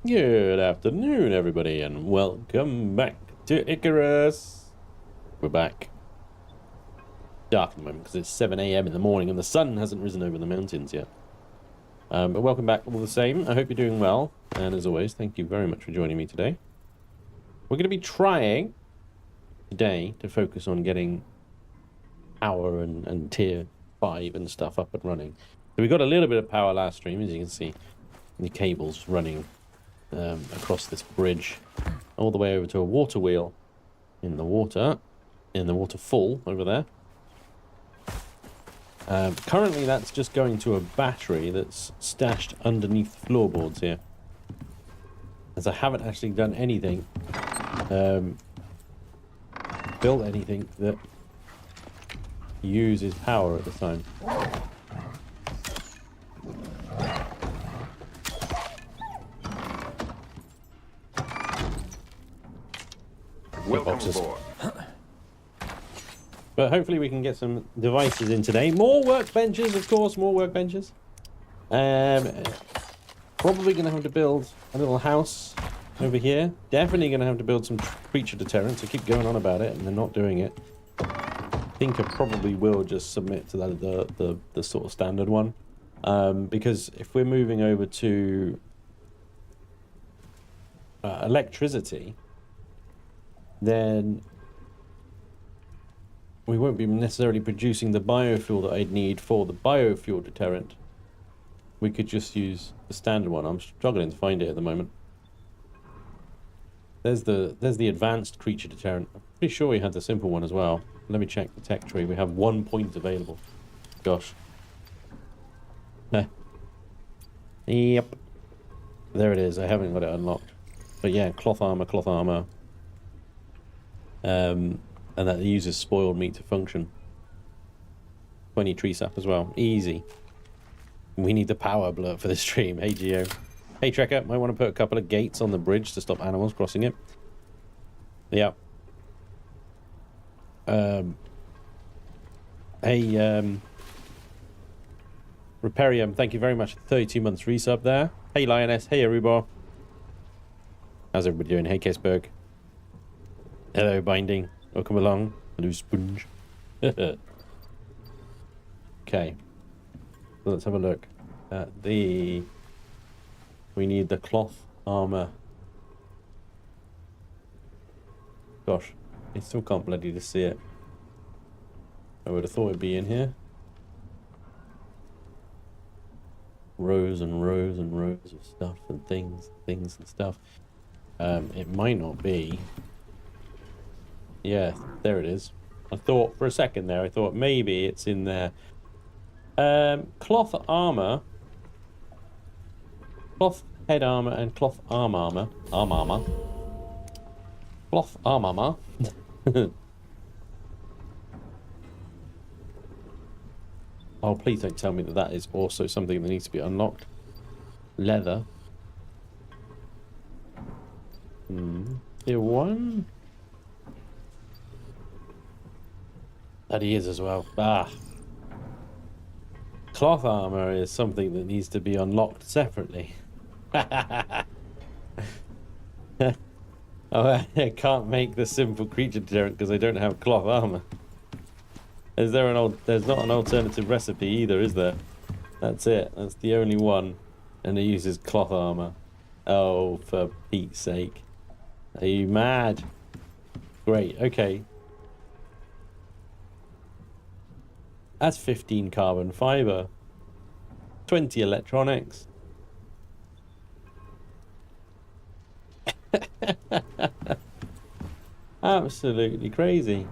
Good afternoon, everybody, and welcome back to Icarus. We're back. Dark at the moment because it's 7 a.m. in the morning and the sun hasn't risen over the mountains yet. But welcome back all the same. I hope you're doing well. And as always, thank you very much for joining me today. We're going to be trying today to focus on getting power and tier 5 and stuff up and running. So we got a little bit of power last stream, as you can see. The cables running across this bridge all the way over to a water wheel in the waterfall over there. Currently that's just going to a battery that's stashed underneath the floorboards here, as I haven't actually done anything, built anything that uses power at the time. Welcome aboard. But hopefully we can get some devices in today. More workbenches, of course, more workbenches. Probably going to have to build a little house over here. Definitely going to have to build some creature deterrents. I keep going on about it and they're not doing it. I think I probably will just submit to that, the sort of standard one. Because if we're moving over to electricity, then we won't be necessarily producing the biofuel that I'd need for the biofuel deterrent. We could just use the standard one. I'm struggling to find it at the moment. There's the advanced creature deterrent. I'm pretty sure we had the simple one as well. Let me check the tech tree. We have 1 point available. Gosh. Yep. There it is. I haven't got it unlocked. But yeah, cloth armor. And that uses spoiled meat to function. 20 tree sap as well. Easy. We need the power blur for the stream. Hey, Geo. Hey, Trekker. Might want to put a couple of gates on the bridge to stop animals crossing it. Yeah. Hey, Reparium, thank you very much for 32 months resub there. Hey, Lioness. Hey, Arubar. How's everybody doing? Hey, Kesberg. Hello, Binding. Welcome along. Hello, Sponge. Okay. So let's have a look at the... We need the cloth armor. Gosh, I still can't bloody to see it. I would have thought it'd be in here. Rows and rows and rows of stuff and things and stuff. It might not be. Yeah, there it is. I thought for a second there, I thought maybe it's in there. Cloth armor. Cloth head armor and cloth arm armor. Cloth arm armor. Oh, please don't tell me that that is also something that needs to be unlocked. Leather. Tier 1? That he is as well. Ah. Cloth armor is something that needs to be unlocked separately. Oh, I can't make the simple creature deterrent because I don't have cloth armor. Is there there's not an alternative recipe either, is there? That's it. That's the only one. And it uses cloth armor. Oh, for Pete's sake. Are you mad? Great, okay. That's 15 carbon fiber. 20 electronics. Absolutely crazy.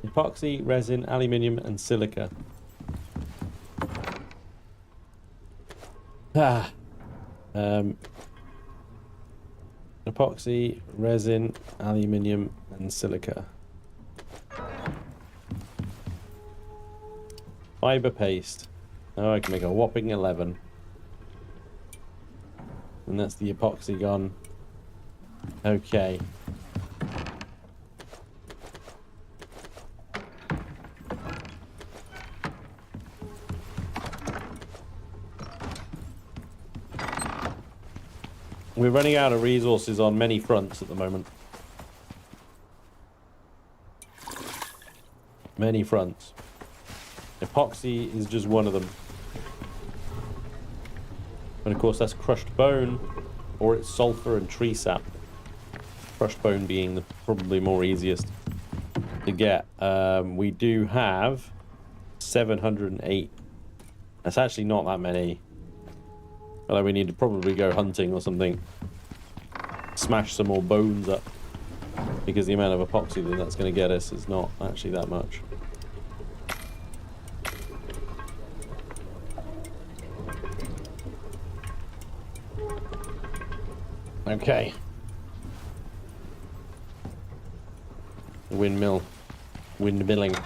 Epoxy, resin, aluminium, and silica. Epoxy, resin, aluminium, and silica. Fiber paste. Oh, I can make a whopping 11. And that's the epoxy gone. Okay. We're running out of resources on many fronts at the moment. Many fronts. Epoxy is just one of them. And of course that's crushed bone, or it's sulfur and tree sap. Crushed bone being the probably more easiest to get. We do have 708. That's actually not that many. Although we need to probably go hunting or something. Smash some more bones up. Because the amount of epoxy that that's going to get us is not actually that much. Okay. Windmill. Windmilling.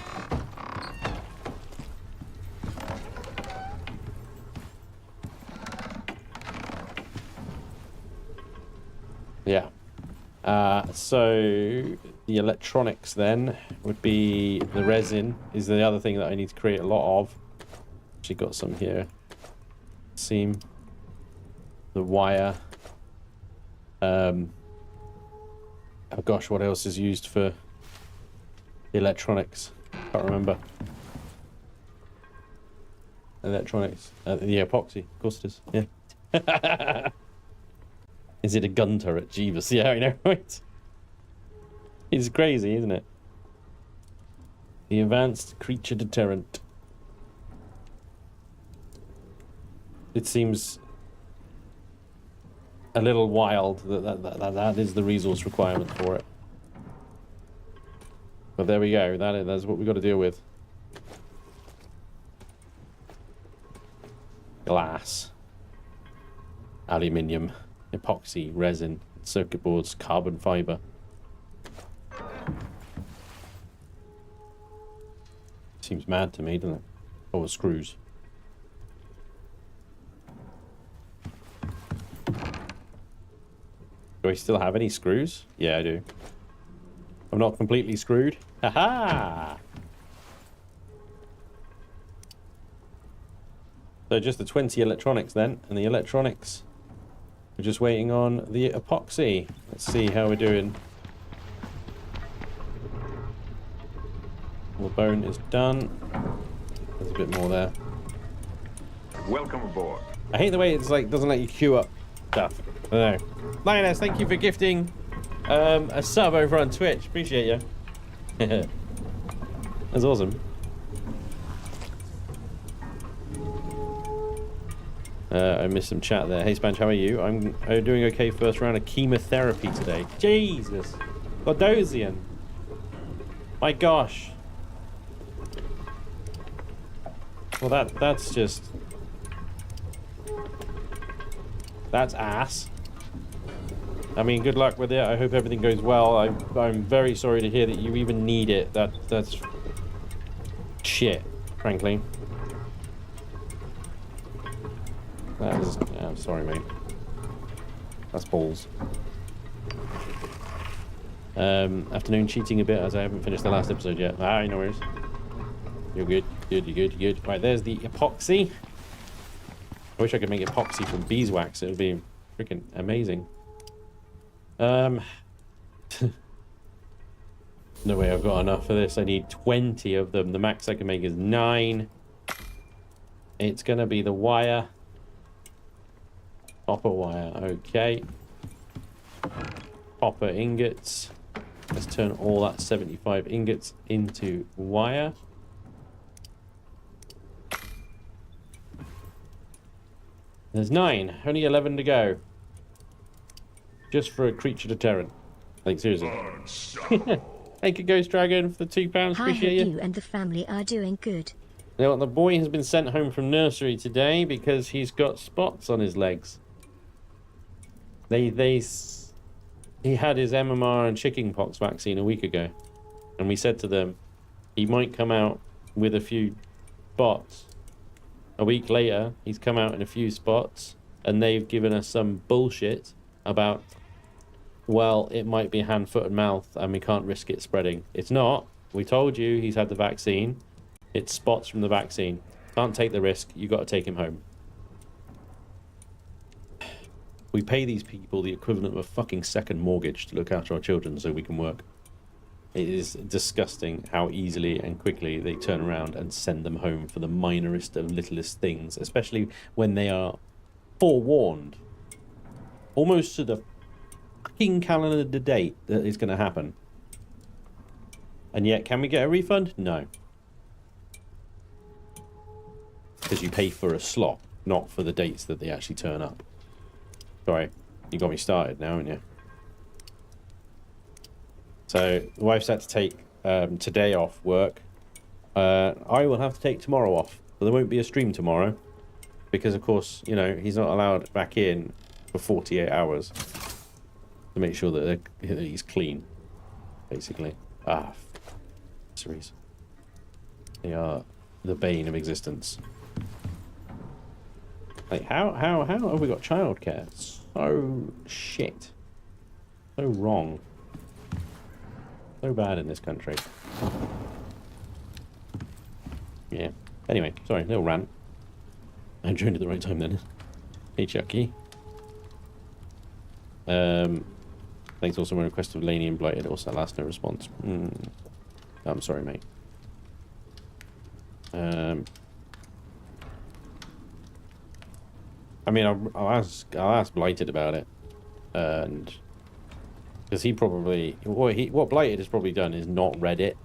Yeah. So the electronics then would be the resin is the other thing that I need to create a lot of. Actually got some here. Seam. The wire. Oh gosh, what else is used for the electronics? Can't remember. Electronics. The epoxy, of course it is. Yeah. Is it a gun turret? Jeebus. Yeah, I know, right? It's crazy, isn't it? The advanced creature deterrent. It seems a little wild that is the resource requirement for it. But there we go. That's what we've got to deal with. Glass. Aluminium. Epoxy. Resin. Circuit boards. Carbon fiber. Seems mad to me, doesn't it? Oh, screws. Do I still have any screws? Yeah, I do. I'm not completely screwed. Haha! So just the 20 electronics then, and the electronics. We're just waiting on the epoxy. Let's see how we're doing. The bone is done. There's a bit more there. Welcome aboard. I hate the way it's like doesn't let you queue up stuff. I don't know. Lioness, thank you for gifting a sub over on Twitch. Appreciate you. That's awesome. I missed some chat there. Hey Spanj, how are you? I'm doing okay. First round of chemotherapy today. Jesus. Godosian. My gosh. Well, that's just... That's ass. I mean, good luck with it. I hope everything goes well. I'm very sorry to hear that you even need it. That's shit, frankly. That is... Yeah, I'm sorry, mate. That's balls. Afternoon cheating a bit as I haven't finished the last episode yet. Ah, no worries. You're good. Good, you're good, you're good. Right, there's the epoxy. I wish I could make epoxy from beeswax. It would be freaking amazing. No way I've got enough for this. I need 20 of them. The max I can make is 9. It's going to be the wire. Copper wire, okay. Copper ingots. Let's turn all that 75 ingots into wire. There's 9. Only 11 to go. Just for a creature deterrent. Like, seriously. Thank you, Ghost Dragon, for the £2. Appreciate you. You and the family are doing good. Now, the boy has been sent home from nursery today because he's got spots on his legs. He had his MMR and chickenpox vaccine a week ago. And we said to them, he might come out with a few spots. A week later, he's come out in a few spots, and they've given us some bullshit about, well, it might be hand, foot, and mouth, and we can't risk it spreading. It's not. We told you he's had the vaccine. It's spots from the vaccine. Can't take the risk. You got to take him home. We pay these people the equivalent of a fucking second mortgage to look after our children so we can work. It is disgusting how easily and quickly they turn around and send them home for the minorest of littlest things, especially when they are forewarned almost to the fucking calendar date that it's going to happen. And yet, can we get a refund? No. Because you pay for a slot, not for the dates that they actually turn up. Sorry, you got me started now, haven't you? So, the wife's had to take today off work. I will have to take tomorrow off. So there won't be a stream tomorrow. Because, of course, you know, he's not allowed back in for 48 hours. To make sure that he's clean, basically. Ah, series. They are the bane of existence. Like, how have we got childcare? So shit. So wrong. So bad in this country. Yeah. Anyway, sorry, little rant. I joined at the right time then. Hey, Chucky. Thanks also my request of Laney and Blighted. Also, that last no response. I'm sorry, mate. I mean, I'll ask Blighted about it, and because he probably what Blighted has probably done is not read it,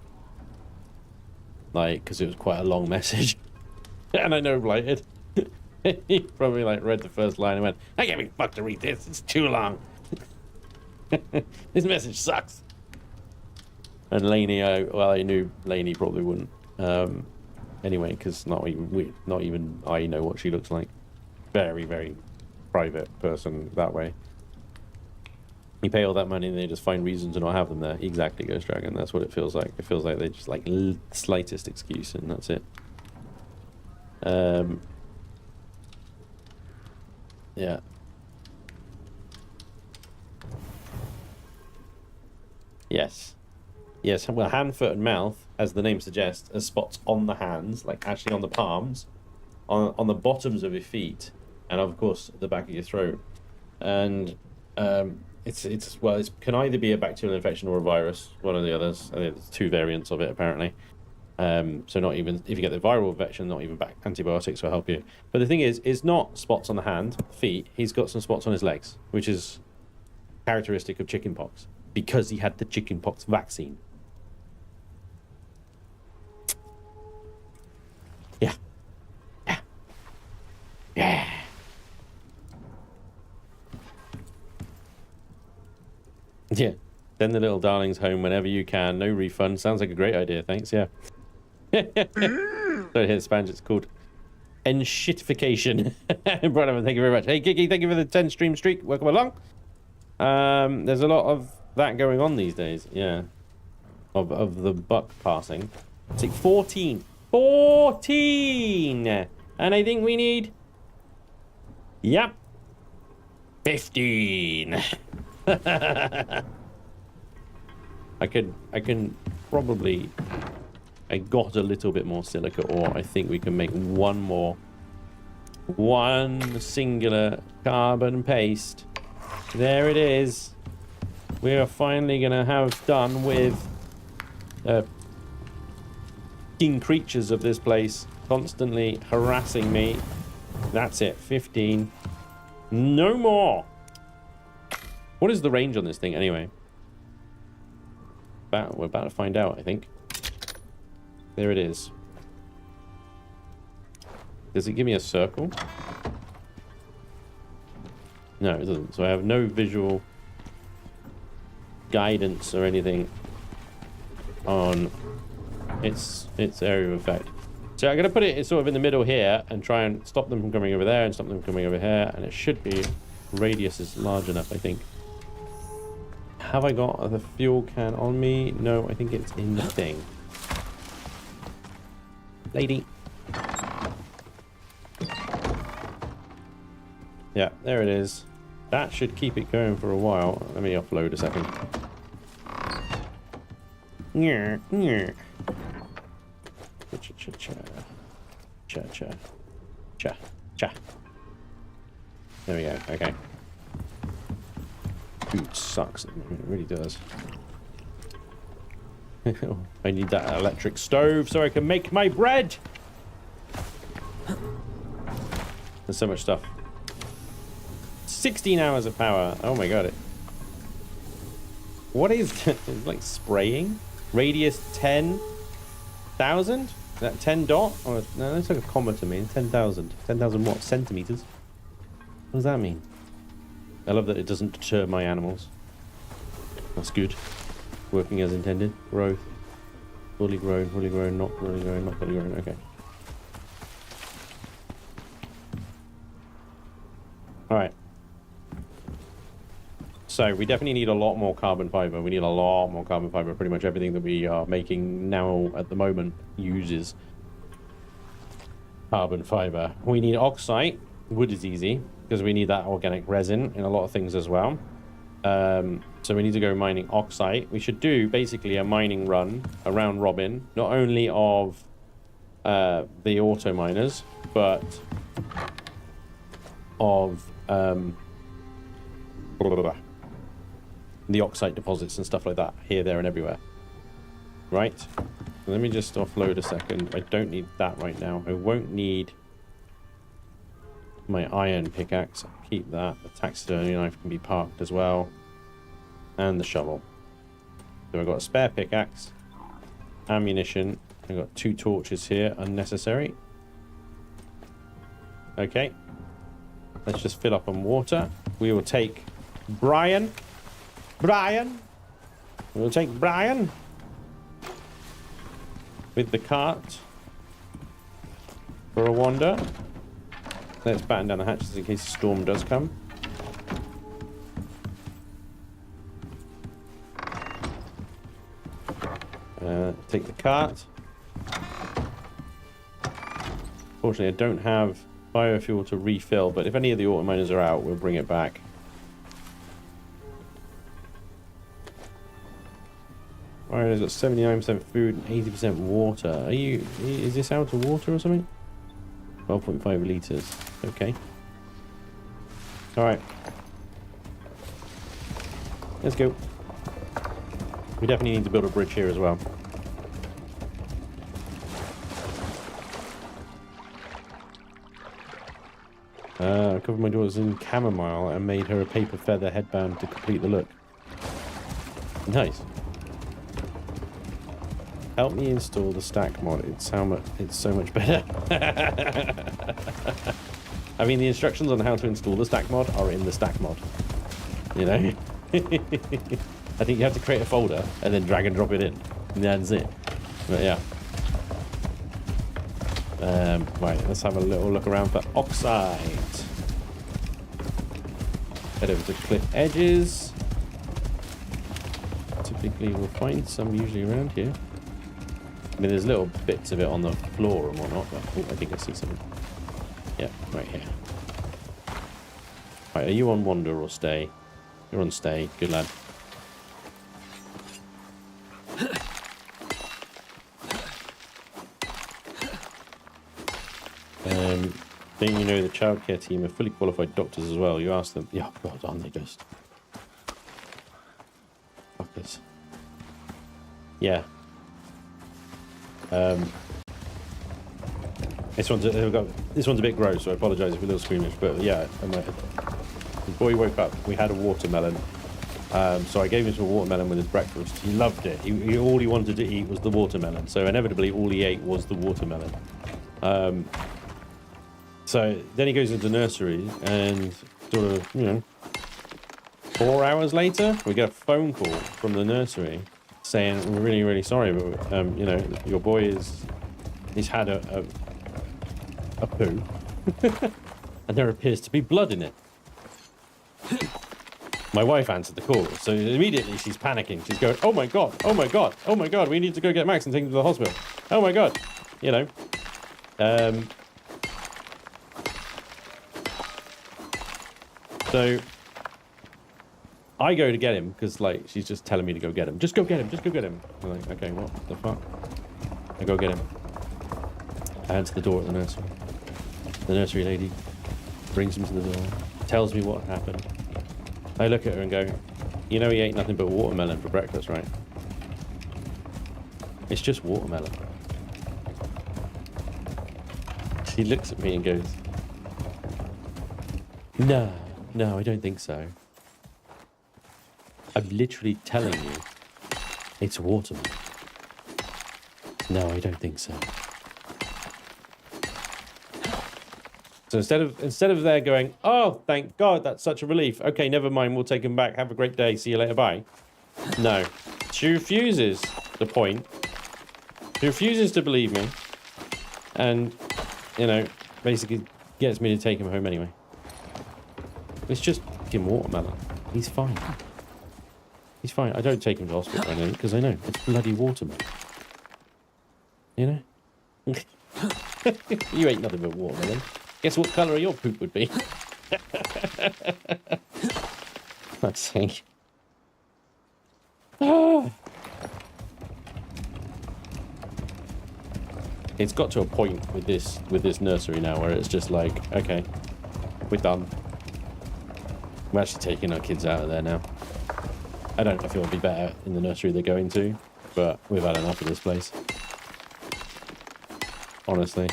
like because it was quite a long message, and I know Blighted. He probably like read the first line and went, "I can't be fucked to read this. It's too long. This message sucks." And Laney, well, I knew Laney probably wouldn't. Anyway, because not even I know what she looks like. Very, very private person that way. You pay all that money and they just find reasons to not have them there. Exactly, Ghost Dragon. That's what it feels like. It feels like they just like slightest excuse and that's it. Yeah. Yes. Yes, well, hand, foot, and mouth, as the name suggests, are spots on the hands, like actually on the palms, on the bottoms of your feet, and of course the back of your throat. And it's can either be a bacterial infection or a virus, one or the others. I think there's two variants of it apparently. So not even if you get the viral infection, not even antibiotics will help you. But the thing is, it's not spots on the hand, feet. He's got some spots on his legs, which is characteristic of chickenpox because he had the chickenpox vaccine. Yeah. Yeah. Yeah. Yeah. Send the little darlings home whenever you can. No refund. Sounds like a great idea. Thanks. Yeah. Sorry, here's Spanj. It's called enshittification. Brother, thank you very much. Hey, Kiki, thank you for the 10 stream streak. Welcome along. There's a lot of that going on these days. Yeah. Of the buck passing. It's like 14. 14! And I think we need... Yep. 15. I can probably... I got a little bit more silica ore. I think we can make one singular carbon paste. There it is. We are finally going to have done with king creatures of this place constantly harassing me. That's it. 15. No more. What is the range on this thing anyway? We're about to find out, I think. There it is. Does it give me a circle? No, it doesn't. So I have no visual guidance or anything on its area of effect. So I'm going to put it sort of in the middle here and try and stop them from coming over there and stop them from coming over here. And it should be... Radius is large enough, I think. Have I got the fuel can on me? No, I think it's in the thing. Lady. Yeah, there it is. That should keep it going for a while. Let me offload a second. Yeah, yeah. Cha. There we go. Okay. Food sucks at the moment, it really does. I need that electric stove so I can make my bread! There's so much stuff. 16 hours of power. Oh my god. What is it's like spraying? Radius 10,000? Is that 10 dot? Oh, no, that's like a comma to me. 10,000. 10,000 what? Centimeters? What does that mean? I love that it doesn't deter my animals. That's good. Working as intended. Growth. Fully grown, not fully grown, not fully grown. Okay. Alright. So, we definitely need a lot more carbon fiber. We need a lot more carbon fiber. Pretty much everything that we are making now at the moment uses carbon fiber. We need oxide. Wood is easy, because we need that organic resin in a lot of things as well. So we need to go mining oxide. We should do basically a mining run around Robin, not only of the auto miners, but of the oxide deposits and stuff like that, here, there, and everywhere. Right? So let me just offload a second. I don't need that right now. I won't need my iron pickaxe. I'll keep that. The taxidermy knife can be parked as well. And the shovel. So I've got a spare pickaxe, ammunition. I've got 2 torches here, unnecessary. Okay. Let's just fill up on water. We will take Brian. We'll take Brian with the cart for a wander. Let's batten down the hatches in case a storm does come. Take the cart. Fortunately, I don't have biofuel to refill, but if any of the auto miners are out, we'll bring it back. Alright, it's got 79% food and 80% water. Is this out of water or something? 12.5 liters. Okay. Alright. Let's go. We definitely need to build a bridge here as well. I covered my daughters in chamomile and made her a paper feather headband to complete the look. Nice. Help me install the stack mod. It's so much better. I mean, the instructions on how to install the stack mod are in the stack mod. You know? I think you have to create a folder and then drag and drop it in. And that's it. But yeah. Right, let's have a little look around for oxide. Head over to cliff edges. Typically we'll find some usually around here. I mean, there's little bits of it on the floor and whatnot, but oh, I think I see something. Yeah, right here. Right, are you on wander or stay? You're on stay. Good lad. Don't you know the childcare team are fully qualified doctors as well? You ask them. Yeah, God, aren't they just fuckers? Yeah. This one's a bit gross, so I apologise if we're a little squeamish. But yeah, before he woke up, we had a watermelon. So I gave him some watermelon with his breakfast. He loved it. All he wanted to eat was the watermelon. So inevitably, all he ate was the watermelon. So then he goes into nursery, and sort of, 4 hours later, we get a phone call from the nursery saying, "We're really, really sorry, but your boy he's had a poo, and there appears to be blood in it." My wife answered the call, so immediately she's panicking. She's going, "Oh my god! Oh my god! Oh my god! We need to go get Max and take him to the hospital. Oh my god!" So I go to get him because, she's just telling me to go get him. Just go get him. Just go get him. I'm like, okay, what the fuck? I go get him. I answer the door at the nursery. The nursery lady brings him to the door, tells me what happened. I look at her and go, You know he ate nothing but watermelon for breakfast, right? It's just watermelon. He looks at me and goes, no, I don't think so. I'm literally telling you, it's watermelon. No, I don't think so. So instead of there going, oh, thank God, that's such a relief. Okay, never mind, we'll take him back. Have a great day. See you later. Bye. No, she refuses the point. She refuses to believe me, and you know, basically gets me to take him home anyway. It's just fucking watermelon. He's fine. He's fine. I don't take him to hospital or anything because I know it's bloody watermelon. You know? You ain't nothing but watermelon. Guess what colour your poop would be? Fuck's sake. It's got to a point with this nursery now where it's just like, okay, we're done. We're actually taking our kids out of there now. I don't know if it'll be better in the nursery they're going to, but we've had enough of this place. Honestly.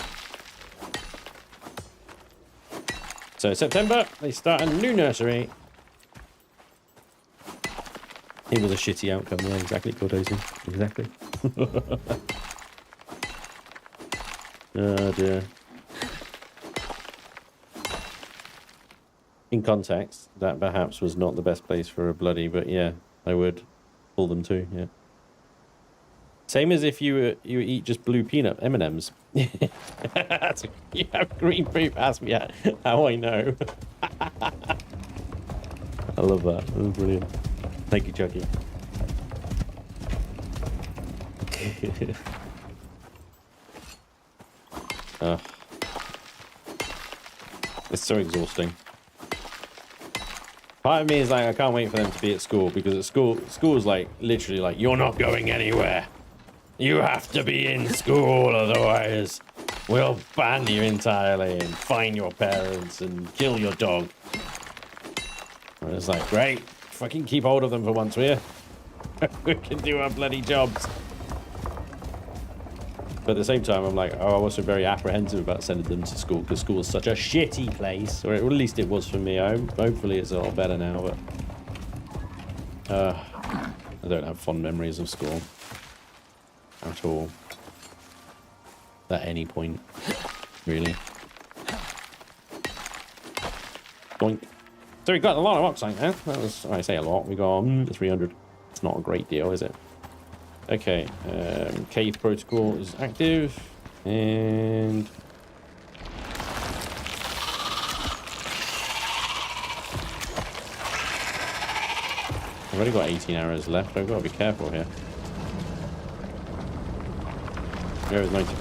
So September, they start a new nursery. It was a shitty outcome, yeah, exactly, Cordozy. Exactly. Oh dear. In context, that perhaps was not the best place for a bloody, but yeah, I would pull them too, yeah. Same as if you eat just blue peanut M&Ms. You have green poop. Ask me how I know. I love that. That was brilliant. Thank you, Chucky. It's so exhausting. Part of me is like, I can't wait for them to be at school, because at school's like literally like, you're not going anywhere. You have to be in school, otherwise we'll ban you entirely and fine your parents and kill your dog. And it's like, great, fucking keep hold of them for once, will you? We can do our bloody jobs. But at the same time, I'm like, oh, I'm also very apprehensive about sending them to school, because school is such a shitty place, or at least it was for me. Hopefully it's a lot better now, but I don't have fond memories of school at all. At any point, really. Doink. So we got a lot of oxide now. That was, I say a lot, we got 300. It's not a great deal, is it? Okay, cave protocol is active, and I've already got 18 hours left. I've got to be careful here. There is 90.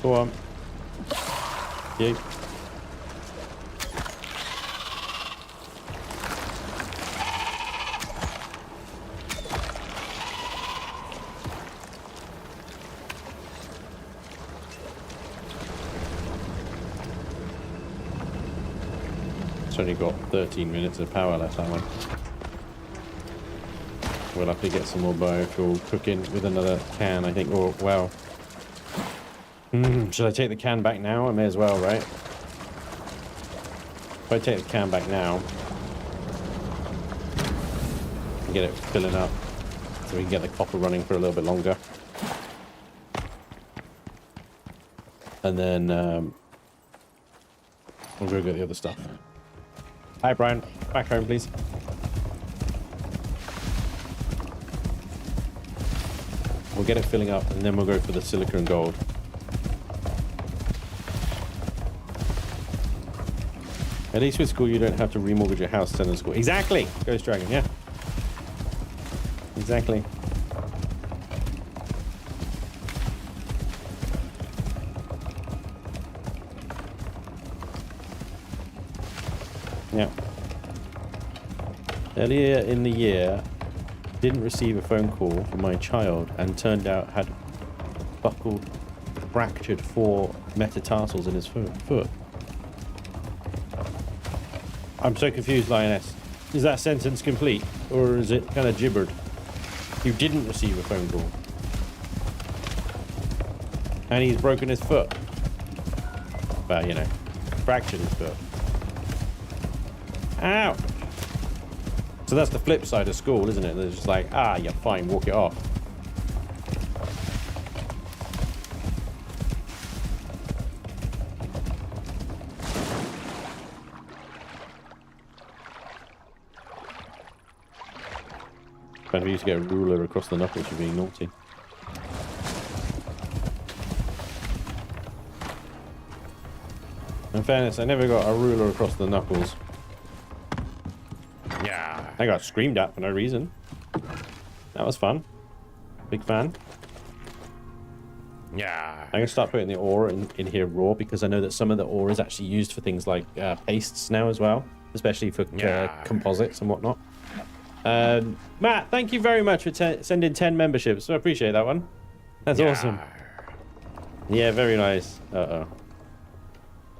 Go on. Yay. It's only got 13 minutes of power left, that one. We'll have to get some more biofuel cooking with another can, I think. Oh, wow. Should I take the can back now? I may as well, right? If I take the can back now, and get it filling up, so we can get the copper running for a little bit longer. And then we'll go get the other stuff. Hi, Brian. Back home, please. We'll get it filling up, and then we'll go for the silica and gold. At least with school, you don't have to remortgage your house to send to school. Exactly! Ghost Dragon, yeah. Exactly. Yeah. Earlier in the year, didn't receive a phone call from my child and turned out had buckled, fractured 4 metatarsals in his foot. I'm so confused, Lioness. Is that sentence complete? Or is it kind of gibbered? You didn't receive a phone call. And he's broken his foot. Well, you know, fractured his foot. Ow! So that's the flip side of school, isn't it? They're just like, ah, you're fine, walk it off. If you used to get a ruler across the knuckles for being naughty. In fairness, I never got a ruler across the knuckles. Yeah, I got screamed at for no reason. That was fun. Big fan. Yeah. I'm going to start putting the ore in here raw because I know that some of the ore is actually used for things like pastes now as well, especially for composites and whatnot. Matt, thank you very much for sending 10 memberships. I appreciate that one. That's awesome. Yeah, very nice. Uh-oh.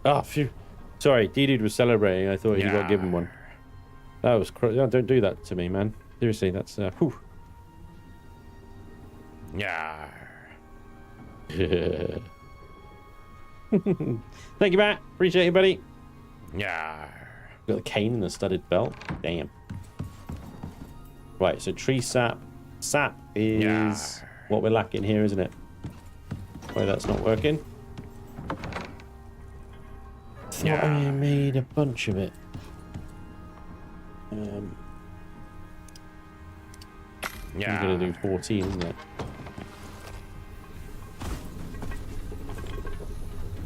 Oh, phew. Sorry, D-Dude was celebrating. I thought he got given one. That was crazy. Oh, don't do that to me, man. Seriously, that's... whew. Yeah. Thank you, Matt. Appreciate you, buddy. Yeah. Got the cane and the studded belt. Damn. Right, so tree sap. Sap is what we're lacking here, isn't it? Why that's not working. Thought I made a bunch of it. I'm gonna do 14, isn't it?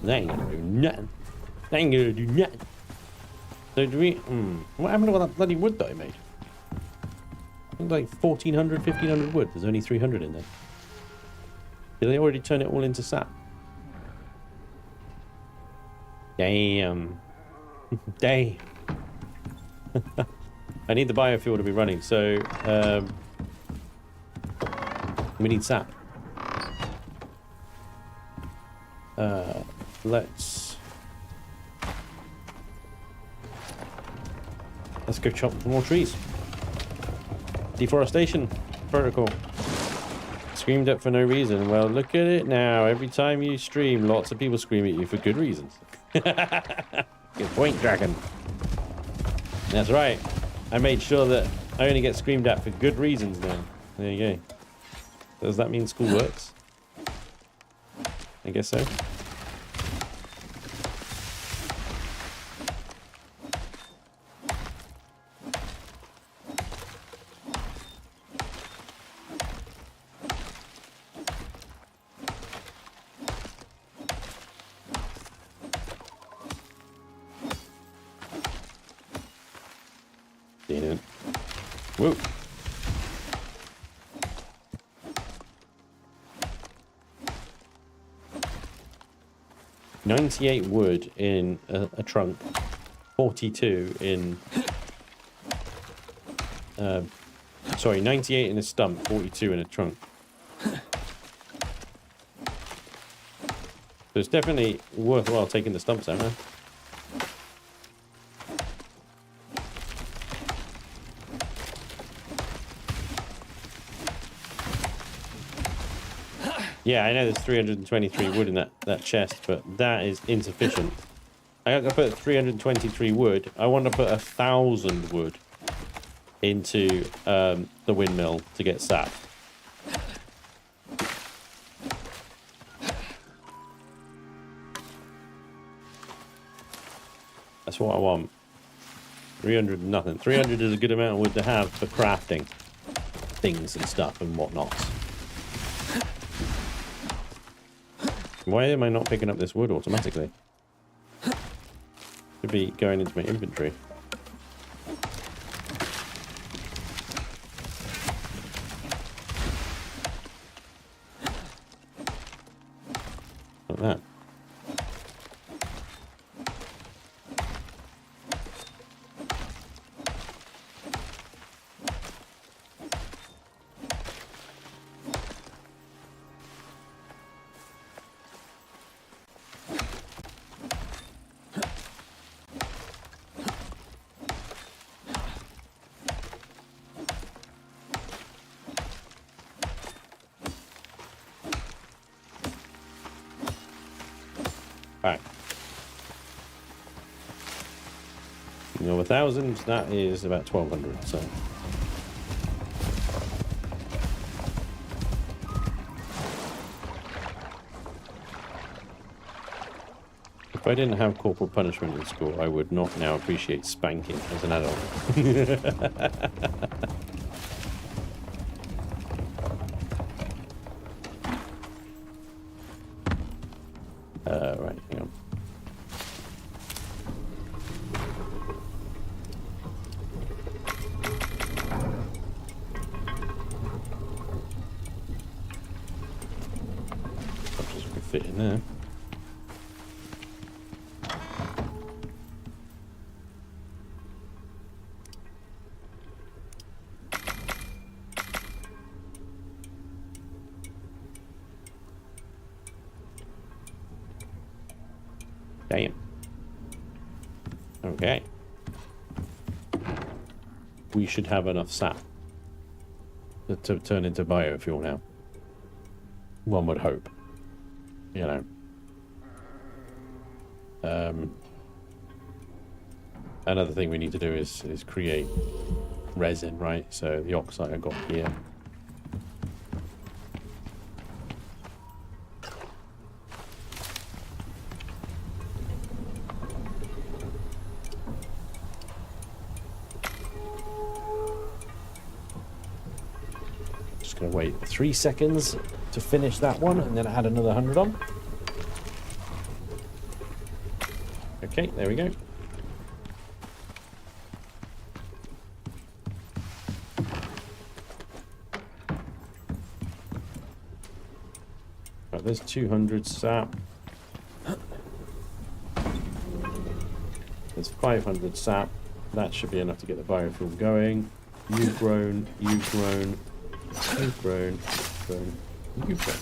That ain't gonna do nothing. That ain't gonna do nothing. So do we... What happened to all that bloody wood that I made? Like 1,400, 1,500 wood. There's only 300 in there. Did they already turn it all into sap? Damn. Damn. I need the biofuel to be running, so we need sap. Let's go chop some more trees. Deforestation protocol. Screamed at for no reason. Well, look at it now. Every time you stream, lots of people scream at you for good reasons. Good point, Dragon. That's right. I made sure that I only get screamed at for good reasons now. There you go. Does that mean school works? I guess so. Whoa. 98 wood in a trunk, 42 in... sorry, 98 in a stump, 42 in a trunk. So it's definitely worthwhile taking the stumps out, man. Yeah, I know there's 323 wood in that chest, but that is insufficient. I got to put 323 wood. I want to put 1,000 wood into the windmill to get sap. That's what I want. 300 nothing. 300 is a good amount of wood to have for crafting things and stuff and whatnot. Why am I not picking up this wood automatically? Should be going into my inventory. Like that. Alright. You know, 1,000, that is about 1,200, so. If I didn't have corporal punishment in school, I would not now appreciate spanking as an adult. Right, hang on. Such as we could fit in there. Damn. Okay. We should have enough sap to turn into biofuel now. One would hope. You know. Another thing we need to do is create resin, right? So the oxide I got here. Gonna wait 3 seconds to finish that one and then add another 100 on. Okay, there we go. Right, there's 200 sap. There's 500 sap. That should be enough to get the biofuel going. You've grown, you've grown. You've grown, you've grown.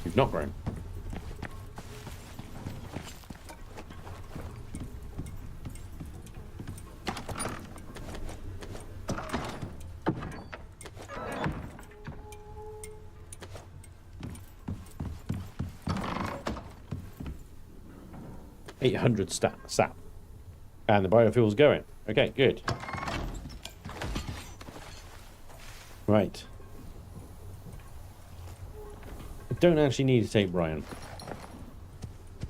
You've not grown. Sap. And the biofuel's going. Okay, good. Right. I don't actually need to take Brian.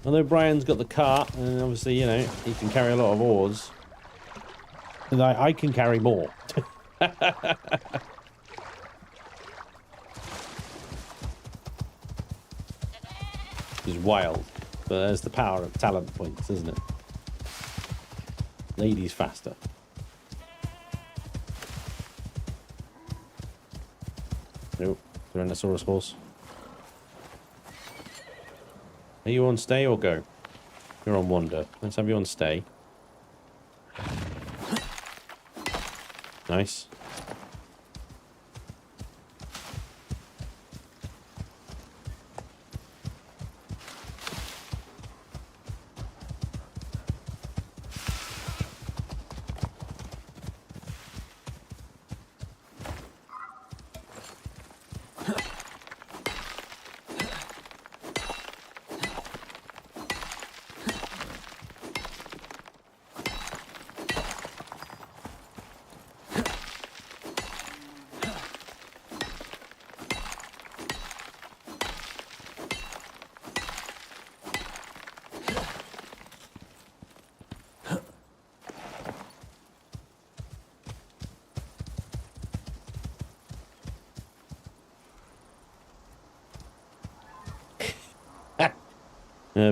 Although Brian's got the cart, and obviously, you know, he can carry a lot of ores. And I can carry more. It's wild. But there's the power of talent points, isn't it? Ladies faster. Nope. Tyrannosaurus horse. Are you on stay or go? You're on wander. Let's have you on stay. Nice.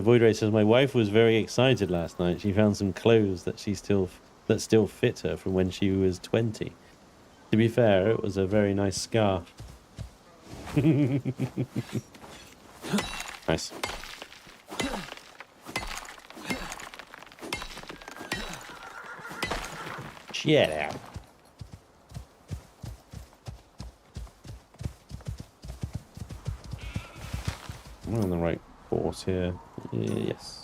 Void Ray says my wife was very excited last night. She found some clothes that still fit her from when she was 20. To be fair, it was a very nice scarf. Nice. Shit out. We're on the right course here. Yes.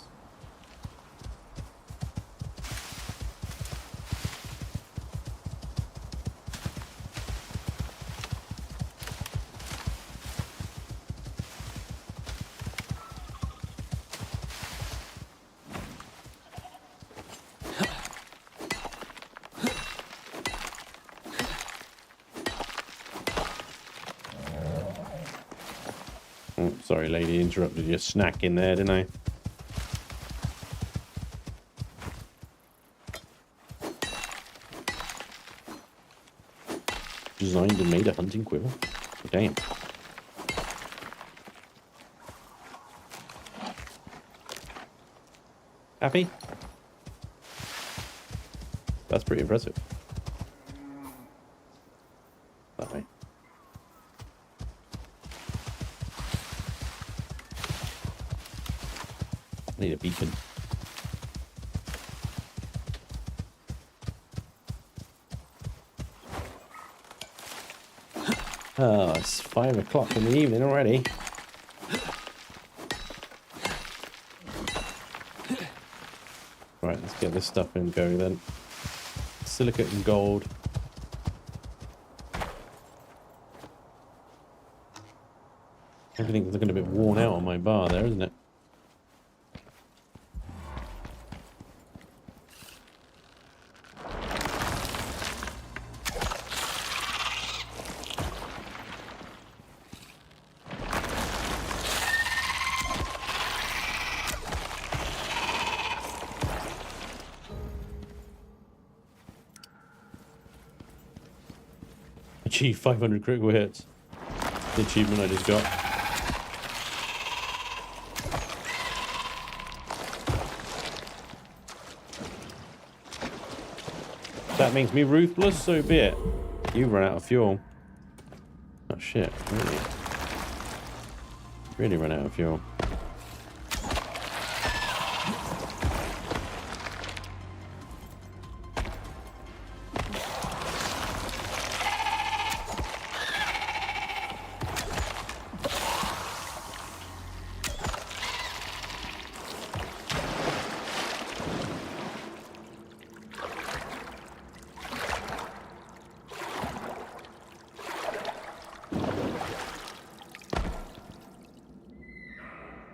Oh, sorry, lady, interrupted your snack in there, didn't I? Designed and made a hunting quiver. Damn. Happy? That's pretty impressive. That way. I need a beacon. Oh, it's 5 o'clock in the evening already. Right, let's get this stuff in go then. Silicate and gold. Everything's looking a bit worn out on my bar there, isn't it? Achieve 500 critical hits. The achievement I just got. That makes me ruthless, so be it. You run out of fuel. Oh shit, really? Really run out of fuel.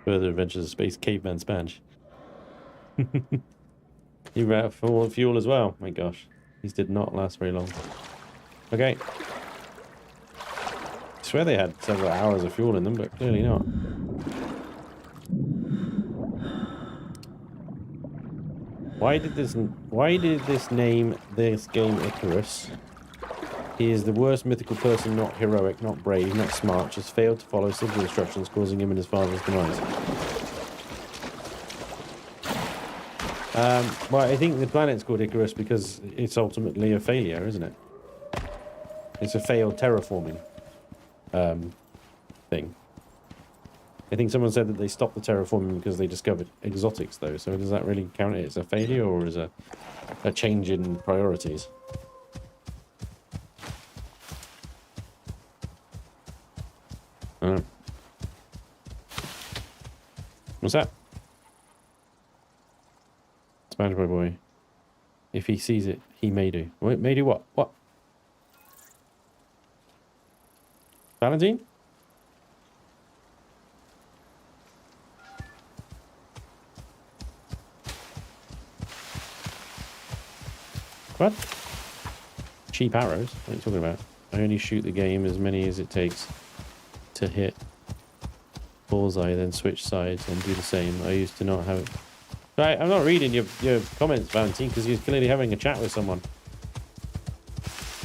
Further Adventures of Space Caveman Spanj. You ran out of fuel as well. My gosh. These did not last very long. Okay. I swear they had several hours of fuel in them, but clearly not. Why did this name this game Icarus? He is the worst mythical person, not heroic, not brave, not smart, just failed to follow simple instructions, causing him and his father's demise. Well, I think the planet's called Icarus because it's ultimately a failure, isn't it? It's a failed terraforming thing. I think someone said that they stopped the terraforming because they discovered exotics, though. So does that really count it as a failure or as a change in priorities? What's that? Sponge boy. If he sees it, he may do. Wait, may do what? What? Valentine? What? Cheap arrows? What are you talking about? I only shoot the game as many as it takes to hit bullseye, then switch sides and do the same. I used to not have it. Right, I'm not reading your comments, Valentine, because you're clearly having a chat with someone.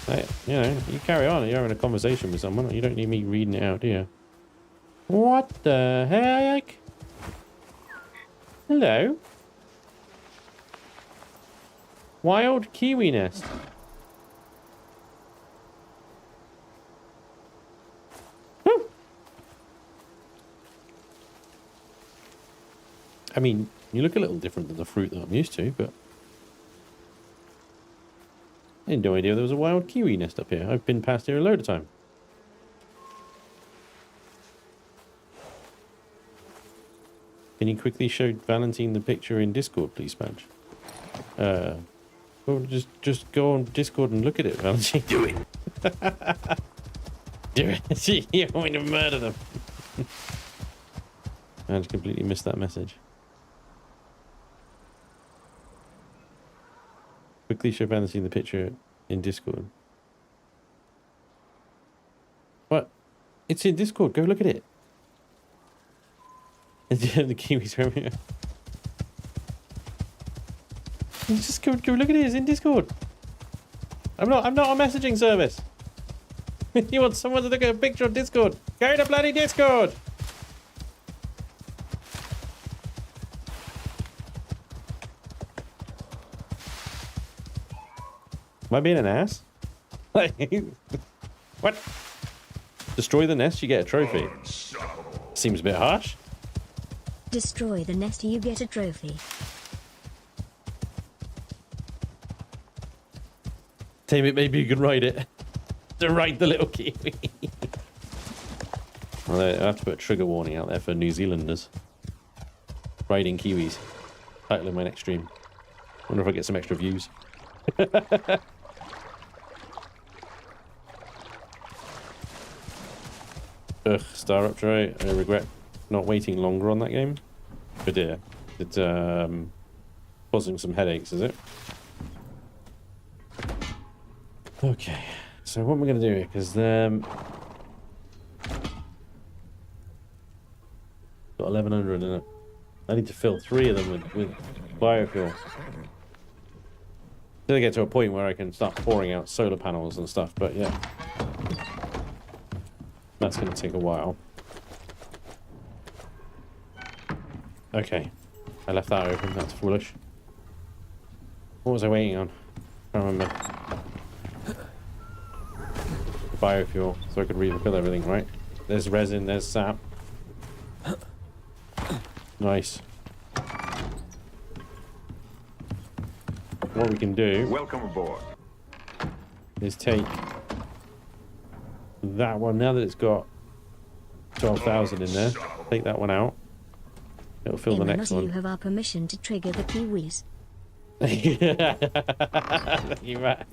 Right, you know, you carry on. You're having a conversation with someone. You don't need me reading it out, do you? What the heck? Hello? Wild kiwi nest. Woo! I mean, you look a little different than the fruit that I'm used to, but I had no idea there was a wild kiwi nest up here. I've been past here a load of time. Can you quickly show Valentine the picture in Discord, please, Spanj? Well, just go on Discord and look at it, Valentine. Do it. Do it. You want me to murder them? I just completely missed that message. Quickly show Valentine the picture in Discord. What? It's in Discord. Go look at it. The Kiwis from here. Just go look at it. It's in Discord. I'm not a messaging service. You want someone to look at a picture on Discord? Go to bloody Discord. Am I being an ass? What? Destroy the nest, you get a trophy. Seems a bit harsh. Destroy the nest, you get a trophy. Tame it, maybe you can ride it. To ride the little kiwi. Well, I have to put a trigger warning out there for New Zealanders. Riding kiwis. Title of my next stream. Wonder if I get some extra views. Ugh, Star Rapture, I regret not waiting longer on that game. Oh dear. It's causing some headaches, is it? Okay, so what am I going to do here? Because got 1100 in it. I need to fill 3 of them with biofuel. Till I get to a point where I can start pouring out solar panels and stuff, but yeah. That's going to take a while. Okay. I left that open. That's foolish. What was I waiting on? I can't remember. Biofuel, so I could refill everything, right? There's resin, there's sap. Nice. What we can do... Welcome aboard. ...is take... that one, now that it's got 12,000 in there, take that one out. It'll fill the next one. You have our permission to trigger the kiwis. You right.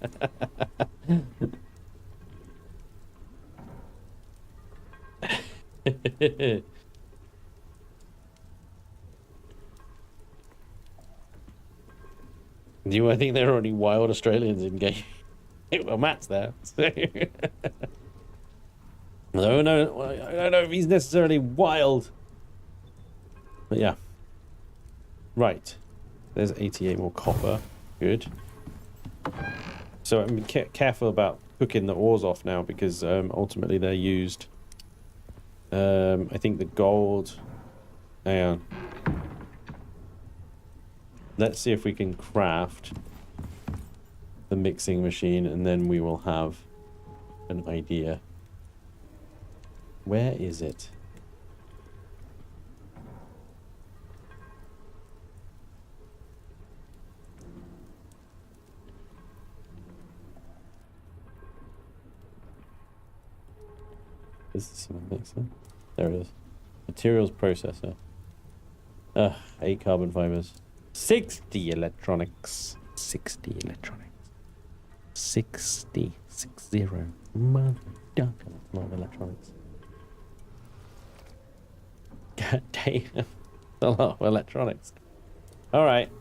I think there are only wild Australians in game. Well, Matt's there. So. No, I don't know if he's necessarily wild. But yeah. Right. There's 88 more copper. Good. So I'm careful about cooking the ores off now because ultimately they're used. I think the gold. Hang on. Let's see if we can craft the mixing machine and then we will have an idea. Where is it? Is this a mixer? There it is. Materials processor. 8 carbon fibers. 60 electronics. 60 electronics. 60. 60. Mother duck. That's not electronics. God damn. That's a lot of electronics. Alright.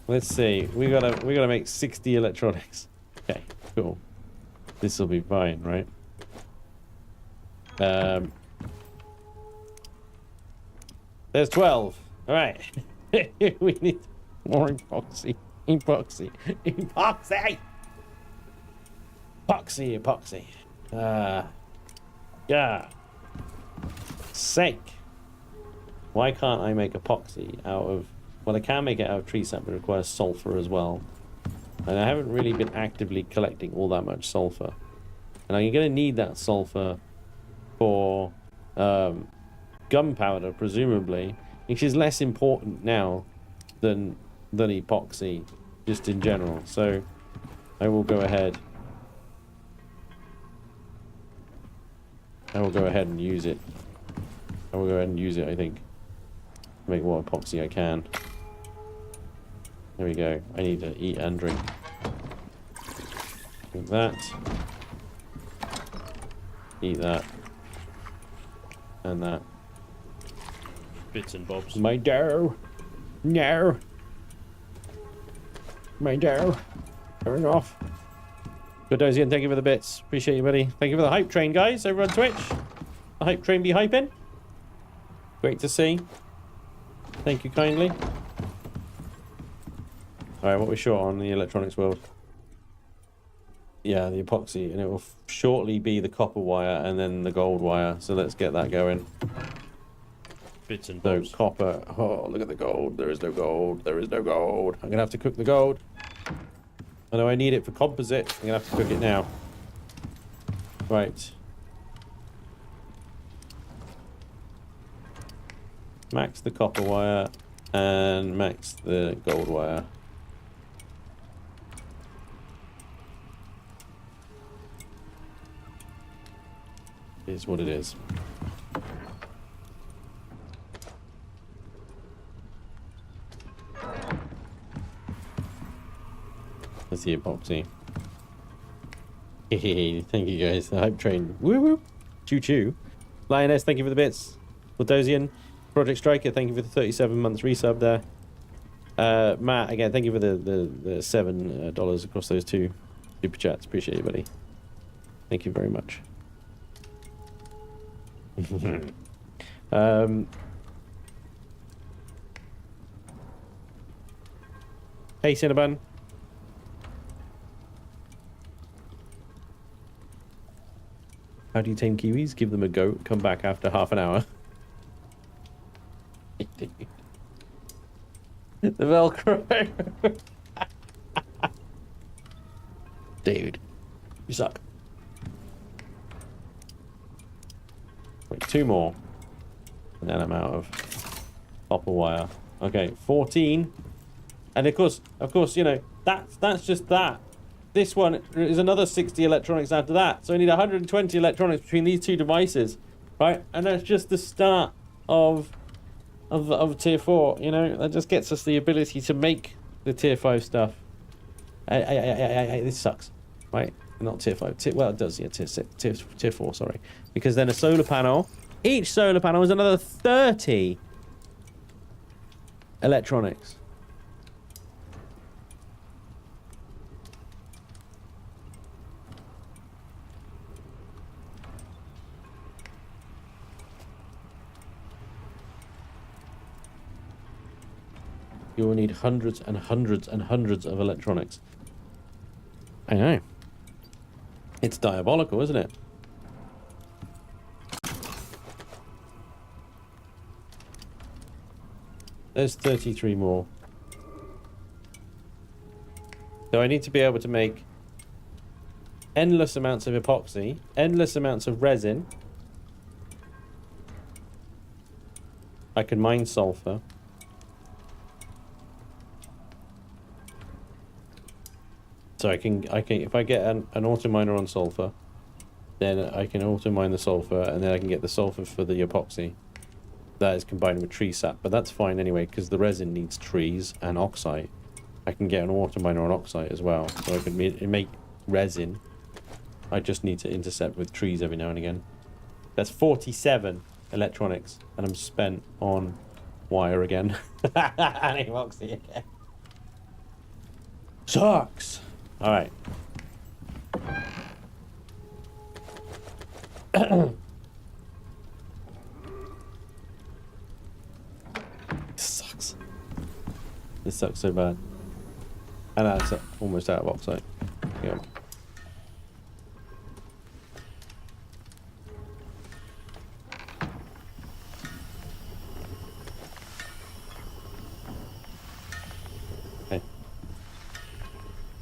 Let's see. We gotta make 60 electronics. Okay, cool. This will be fine, right? There's 12. Alright. We need more epoxy. Epoxy. Yeah. Sake. Why can't I make epoxy out of... Well, I can make it out of tree sap, but it requires sulfur as well. And I haven't really been actively collecting all that much sulfur. And I'm going to need that sulfur for gunpowder, presumably, which is less important now than epoxy, just in general. So I will go ahead. And use it. I will go ahead and use it, I think. Make what epoxy I can. There we go. I need to eat and drink. Eat that. Eat that. And that. Bits and bobs. My dough. No. My dough. Turn off. Good Dozian, thank you for the bits. Appreciate you, buddy. Thank you for the hype train, guys. Over on Twitch. The hype train be hyping. Great to see. Thank you kindly. Alright, what we short on the electronics world? Yeah, the epoxy, and it will shortly be the copper wire and then the gold wire. So let's get that going. Bits and So bobs. copper. Oh, look at the gold. There is no gold. There is no gold. I'm gonna have to cook the gold. I know I need it for composite. I'm gonna have to cook it now. Right. Max the copper wire and max the gold wire. Is what it is. That's the epoxy. Thank you guys. The hype train. Woo woo. Choo choo. Lioness, thank you for the bits. Bulldozian. Project Striker, thank you for the 37 months resub there. Matt, again, thank you for the $7 across those two super chats. Appreciate you, buddy. Thank you very much. Hey, Cinnabon. How do you tame kiwis? Give them a go. Come back after half an hour. The Velcro. Dude, you suck. Wait, 2 more. And then I'm out of copper wire. Okay, 14. And of course, you know, that's just that. This one is another 60 electronics after that. So I need 120 electronics between these two devices, right? And that's just the start of tier 4, you know? That just gets us the ability to make the tier 5 stuff. This sucks, right? Not tier 5. Well, it does, yeah, tier 4, sorry. Because then a solar panel, each solar panel is another 30 electronics. You will need hundreds and hundreds and hundreds of electronics. I know. It's diabolical, isn't it? There's 33 more. So I need to be able to make endless amounts of epoxy, endless amounts of resin. I can mine sulfur. So I can if I get an auto miner on sulfur, then I can auto mine the sulfur, and then I can get the sulfur for the epoxy. That is combined with tree sap, but that's fine anyway because the resin needs trees and oxide. I can get an auto miner on oxide as well, so I can make resin. I just need to intercept with trees every now and again. That's 47 electronics, and I'm spent on wire again. And epoxy again. Sucks. All right. Sucks. This sucks so bad. And that's almost out of oxide. Yeah.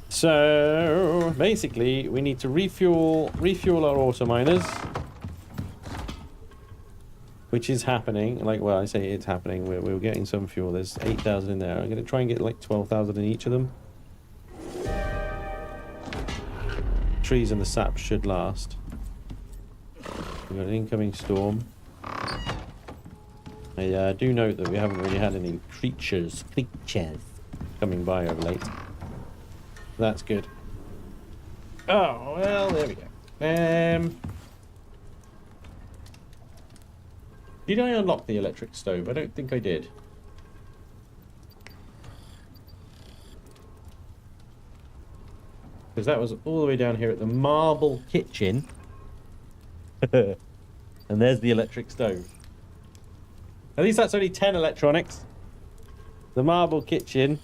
So basically, we need to refuel our auto miners, which is happening. Like, well, I say it's happening. We're getting some fuel. There's 8,000 in there. I'm gonna try and get like 12,000 in each of them. Trees and the sap should last. We've got an incoming storm. I do note that we haven't really had any creatures coming by of late. That's good. Oh, well, there we go. Did I unlock the electric stove? I don't think I did. Because that was all the way down here at the marble kitchen. And there's the electric stove. At least that's only 10 electronics. The marble kitchen.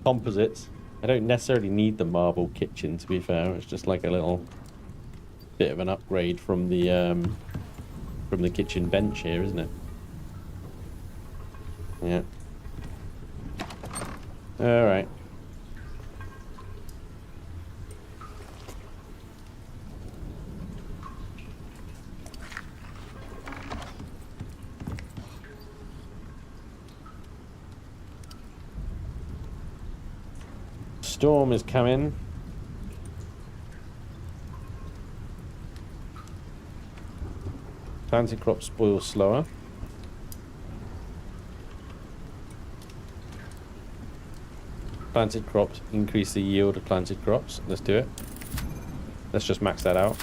Composites. I don't necessarily need the marble kitchen, to be fair. It's just like a little bit of an upgrade from the kitchen bench here, isn't it? Yeah. All right. Storm is coming. Planted crops spoil slower. Planted crops increase the yield of planted crops. Let's do it. Let's just max that out.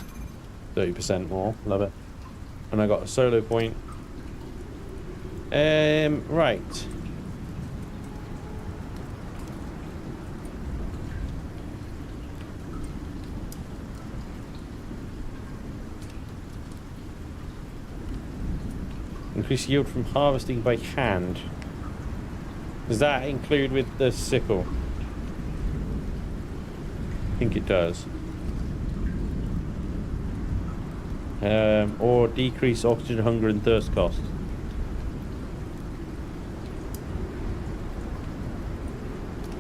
30% more. Love it. And I got a solo point. Right. Increase yield from harvesting by hand. Does that include with the sickle? I think it does. Or decrease oxygen hunger and thirst costs.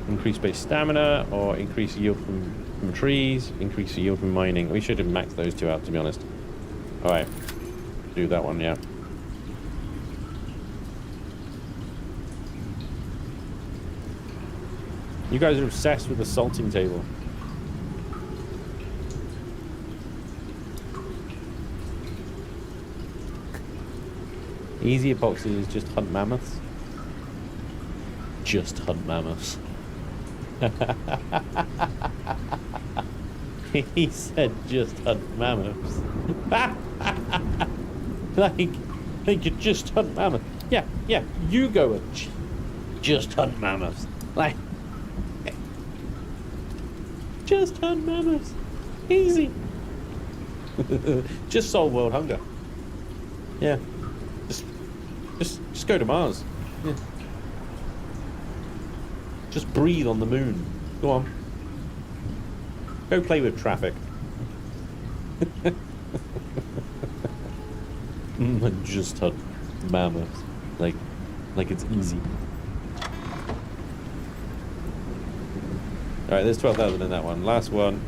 Increase base stamina, or increase yield from trees, increase yield from mining. We should have maxed those two out, to be honest. Alright. Do that one, yeah. You guys are obsessed with the salting table. Easy epoxy is just hunt mammoths. Just hunt mammoths. He said just hunt mammoths. like you just hunt mammoths. Yeah, you go and just hunt mammoths. Like, just hunt mammoths. Easy. Just solve world hunger. Yeah. Just go to Mars. Yeah. Just breathe on the moon. Go on. Go play with traffic. Just hunt mammoths. Like it's easy. Alright, there's 12,000 in that one. Last one.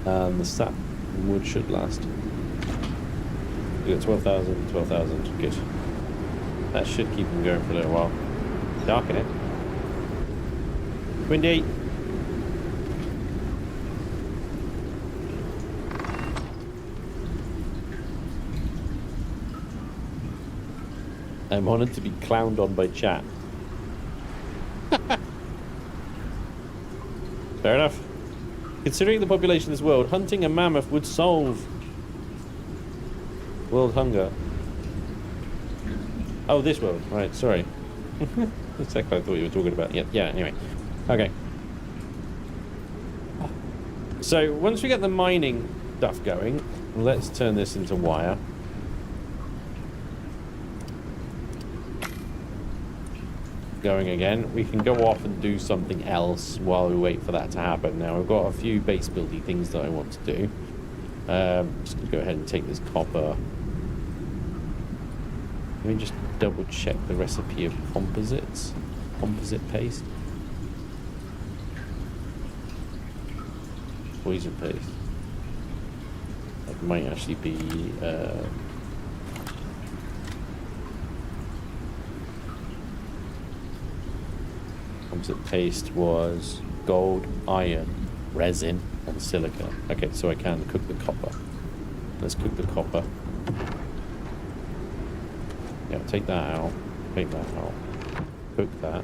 The sap wood should last. We got 12,000, 12,000. Good. That should keep them going for a little while. Darken it. Windy. I'm honoured to be clowned on by chat. Fair enough. Considering the population of this world, hunting a mammoth would solve world hunger. Oh, this world. Right, sorry. That's exactly what I thought you were talking about. Yeah, anyway. Okay. So, once we get the mining stuff going, let's turn this into wire. Going again. We can go off and do something else while we wait for that to happen. Now, I've got a few base building things that I want to do. Just going to go ahead and take this copper. Let me just double check the recipe of composites. Composite paste. Poison paste. That might actually be composite paste was gold, iron, resin, and silica. Okay, so I can cook the copper. Let's cook the copper. Yeah, take that out. Take that out. Cook that.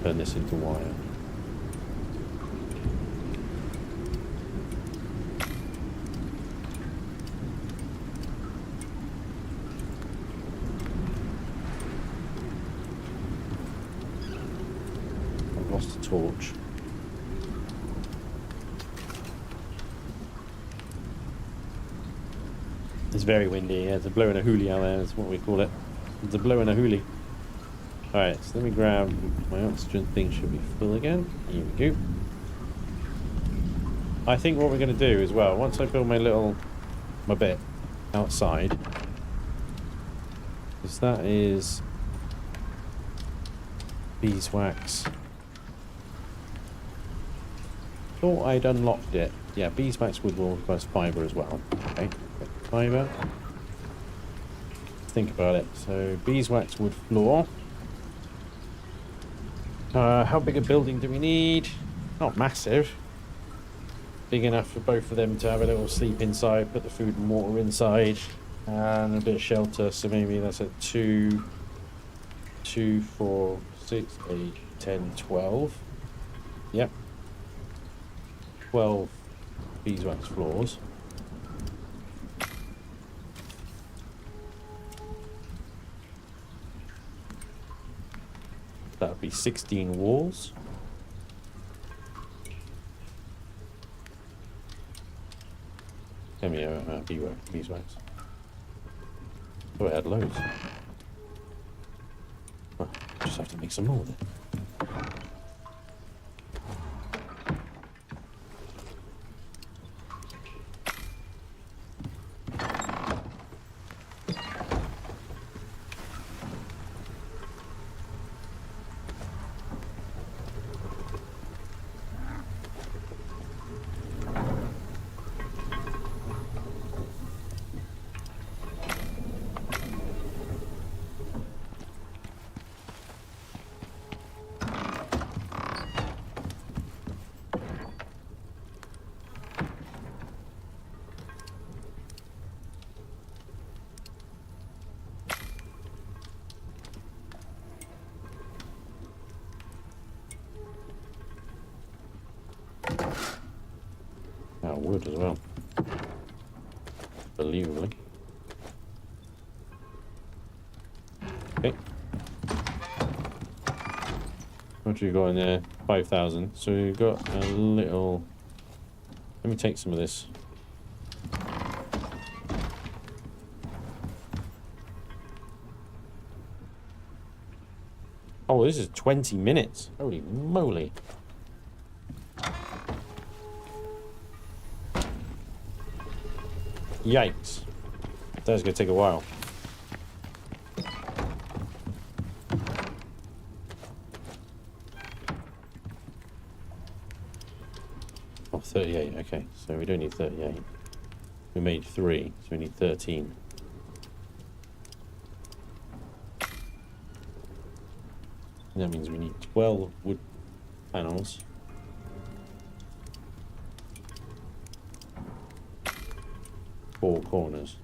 Turn this into wire. I've lost a torch. It's very windy. Yeah, it's a blowing a hoolie out there. That's what we call it. It's a blowing a hoolie. Alright, so let me grab my oxygen thing. Should be full again. Here we go. I think what we're going to do as well, once I build my bit outside, because that is beeswax. Thought I'd unlocked it. Yeah, beeswax wood wall plus fibre as well. Okay, fibre. Think about it. So beeswax wood floor. How big a building do we need? Not massive. Big enough for both of them to have a little sleep inside, put the food and water inside, and a bit of shelter. So maybe that's a 2, 4, 6, 8, 10, 12. Yep. 12 beeswax floors. That would be 16 walls. Give me a beeswax. Oh, I had loads. Oh, just have to make some more then. Oh, wood as well. Believably. Okay. What do you got in there? 5,000. So you've got a little... Let me take some of this. Oh, this is 20 minutes. Holy moly. Yikes. That's going to take a while. Oh, 38. Okay, so we don't need 38. We made 3, so we need 13. And that means we need 12 wood panels. Four corners.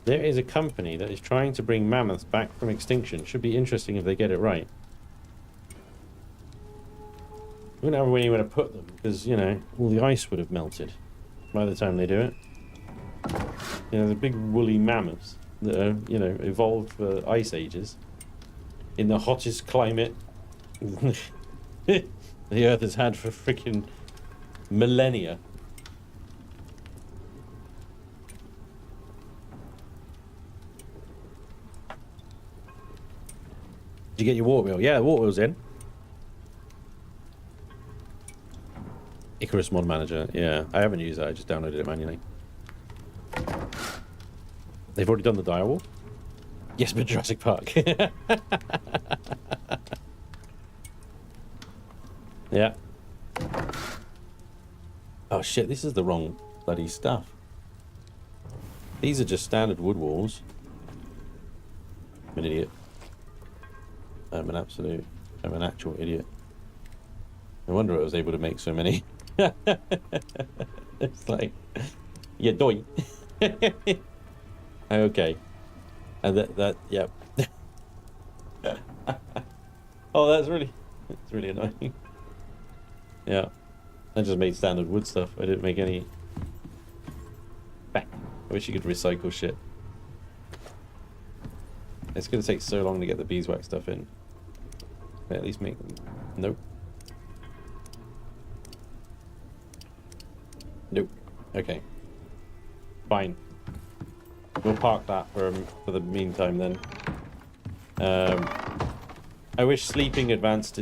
There is a company that is trying to bring mammoths back from extinction. Should be interesting if they get it right. We wouldn't have anywhere to put them because, you know, all the ice would have melted by the time they do it. You know, the big woolly mammoths that are, you know, evolved for ice ages in the hottest climate the Earth has had for freaking millennia. Did you get your water wheel? Yeah, the water wheel's in. Icarus mod manager. Yeah, I haven't used that. I just downloaded it manually. They've already done the direwall. Yes, but Jurassic Park. Yeah. Oh shit, this is the wrong bloody stuff. These are just standard wood walls. I'm an idiot. I'm an actual idiot. No wonder I was able to make so many. It's like, yeah, doy. Okay. And yep. Oh, that's really annoying. Yeah, I just made standard wood stuff. I didn't make any. Back. I wish you could recycle shit. It's gonna take so long to get the beeswax stuff in. But at least make them. Nope. Okay. Fine. We'll park that for the meantime then. I wish sleeping advanced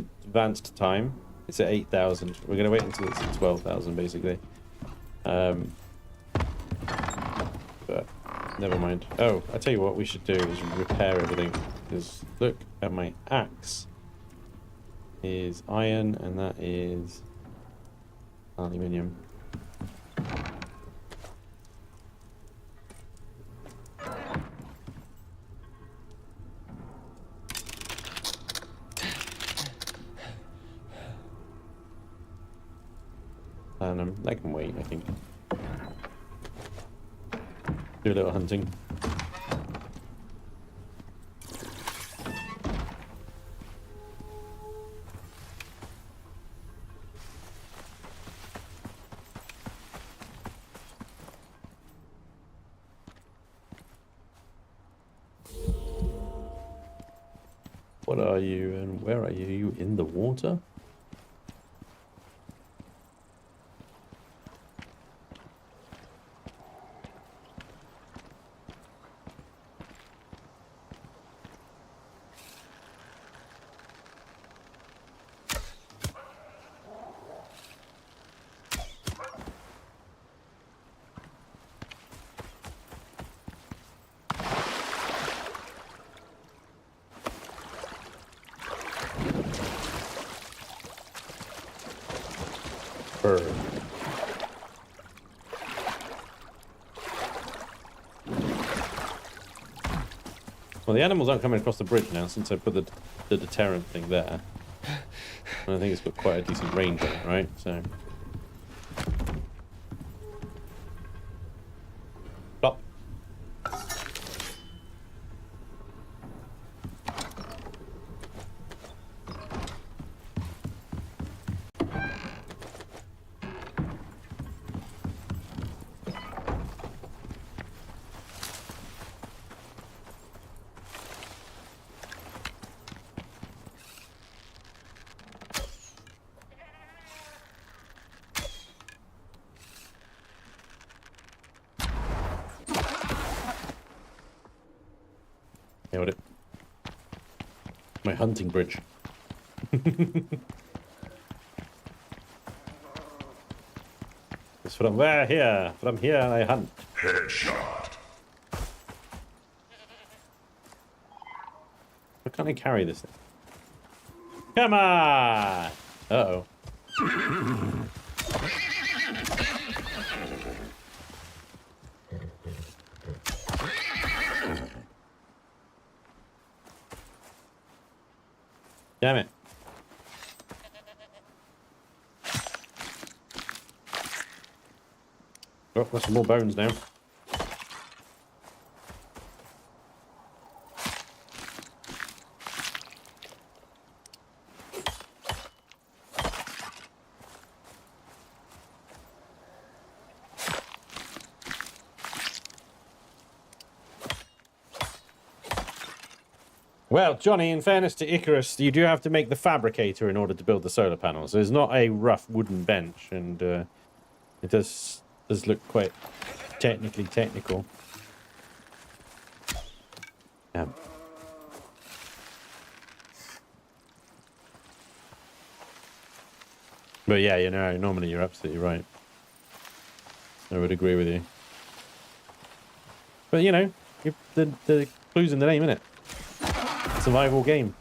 time. It's at 8,000. We're gonna wait until it's at 12,000 basically. But never mind. Oh, I tell you what we should do is repair everything. Because look at my axe. Is iron and that is aluminium. And I can wait, I think. Do a little hunting. What are you and where are you? Are you in the water? Bird. Well, the animals aren't coming across the bridge now since I put the deterrent thing there. And I think it's got quite a decent range on it, right? So. Plop. Nailed it. My hunting bridge. It's from where here? From here I hunt. Headshot. Why can't I carry this thing? Come on! Uh-oh. Damn it. Oh, there's some more bones now. Well, Johnny, in fairness to Icarus, you do have to make the fabricator in order to build the solar panels. There's not a rough wooden bench, and it does look quite technical. Yeah. But yeah, you know, normally you're absolutely right. I would agree with you. But you know, the clue's in the name, innit? Survival game.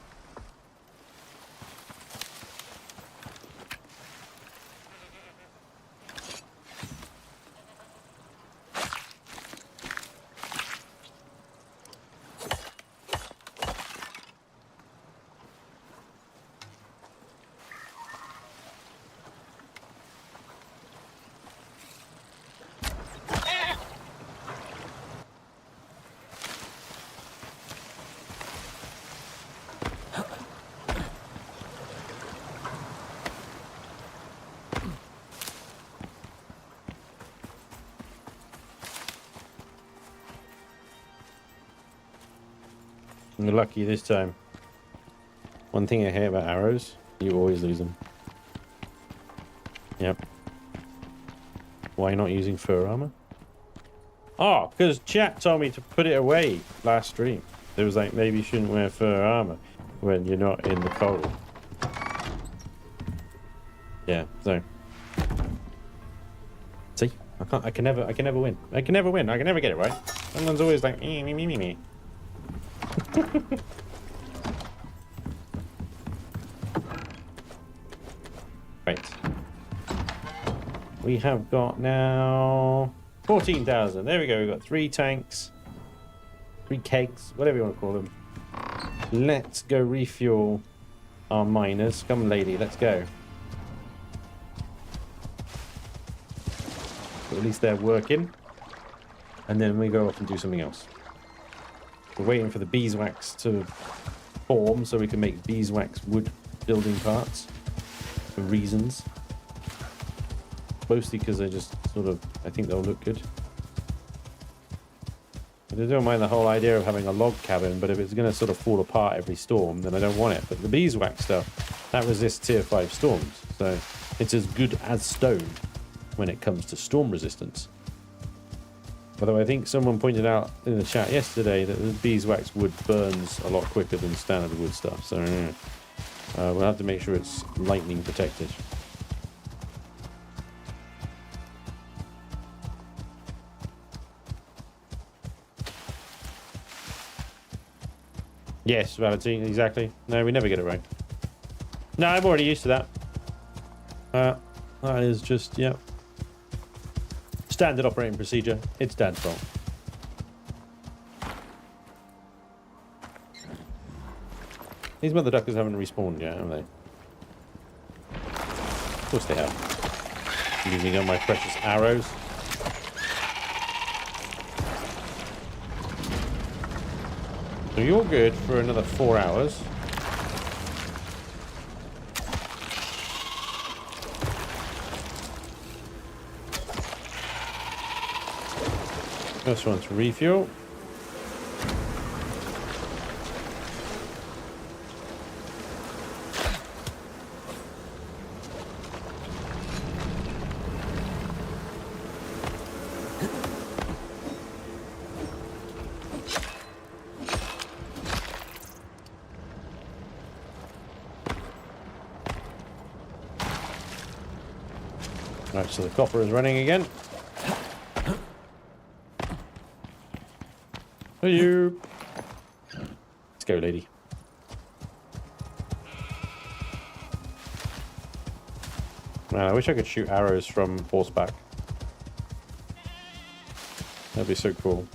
You're lucky this time. One thing I hate about arrows, you always lose them. Yep. Why not using fur armor? Oh, because chat told me to put it away last stream. It was like, maybe you shouldn't wear fur armor when you're not in the cold. Yeah, so. See? I can never win. I can never win. I can never get it right. Someone's always like, me. Right. We have got now 14,000. There we go. We've got 3 tanks, 3 kegs, whatever you want to call them. Let's go refuel our miners. Come on, lady, let's go. So at least they're working. And then we go off and do something else. We're waiting for the beeswax to form so we can make beeswax wood building parts. For reasons. Mostly because they just sort of, I think they'll look good. I don't mind the whole idea of having a log cabin, but if it's going to sort of fall apart every storm, then I don't want it. But the beeswax stuff, that resists tier 5 storms. So it's as good as stone when it comes to storm resistance. Although I think someone pointed out in the chat yesterday that the beeswax wood burns a lot quicker than standard wood stuff. So we'll have to make sure it's lightning protected. Yes, Valentine, exactly. No, we never get it right. No, I'm already used to that. That is just, yeah. Standard operating procedure. It's Dad's fault. These mother duckers haven't respawned yet, have they? Of course they have. Using up my precious arrows. So you're good for another 4 hours. First one to refuel. Right, so the copper is running again. Hey you. Let's go, lady. Man, I wish I could shoot arrows from horseback. That'd be so cool.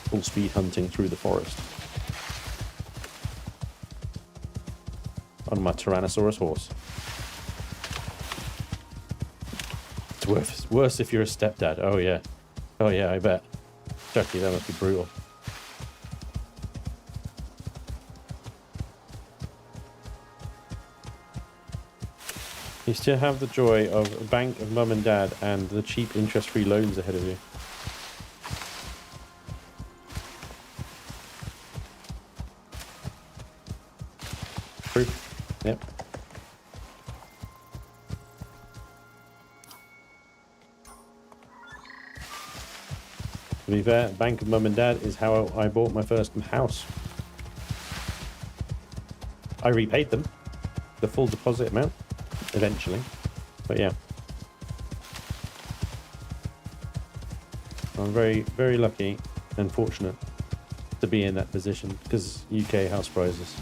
Full speed hunting through the forest. On my Tyrannosaurus horse. It's worse if you're a stepdad. Oh yeah. Oh yeah, I bet. Chucky, that must be brutal. You still have the joy of a bank of mum and dad and the cheap interest-free loans ahead of you. True. Yep. To be fair, bank of mum and dad is how I bought my first house. I repaid them the full deposit amount eventually, but yeah, I'm very, very lucky and fortunate to be in that position because UK house prices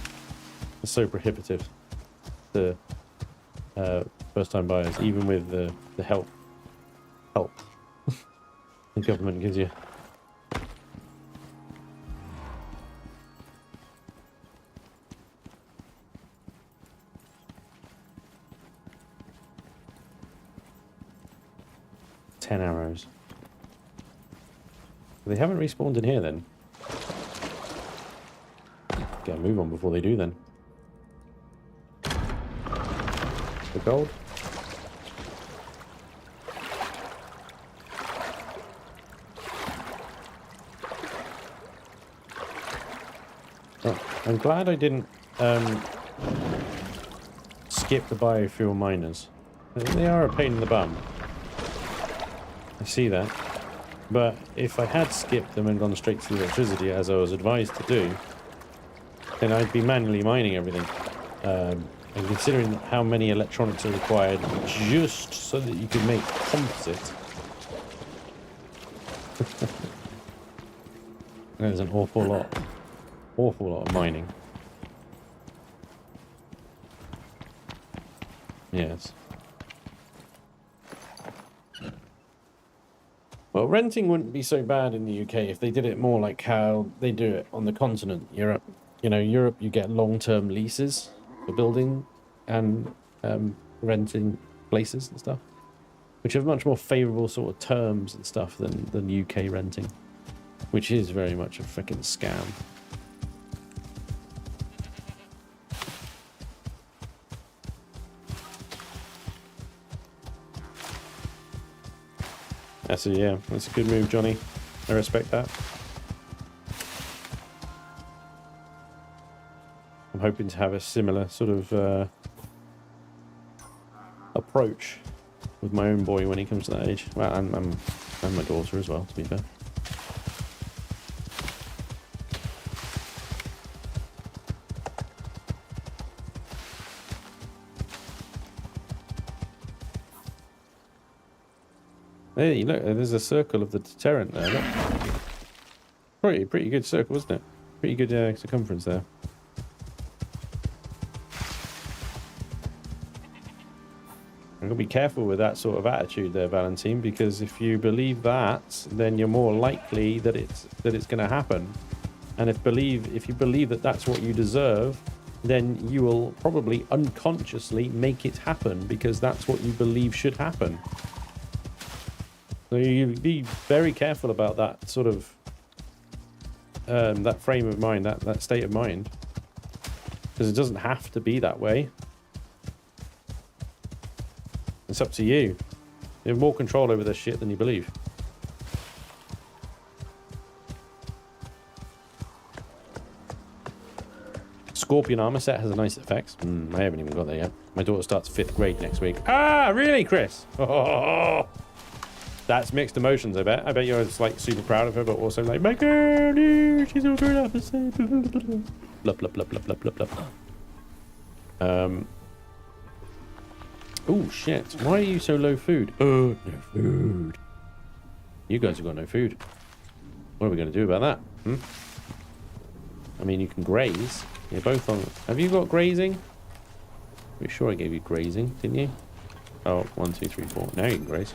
are so prohibitive to first-time buyers, even with the help the government gives you. Arrows. They haven't respawned in here then. Get a move on before they do then. The gold. Oh, I'm glad I didn't skip the biofuel miners. They are a pain in the bum. I see that. But if I had skipped them and gone straight to the electricity, as I was advised to do, then I'd be manually mining everything. And considering how many electronics are required just so that you can make composite, there's an awful lot of mining. Yes. Well, renting wouldn't be so bad in the UK if they did it more like how they do it on the continent, Europe. You know, Europe, you get long-term leases for building and renting places and stuff, which have much more favourable sort of terms and stuff than UK renting, which is very much a freaking scam. Yeah, that's a good move, Johnny. I respect that. I'm hoping to have a similar sort of approach with my own boy when he comes to that age. Well, and my daughter as well, to be fair. Hey, look, there's a circle of the deterrent there. Look. Pretty good circle, wasn't it? Pretty good circumference there. I'm gonna be careful with that sort of attitude there, Valentine, because if you believe that, then you're more likely that it's going to happen. And if you believe that that's what you deserve, then you will probably unconsciously make it happen because that's what you believe should happen. So you be very careful about that sort of that frame of mind, that state of mind, because it doesn't have to be that way. It's up to you. You have more control over this shit than you believe. Scorpion armor set has a nice effects. I haven't even got there yet. My daughter starts 5th grade next week. Ah, really, Chris? Oh. That's mixed emotions, I bet. I bet you're just like super proud of her, but also like, my girl, she's all grown up and say blah blah blah blah blah blah blah blah. Oh shit! Why are you so low food? Oh, no food. You guys have got no food. What are we going to do about that? I mean, you can graze. You're both on. Have you got grazing? Pretty sure I gave you grazing, didn't you? Oh, 1, 2, 3, 4. Now you can graze.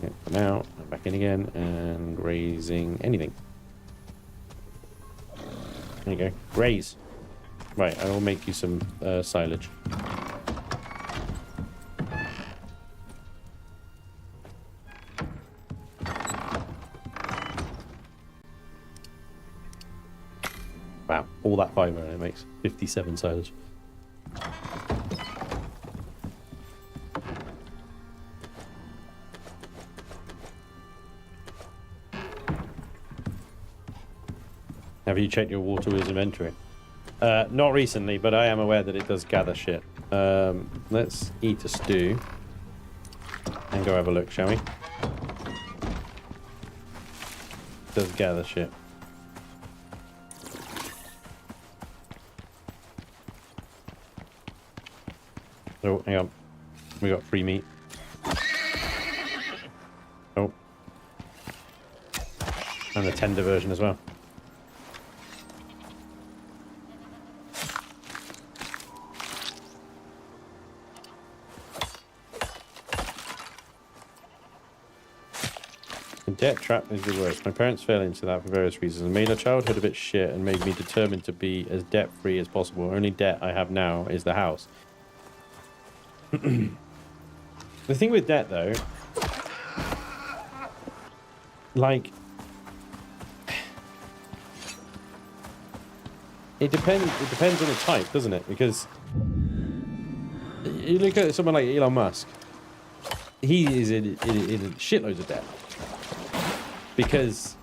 Yeah, come out, back in again, and grazing anything. There you go. Graze. Right, I will make you some silage. Wow, all that fiber and it makes 57 silage. Have you checked your water wheel's inventory? Not recently, but I am aware that it does gather shit. Let's eat a stew and go have a look, shall we? It does gather shit. Oh, hang on. We got free meat. Oh. And the tender version as well. Debt trap is the worst. My parents fell into that for various reasons and made our childhood a bit shit and made me determined to be as debt-free as possible. Only debt I have now is the house. The thing with debt, though, like, it depends on the type, doesn't it? Because you look at someone like Elon Musk, he is in shitloads of debt. Because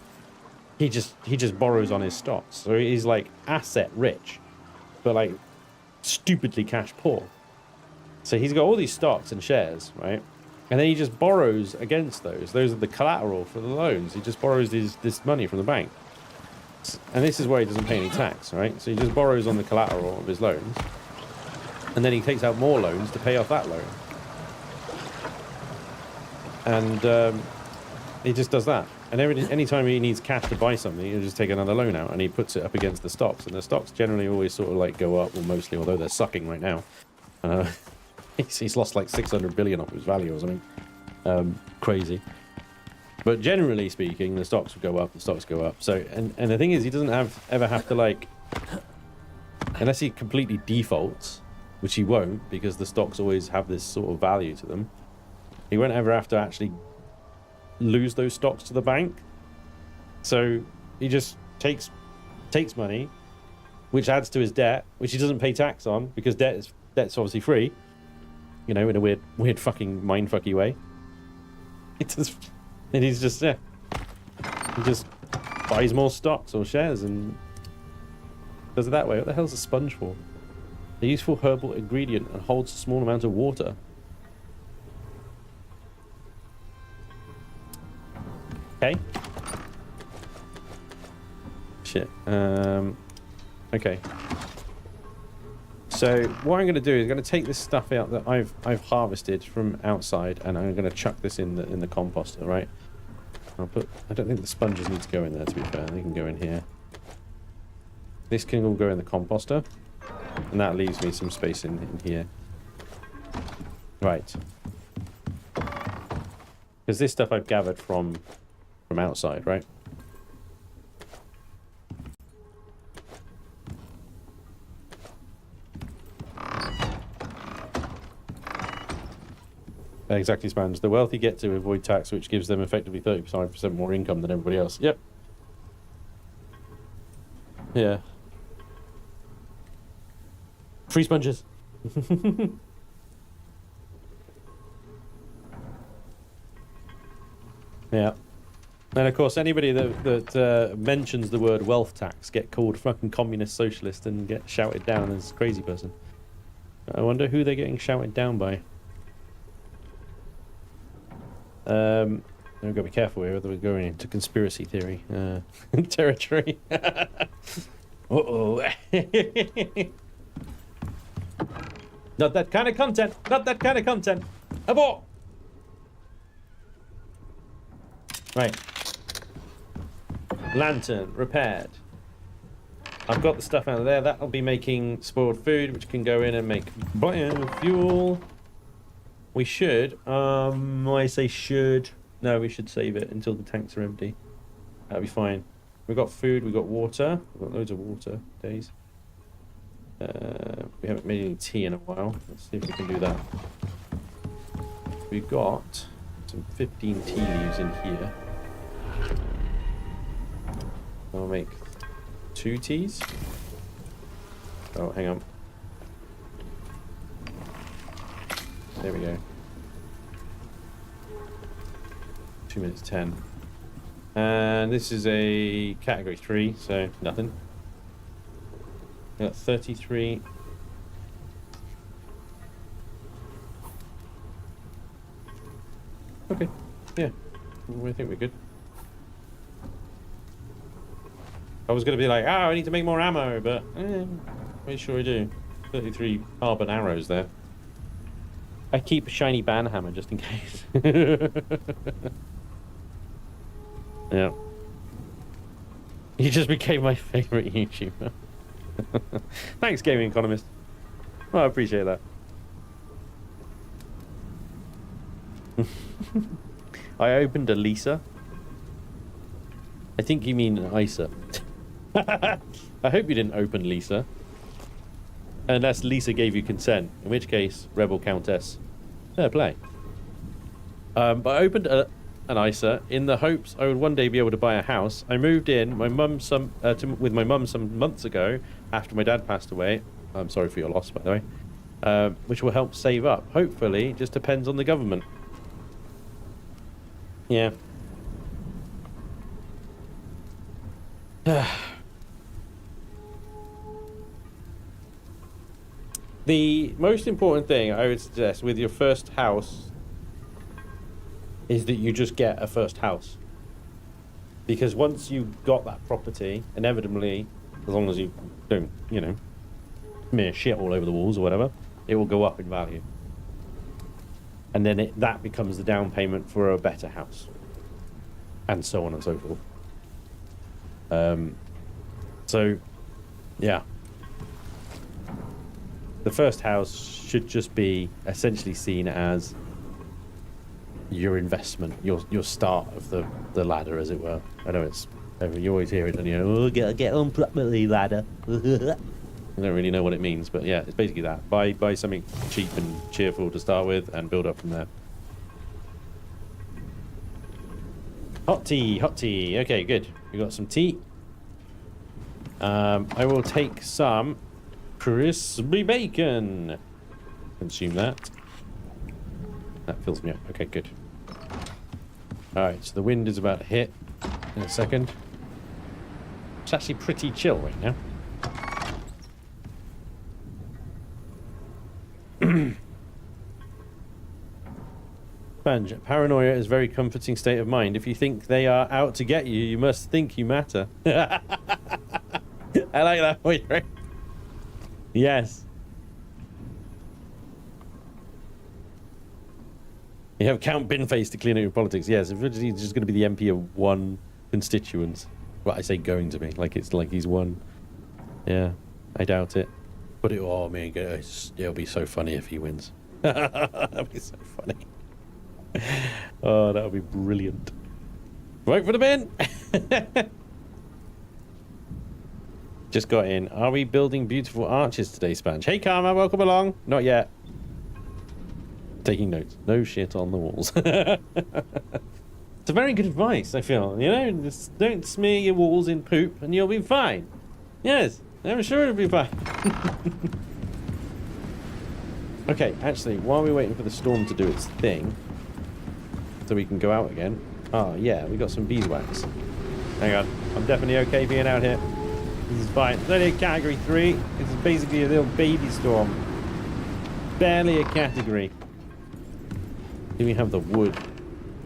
he just borrows on his stocks. So he's like asset rich, but like stupidly cash poor. So he's got all these stocks and shares, right? And then he just borrows against those. Those are the collateral for the loans. He just borrows this money from the bank. And this is where he doesn't pay any tax, right? So he just borrows on the collateral of his loans. And then he takes out more loans to pay off that loan. And he just does that. And anytime he needs cash to buy something, he'll just take another loan out and he puts it up against the stocks. And the stocks generally always sort of like go up, or mostly, although they're sucking right now. He's lost like 600 billion of his value or something. Crazy. But generally speaking, the stocks will go up, the stocks go up. So, and the thing is, he doesn't ever have to like, unless he completely defaults, which he won't, because the stocks always have this sort of value to them. He won't ever have to actually lose those stocks to the bank. So he just takes money, which adds to his debt, which he doesn't pay tax on, because debt's obviously free. You know, in a weird fucking mindfucky way. And he's just, yeah. He just buys more stocks or shares and does it that way. What the hell's a sponge for? A useful herbal ingredient and holds a small amount of water. Okay. Shit. Okay. So what I'm going to do is I'm going to take this stuff out that I've harvested from outside, and I'm going to chuck this in the composter, right? I don't think the sponges need to go in there, to be fair. They can go in here. This can all go in the composter, and that leaves me some space in here. Right. Because this stuff I've gathered from outside, right? Exactly, Spanj. The wealthy get to avoid tax, which gives them effectively 35% more income than everybody else. Yep. Yeah. Free sponges. Yeah. And of course, anybody that mentions the word wealth tax get called fucking communist socialist and get shouted down as a crazy person. I wonder who they're getting shouted down by. We've got to be careful here, whether we're going into conspiracy theory territory. Uh-oh. Not that kind of content. Not that kind of content. Abort! Right. Lantern repaired. I've got the stuff out of there. That'll be making spoiled food, which can go in and make biofuel. We should, I say should. No, we should save it until the tanks are empty. That'll be fine. We've got food, we've got water. We've got loads of water days. We haven't made any tea in a while. Let's see if we can do that. We've got some 15 tea leaves in here. I'll make 2 teas. Oh, hang on. There we go. 2 minutes 10. And this is a category 3, so nothing. We got 33. Okay, yeah. I think we're good. I was going to be like, oh, I need to make more ammo, but pretty sure I do. 33 carbon arrows there. I keep a shiny banhammer just in case. Yeah. You just became my favorite YouTuber. Thanks, Gaming Economist. Well, I appreciate that. I opened a Lisa. I think you mean an ISA. I hope you didn't open Lisa. Unless Lisa gave you consent, in which case, Rebel Countess. Fair play. But I opened an ISA in the hopes I would one day be able to buy a house. I moved in with my mum some months ago after my dad passed away. I'm sorry for your loss, by the way. Which will help save up. Hopefully, it just depends on the government. Yeah. The most important thing I would suggest with your first house is that you just get a first house. Because once you've got that property, inevitably, as long as you don't, you know, smear shit all over the walls or whatever, it will go up in value. And then that becomes the down payment for a better house. And so on and so forth. So, yeah. The first house should just be essentially seen as your investment, your start of the ladder, as it were. I know it's, you always hear it, and you know, oh, get on property ladder. I don't really know what it means, but yeah, it's basically that. Buy something cheap and cheerful to start with, and build up from there. Hot tea, hot tea. Okay, good. We got some tea. I will take some crispy bacon. Consume that. That fills me up. Okay, good. Alright, so the wind is about to hit in a second. It's actually pretty chill right now. Spanj, paranoia is a very comforting state of mind. If you think they are out to get you, you must think you matter. I like that point, right? Yes. You have Count Binface to clean up your politics. Yes, it's just going to be the MP of one constituent. Well, I say going to be. Like it's like he's one. Yeah, I doubt it. But oh man, it'll be so funny if he wins. That'll be so funny. Oh, that'll be brilliant. Vote for the bin! Just got in. Are we building beautiful arches today, Spanj? Hey, Karma, welcome along. Not yet. Taking notes. No shit on the walls. It's a very good advice, I feel. You know, just don't smear your walls in poop and you'll be fine. Yes, I'm sure it'll be fine. Okay, actually, while we're waiting for the storm to do its thing, so we can go out again. Oh, yeah, we got some beeswax. Hang on. I'm definitely okay being out here. This is fine. It's only a category 3. It's basically a little baby storm. Barely a category. Do we have the wood?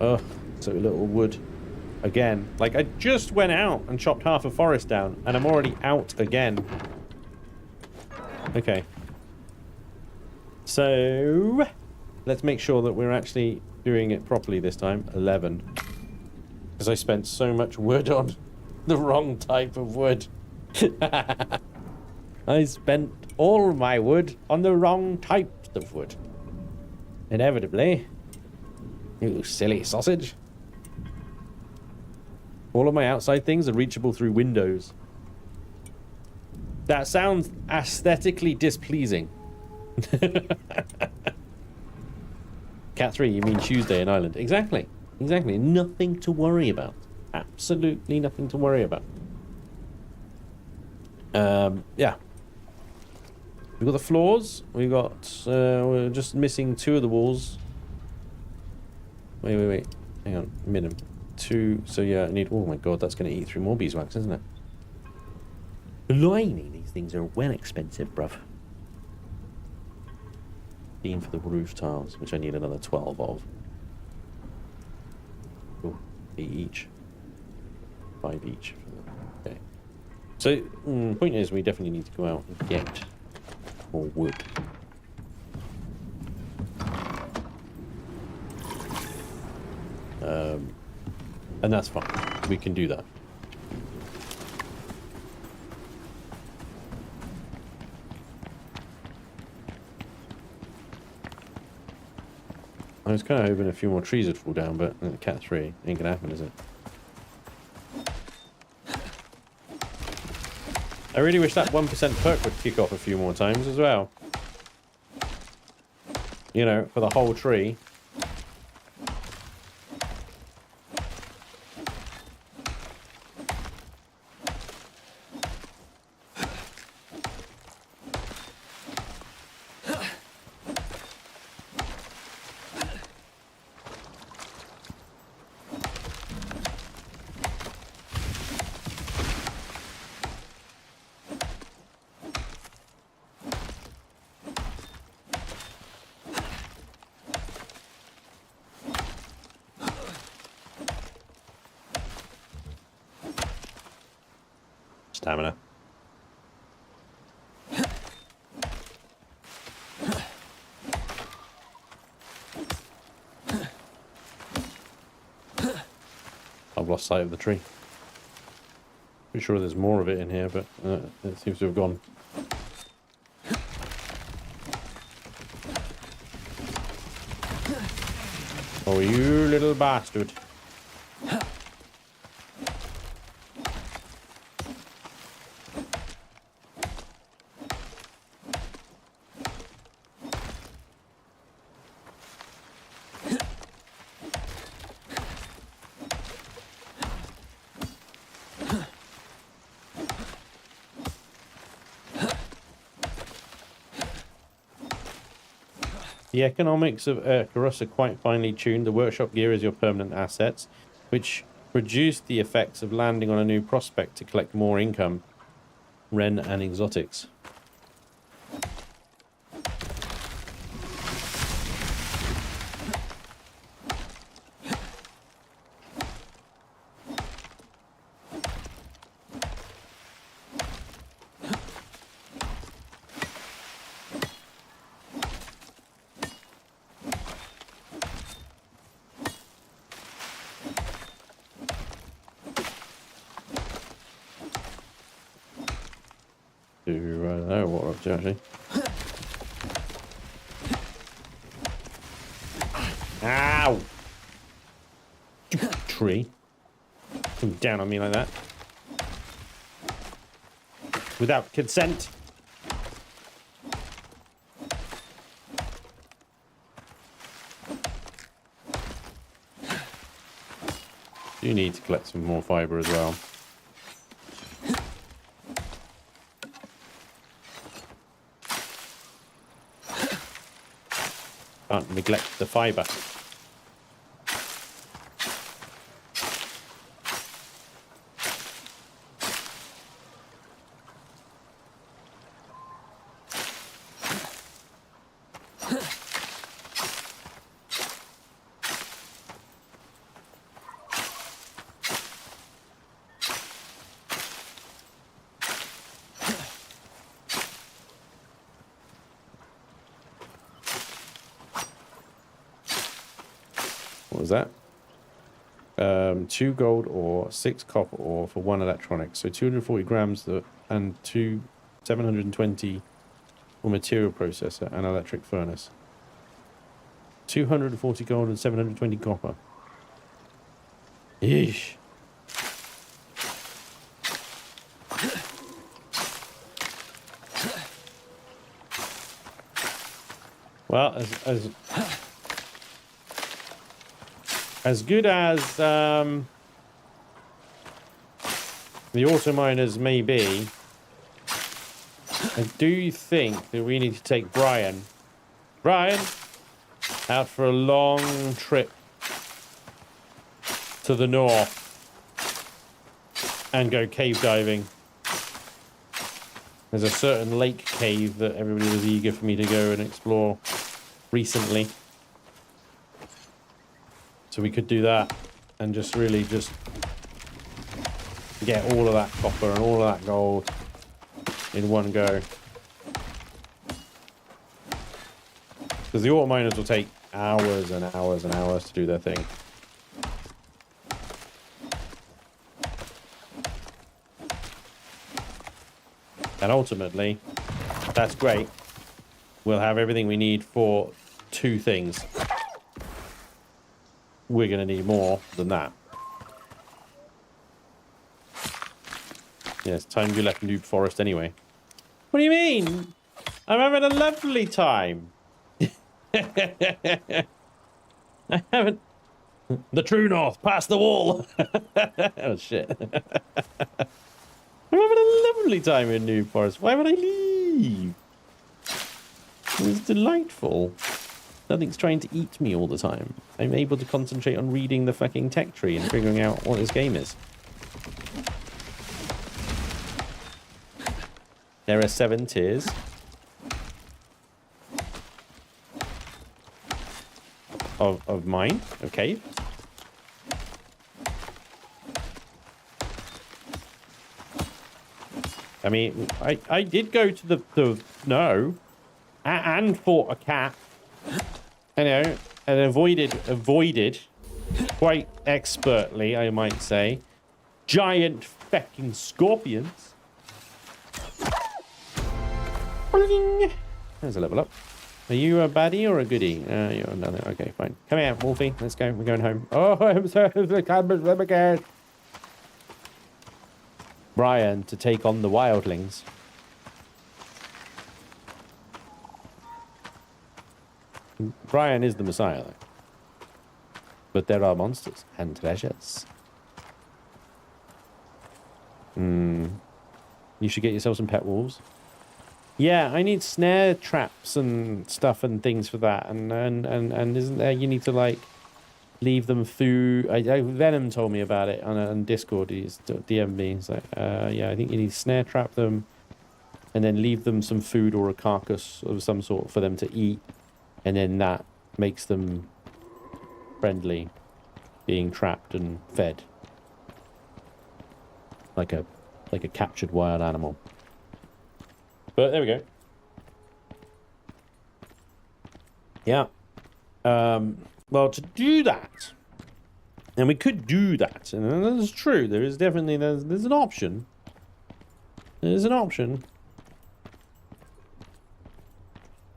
Oh, so little wood. Again. Like, I just went out and chopped half a forest down, and I'm already out again. Okay. So, let's make sure that we're actually doing it properly this time. 11. Because I spent so much wood on the wrong type of wood. I spent all my wood on the wrong types of wood. Inevitably. You silly sausage. All of my outside things are reachable through windows. That sounds aesthetically displeasing. Cat 3, you mean Tuesday in Ireland? Exactly. Exactly. Nothing to worry about. Absolutely nothing to worry about. Yeah. We've got the floors. We've got... we're just missing 2 of the walls. Wait. Hang on. Minimum. 2. So yeah, I need... Oh my god, that's going to eat through more beeswax, isn't it? Blimey, these things are well expensive, bruv. 15 for the roof tiles, which I need another 12 of. Oh, 8 each. 5 each. Okay. So, point is, we definitely need to go out and get more wood. And that's fine. We can do that. I was kind of hoping a few more trees would fall down, but cat 3 ain't gonna happen, is it? I really wish that 1% perk would kick off a few more times as well. You know, for the whole tree. stamina. I've lost sight of the tree. Pretty sure there's more of it in here, but it seems to have gone. Oh, you little bastard. The economics of Icarus are quite finely tuned. The workshop gear is your permanent assets, which reduce the effects of landing on a new prospect to collect more income, Ren and exotics. I don't know what we're up to actually. Ow! Tree. Come down on me like that. Without consent. You need to collect some more fiber as well. Can't neglect the fiber. What was that? 2 gold ore, 6 copper ore for 1 electronic. So 240 grams and 720 for material processor and electric furnace. 240 gold and 720 copper. Yeesh. Well, as good as the auto miners may be, I do think that we need to take Brian out for a long trip to the north and go cave diving. There's a certain lake cave that everybody was eager for me to go and explore recently. So we could do that and just really just get all of that copper and all of that gold in one go. Because the auto miners will take hours and hours and hours to do their thing. And ultimately, that's great. We'll have everything we need for 2 things. We're going to need more than that. Yeah, it's time you left Noob Forest anyway. What do you mean? I'm having a lovely time. I haven't... The true north, past the wall. Oh, shit. I'm having a lovely time in Noob Forest. Why would I leave? It was delightful. Nothing's trying to eat me all the time. I'm able to concentrate on reading the fucking tech tree and figuring out what this game is. There are 7 tiers. Of mine, okay. I mean, I did go to the no, and fought a cat, you know, and avoided quite expertly, I might say, giant fecking scorpions. There's a level up. Are you a baddie or a goodie? You're another. Okay, fine. Come here, Wolfie. Let's go. We're going home. Oh, I'm sorry. Brian to take on the wildlings. Brian is the Messiah, though. But there are monsters and treasures. You should get yourself some pet wolves. Yeah, I need snare traps and stuff and things for that. And isn't there, you need to, like, leave them through... Venom told me about it on Discord. He's DM'd me. He's like, yeah, I think you need to snare trap them and then leave them some food or a carcass of some sort for them to eat. And then that makes them friendly, being trapped and fed. Like a captured wild animal. But there we go. Yeah. Well, to do that, and we could do that, and that's true. There is definitely there's an option. There's an option.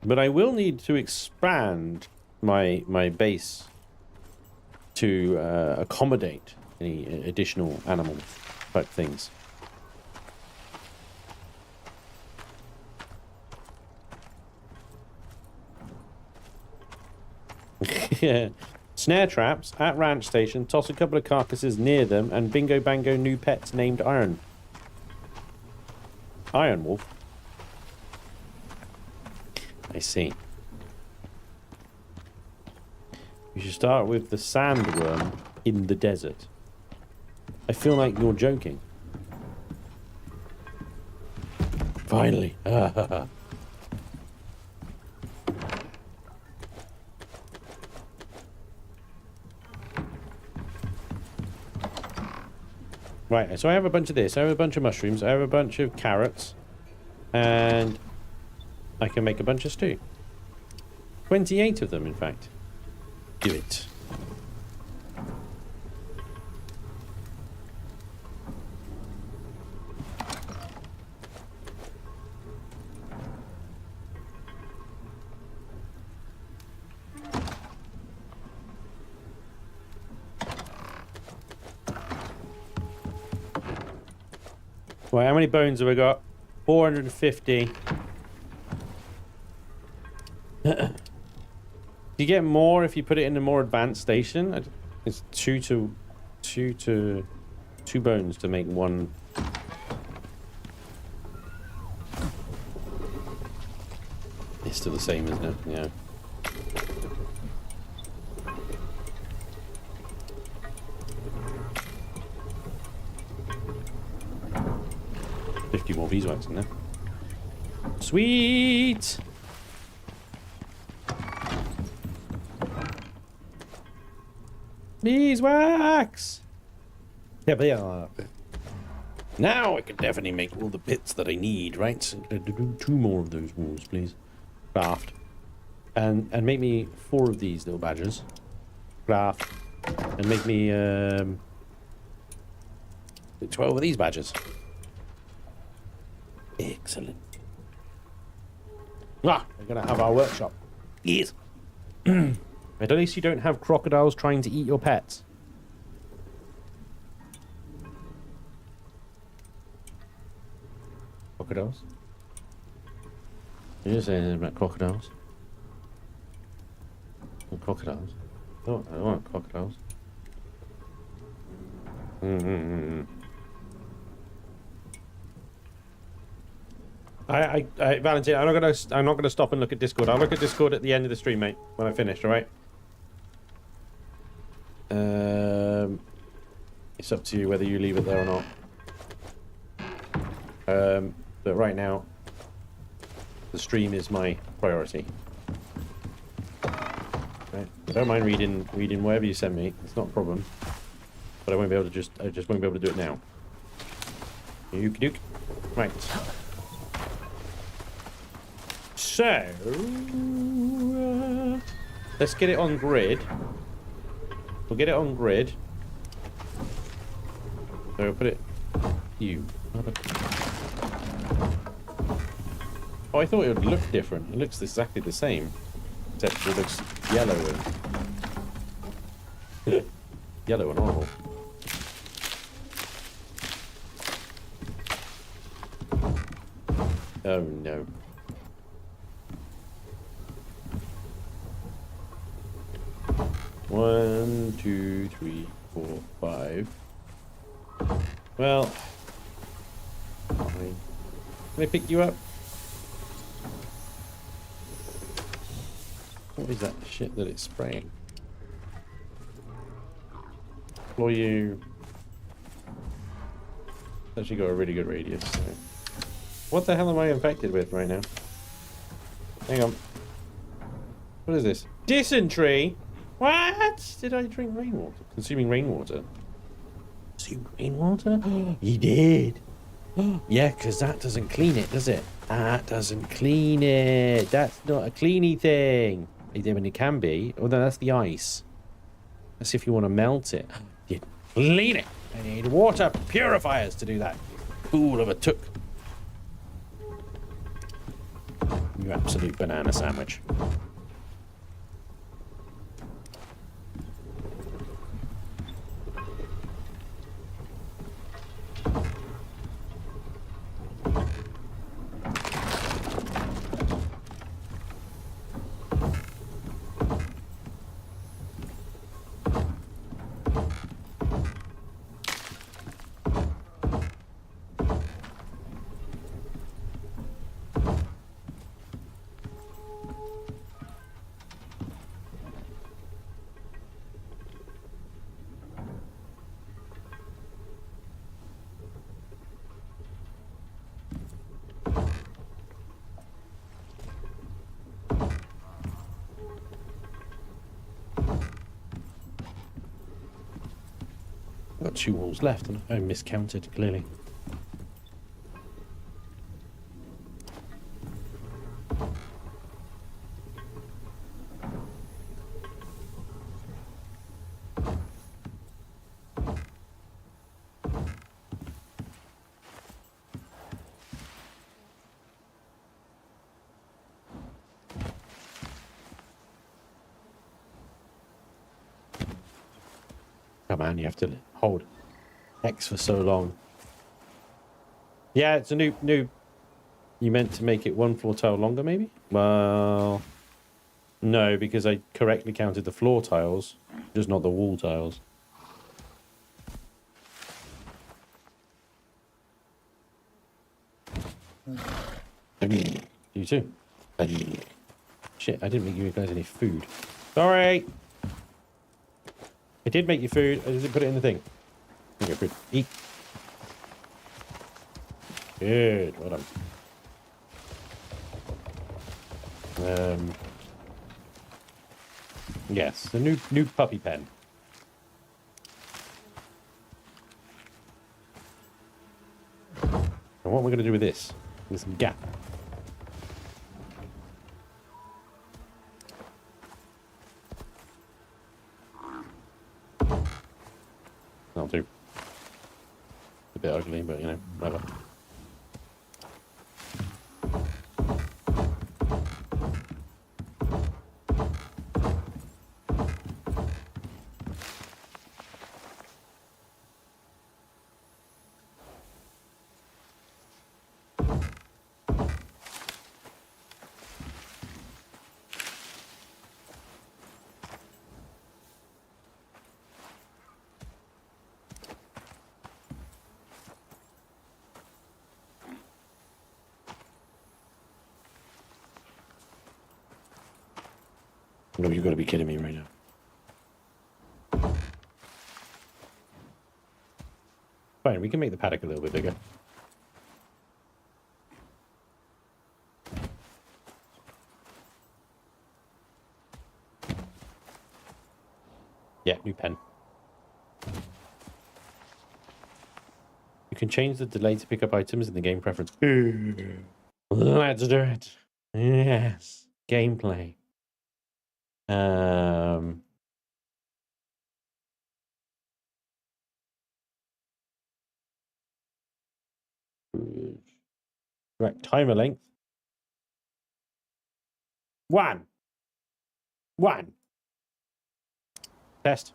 But I will need to expand my base to accommodate any additional animal type things. Yeah. Snare traps at ranch station, toss a couple of carcasses near them, and bingo bango new pets named Iron. Iron Wolf. I see. You should start with the sandworm in the desert. I feel like you're joking. Finally. Right, so I have a bunch of this. I have a bunch of mushrooms. I have a bunch of carrots. And I can make a bunch of stew. 28 of them, in fact. Do it. Right, how many bones have I got? 450. You get more if you put it in a more advanced station. It's two bones to make one. It's still the same, isn't it? Yeah. More beeswax in there. Sweet! Beeswax! Yeah, but yeah. Now I can definitely make all the bits that I need, right? So do 2 more of those walls, please. Craft. And make me 4 of these little badgers. Craft. And make me 12 of these badgers. Excellent. Ah, we're gonna have our workshop. Yes. At least you don't have crocodiles trying to eat your pets. Crocodiles? You're saying anything about crocodiles? Crocodiles? Oh, I don't want crocodiles. Valentin, I'm not gonna stop and look at Discord. I'll look at Discord at the end of the stream, mate, when I finish, alright? It's up to you whether you leave it there or not. But right now, the stream is my priority. Right. I don't mind reading whatever you send me. It's not a problem. But I just won't be able to do it now. Yuke duke. Right. So, let's get it on grid. We'll get it on grid. So we'll put it... You. Oh, I thought it would look different. It looks exactly the same. Except it looks yellow and... yellow and horrible. Oh no. One, two, three, 4, 5. Well, can I pick you up? What is that shit that it's spraying? Or you... It's actually got a really good radius. So. What the hell am I infected with right now? Hang on. What is this? Dysentery? What? Did I drink rainwater? Consuming rainwater? Consumed rainwater? You did. Yeah, because that doesn't clean it, does it? That doesn't clean it. That's not a cleany thing. I mean, it can be. Oh, no, that's the ice. That's if you want to melt it. You clean it. I need water purifiers to do that. Fool of a took. You absolute banana sandwich. Got 2 walls left, and I miscounted clearly. Come on, you have to hold X for so long. Yeah, it's a new... You meant to make it 1 floor tile longer, maybe? Well... No, because I correctly counted the floor tiles, just not the wall tiles. You too. Shit, I didn't make you guys any food. Sorry! I did make you food, I didn't put it in the thing. Here you go, food. Eat. Good, well done. Yes, the new puppy pen. And what we're going to do with this? This gap. That'll do. A bit ugly, but you know, whatever. No, you've got to be kidding me right now. Fine, we can make the paddock a little bit bigger. Yeah, new pen. You can change the delay to pick up items in the game preference. Let's do it. Yes. Gameplay. Right, timer length. 1. Test.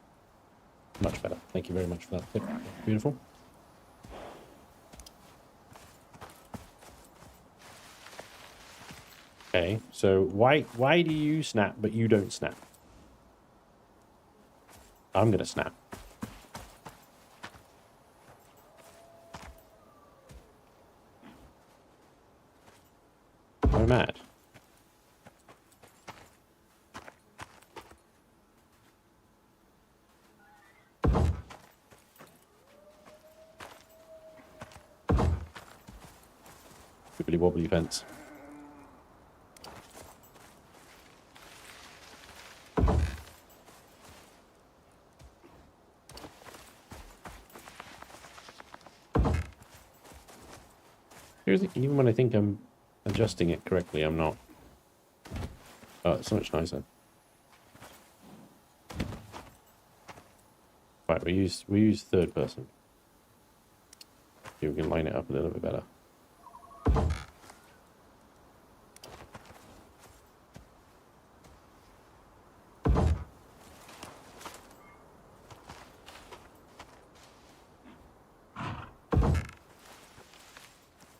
Much better. Thank you very much for that tip. Beautiful. Okay, so why do you snap but you don't snap? I'm gonna snap. I'm mad. Wibbly wobbly fence. Seriously, even when I think I'm adjusting it correctly, I'm not. Oh, it's so much nicer. Right, we use third person. See, we can line it up a little bit better.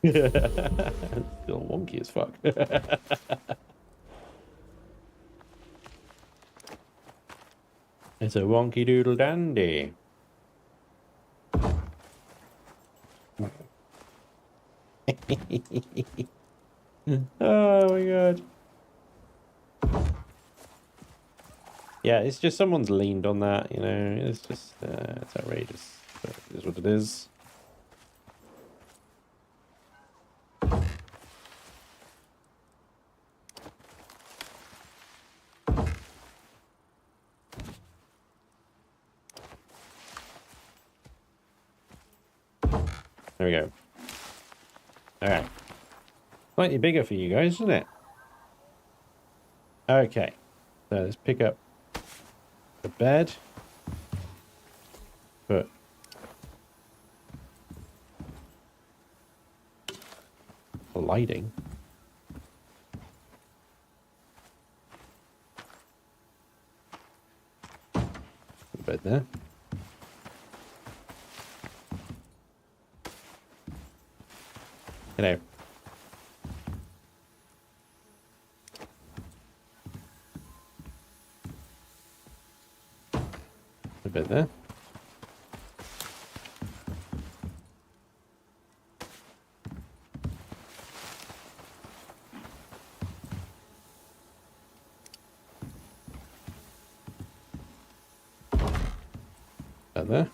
Still wonky as fuck. It's a wonky doodle dandy. Oh my god. Yeah, it's just someone's leaned on that, you know. It's just, it's outrageous. But it is what it is. There we go. Alright. Slightly bigger for you guys, isn't it? Okay. So let's pick up the bed. Put lighting. Put the bed there. Hello. A bit there. That there.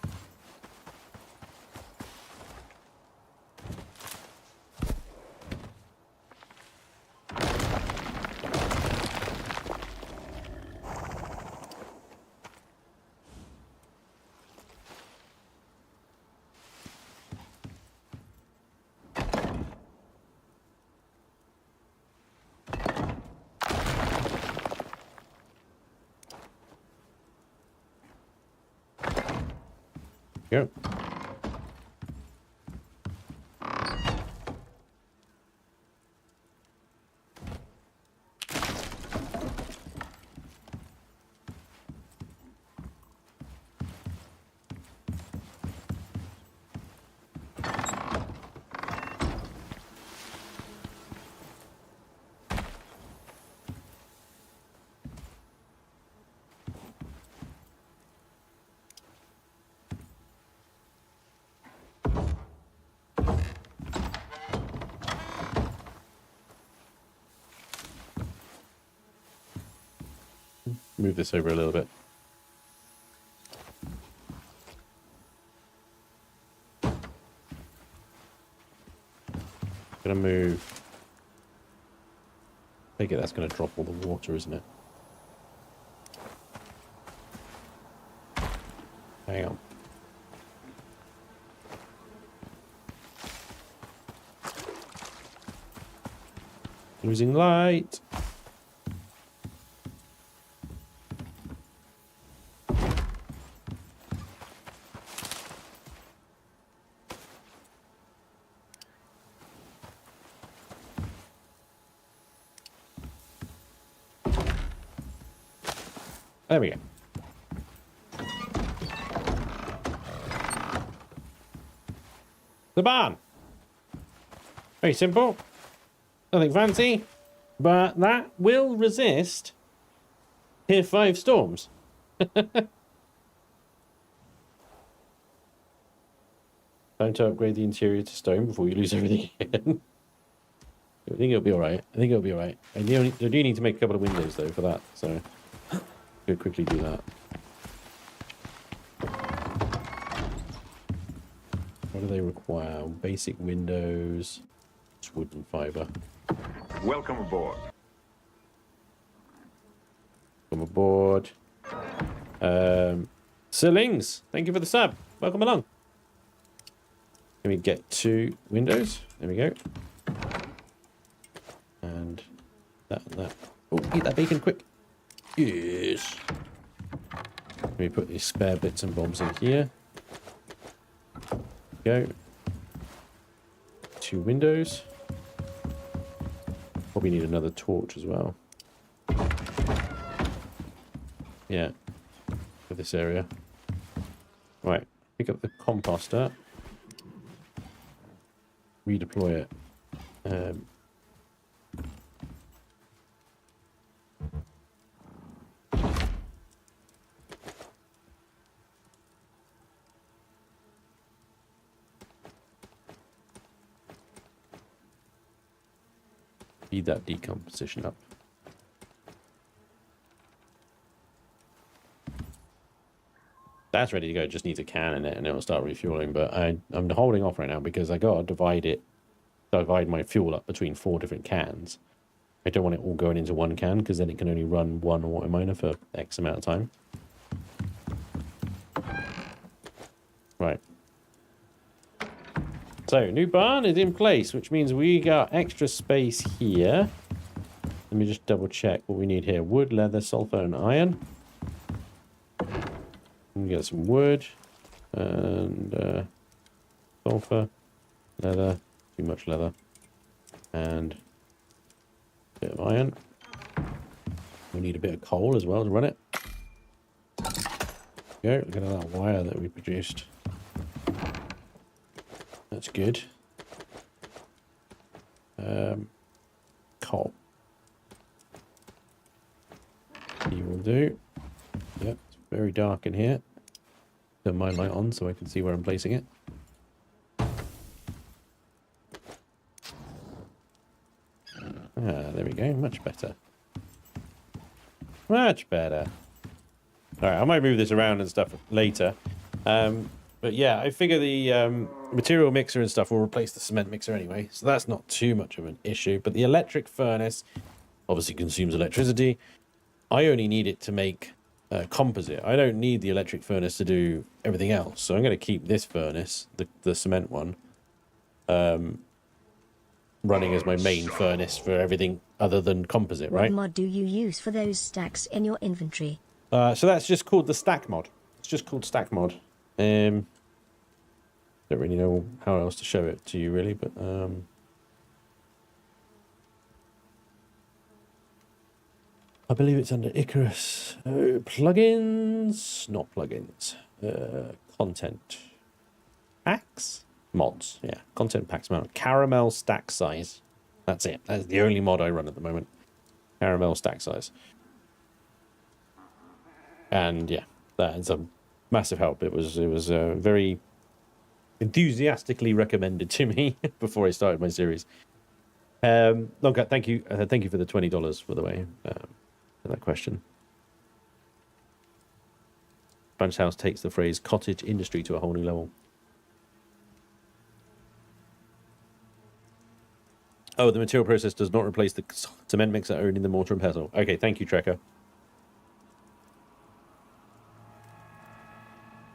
Go. Move this over a little bit. Gonna move. Take it, that's gonna drop all the water, isn't it? Hang on. Losing light. There we go. The barn. Very simple. Nothing fancy. But that will resist Tier 5 storms. Time to upgrade the interior to stone before you lose everything again. I think it'll be alright. I think it'll be alright. I do need to make a couple of windows though for that, so I'll quickly do that. What do they require? Basic windows. It's wood and fiber. Welcome aboard. Welcome aboard. Sirlings, thank you for the sub. Welcome along. Let me get 2 windows. There we go. And that and that. Oh, eat that bacon quick. Yes. Let me put these spare bits and bobs in here. Go. 2 windows. Probably need another torch as well. Yeah. For this area. Right. Pick up the composter. Redeploy it. Speed that decomposition up. That's ready to go. It just needs a can in it and it'll start refueling. But I'm holding off right now because I got to divide my fuel up between 4 different cans. I don't want it all going into one can because then it can only run one auto miner for X amount of time. Right. So, new barn is in place, which means we got extra space here. Let me just double check what we need here. Wood, leather, sulfur, and iron. We get some wood and sulfur, leather, too much leather, and a bit of iron. We need a bit of coal as well to run it. There we go, look at that wire that we produced. That's good. Coal. You will do. Yep, it's very dark in here. Turn my light on so I can see where I'm placing it. Ah, there we go. Much better. Much better. Alright, I might move this around and stuff later. But yeah, I figure the material mixer and stuff will replace the cement mixer anyway. So that's not too much of an issue. But the electric furnace obviously consumes electricity. I only need it to make composite. I don't need the electric furnace to do everything else. So I'm going to keep this furnace, the cement one, running as my main furnace for everything other than composite, right? What mod do you use for those stacks in your inventory? So that's just called the stack mod. It's just called stack mod. Don't really know how else to show it to you really, but I believe it's under Icarus. Plugins, not plugins. Content packs, mods. Yeah, content packs mod. Caramel stack size. That's it. That's the only mod I run at the moment. Caramel stack size. And yeah, that is a massive help. It was very enthusiastically recommended to me before I started my series. Longcat, thank you for the $20, by the way, for that question. Spanj House takes the phrase cottage industry to a whole new level. Oh, the material process does not replace the cement mixer only the mortar and pestle. Okay, thank you, Trekker.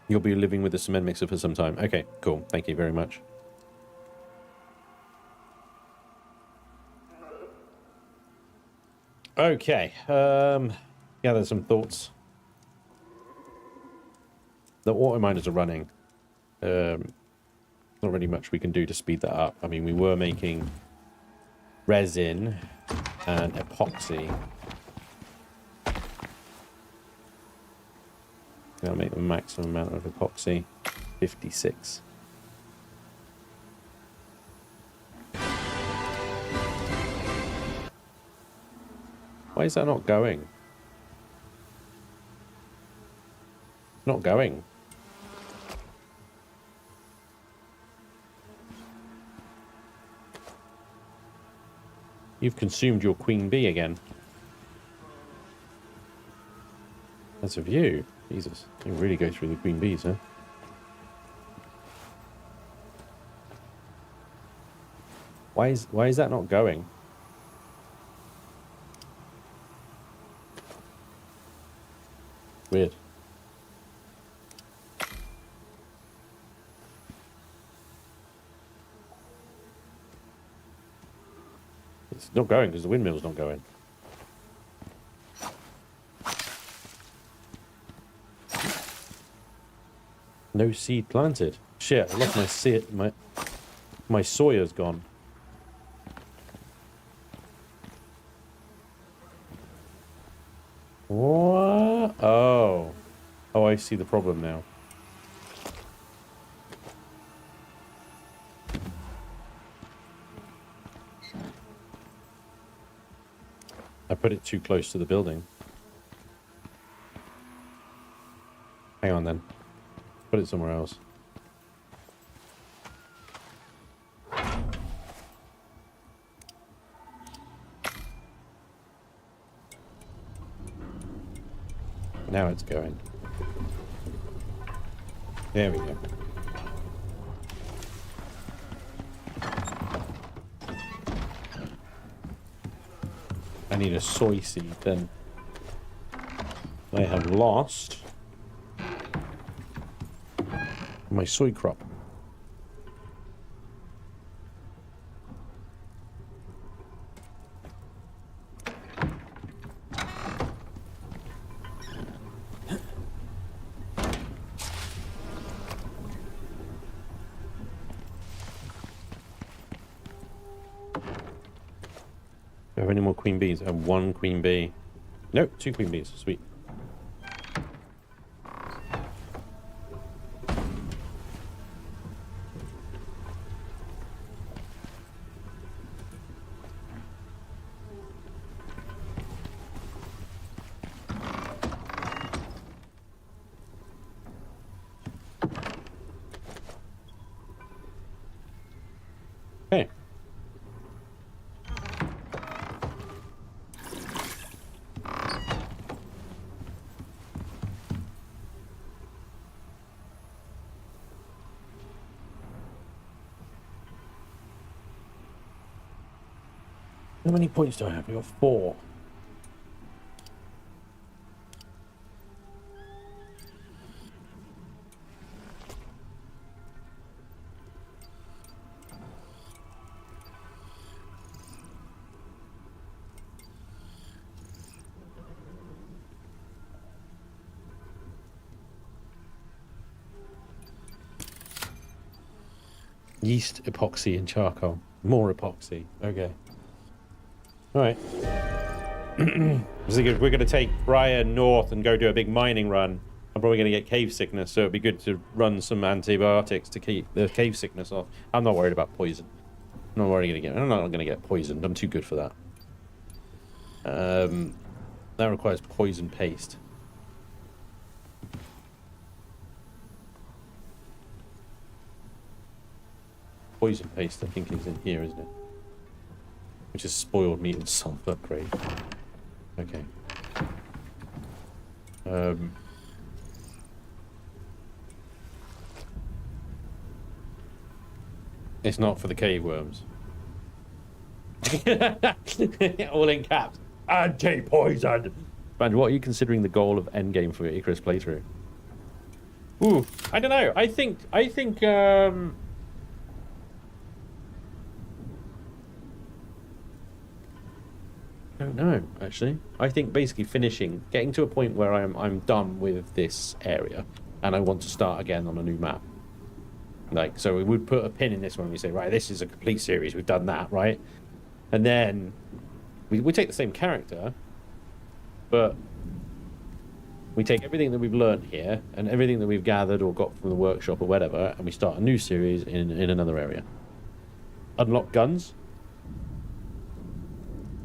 You'll be living with the cement mixer for some time. Okay, cool. Thank you very much. Okay. Gather some thoughts. The auto miners are running. Not really much we can do to speed that up. I mean, we were making resin and epoxy. I'll make the maximum amount of epoxy. 56. Why is that not going? Not going. You've consumed your queen bee again. That's a view. Jesus, you really go through the queen bees, huh? Why is that not going? Weird. It's not going because the windmill's not going. No seed planted. Shit, I lost my seed. My soya's gone. What? Oh. Oh, I see the problem now. I put it too close to the building. Hang on then. Put it somewhere else. Now it's going. There we go. I need a soy seed then. I have lost my soy crop. Do I have any more queen bees? I have one queen bee. Nope, two queen bees. Sweet. Okay. How many points do I have? I got 4. Yeast, epoxy, and charcoal. More epoxy. Okay. Alright. We're going to take Brian north and go do a big mining run. I'm probably going to get cave sickness, so it'd be good to run some antibiotics to keep the cave sickness off. I'm not worried about poison. I'm not going to get poisoned. I'm too good for that. That requires poison paste. Poison paste, I think, is in here, isn't it? Which is spoiled meat and sulfur. Great. Okay. It's not for the cave worms. All in caps. Anti-poison. Man, what are you considering the goal of endgame for your Icarus playthrough? Ooh, I don't know. I think I don't know, actually. I think basically finishing, getting to a point where I'm done with this area, and I want to start again on a new map. Like, so we would put a pin in this one. We say, right, this is a complete series. We've done that, right? And then we take the same character, but we take everything that we've learned here and everything that we've gathered or got from the workshop or whatever, and we start a new series in another area. Unlock guns.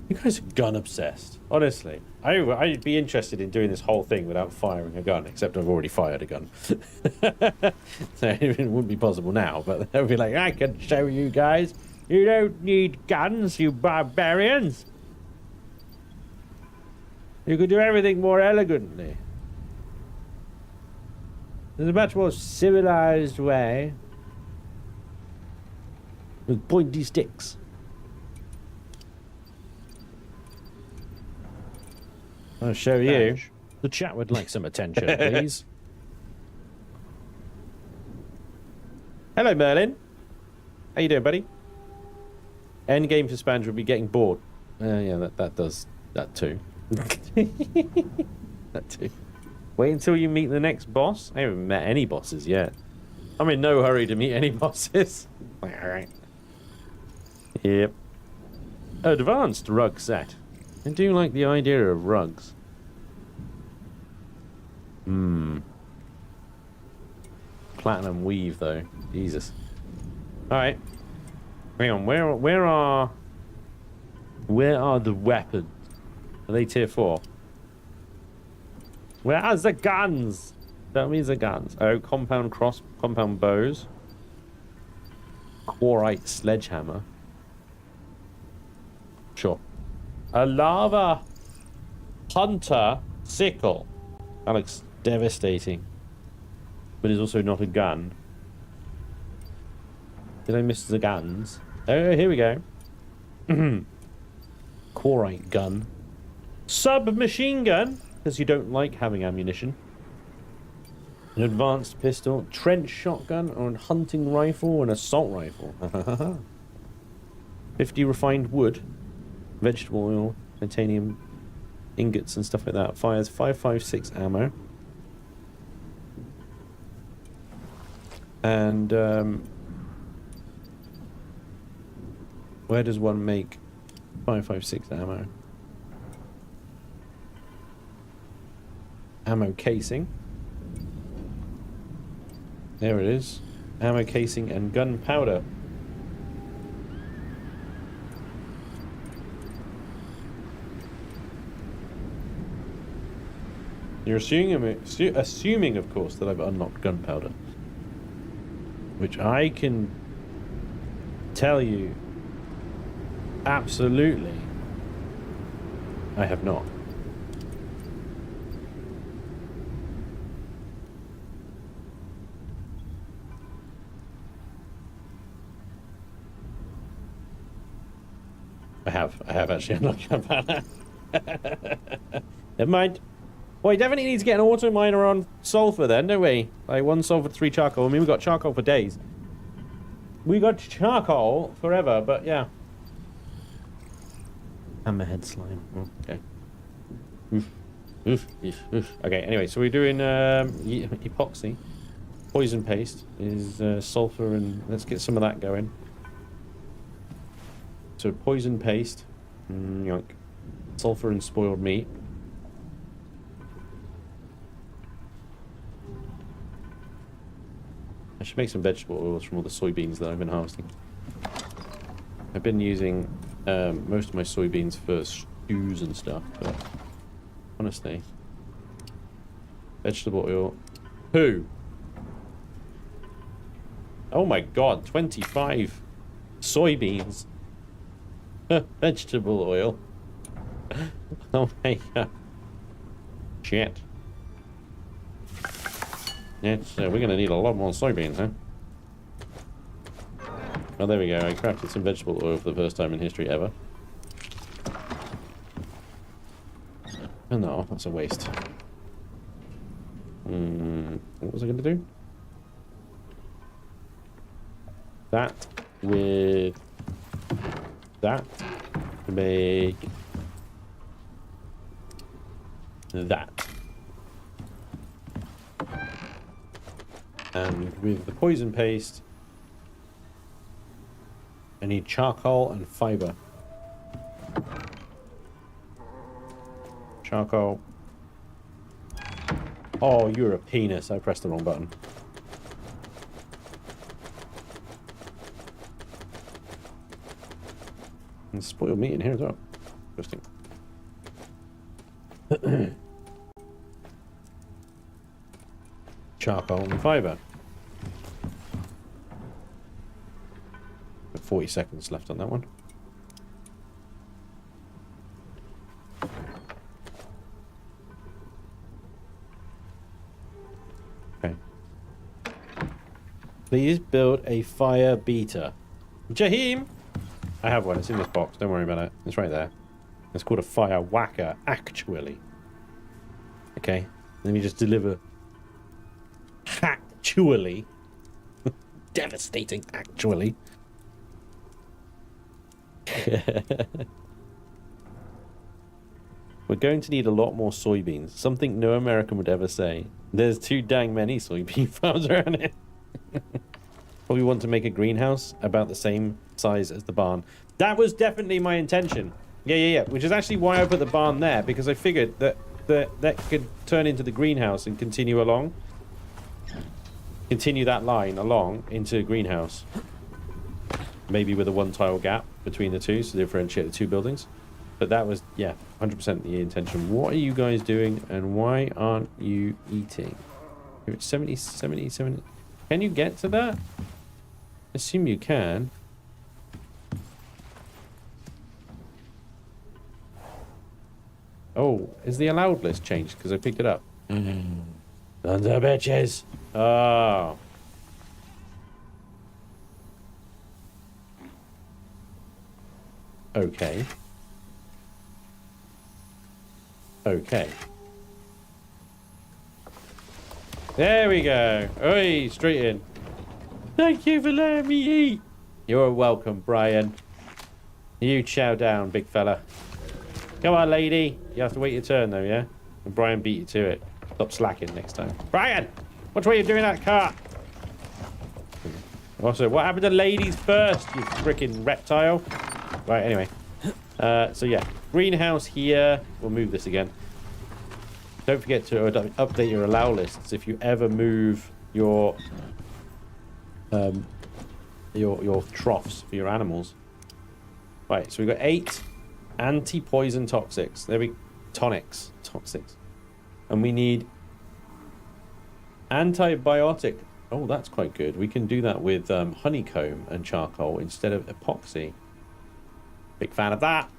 You guys are gun obsessed. Honestly, I'd be interested in doing this whole thing without firing a gun, except I've already fired a gun. So it wouldn't be possible now, but they'll be like, I can show you guys. You don't need guns, you barbarians. You could do everything more elegantly. There's a much more civilized way. With pointy sticks. I'll show you. The chat would like some attention, please. Hello, Merlin. How you doing, buddy? End game for Spanj would be getting bored. Yeah, that does that too. That too. Wait until you meet the next boss. I haven't met any bosses yet. I'm in no hurry to meet any bosses. All right. Yep. Advanced rug set. I do like the idea of rugs. Platinum weave though. Jesus. Alright. Hang on, where are the weapons? Are they tier 4? Where are the guns? That means the guns. Oh, compound bows. Quarite sledgehammer. Sure. A lava hunter sickle. That looks devastating. But it's also not a gun. Did I miss the guns? Oh, here we go. Quarite gun. Submachine gun, because you don't like having ammunition. An advanced pistol, trench shotgun, or a hunting rifle, an assault rifle. 50 refined wood, vegetable oil, titanium ingots and stuff like that. Fires 5.56 ammo. And where does one make 5.56 ammo? Ammo casing. There it is. Ammo casing and gunpowder. You're assuming, of course, that I've unlocked gunpowder. Which I can tell you, absolutely, I have not. I have actually unlocked gunpowder. Never mind. Well, we definitely need to get an auto miner on sulfur then, don't we? Like 1 sulfur, 3 charcoal. I mean, we've got charcoal for days. We got charcoal forever, but yeah. Hammerhead slime. Oh, okay. Oof. Okay, anyway, so we're doing epoxy. Poison paste is sulfur, and let's get some of that going. So poison paste, yonk. Sulfur and spoiled meat. I should make some vegetable oils from all the soybeans that I've been harvesting. I've been using most of my soybeans for stews and stuff, but honestly, vegetable oil. Who? Oh my god, 25 soybeans. Vegetable oil. Oh my god. Shit. Yes, we're going to need a lot more soybeans, huh? Oh, there we go. I crafted some vegetable oil for the first time in history ever. Oh no, that's a waste. What was I going to do? That with that to make that. And with the poison paste, I need charcoal and fiber. Charcoal. Oh, you're a penis. I pressed the wrong button. And spoiled meat in here as well. Interesting. Charcoal and fiber. 40 seconds left on that one. Okay. Please build a fire beater. Jaheem! I have one. It's in this box. Don't worry about it. It's right there. It's called a fire whacker, actually. Okay. Let me just deliver. Actually. Devastating, actually. We're going to need a lot more soybeans. Something no American would ever say. There's too dang many soybean farms around here. Probably want to make a greenhouse about the same size as the barn. That was definitely my intention. Yeah. Which is actually why I put the barn there, because I figured that that could turn into the greenhouse and continue along. Continue that line along into a greenhouse. Maybe with a one tile gap between the two to differentiate the two buildings. But that was, yeah, 100% the intention. What are you guys doing and why aren't you eating? You're at 70. Can you get to that? Assume you can. Oh, is the allowed list changed? Because I picked it up. Sons of bitches. Oh. Okay. Okay. There we go. Oi, straight in. Thank you for letting me eat. You're welcome, Brian. You chow down, big fella. Come on, lady. You have to wait your turn, though, yeah? And Brian beat you to it. Stop slacking next time. Brian! Watch what you're doing that car! Also, what happened to ladies first, you freaking reptile? Right, anyway. So, yeah. Greenhouse here. We'll move this again. Don't forget to update your allow lists if you ever move your troughs for your animals. Right, so we've got 8 anti-poison toxics. There we tonics. Toxics. And we need antibiotic. Oh, that's quite good. We can do that with honeycomb and charcoal instead of epoxy. Big fan of that.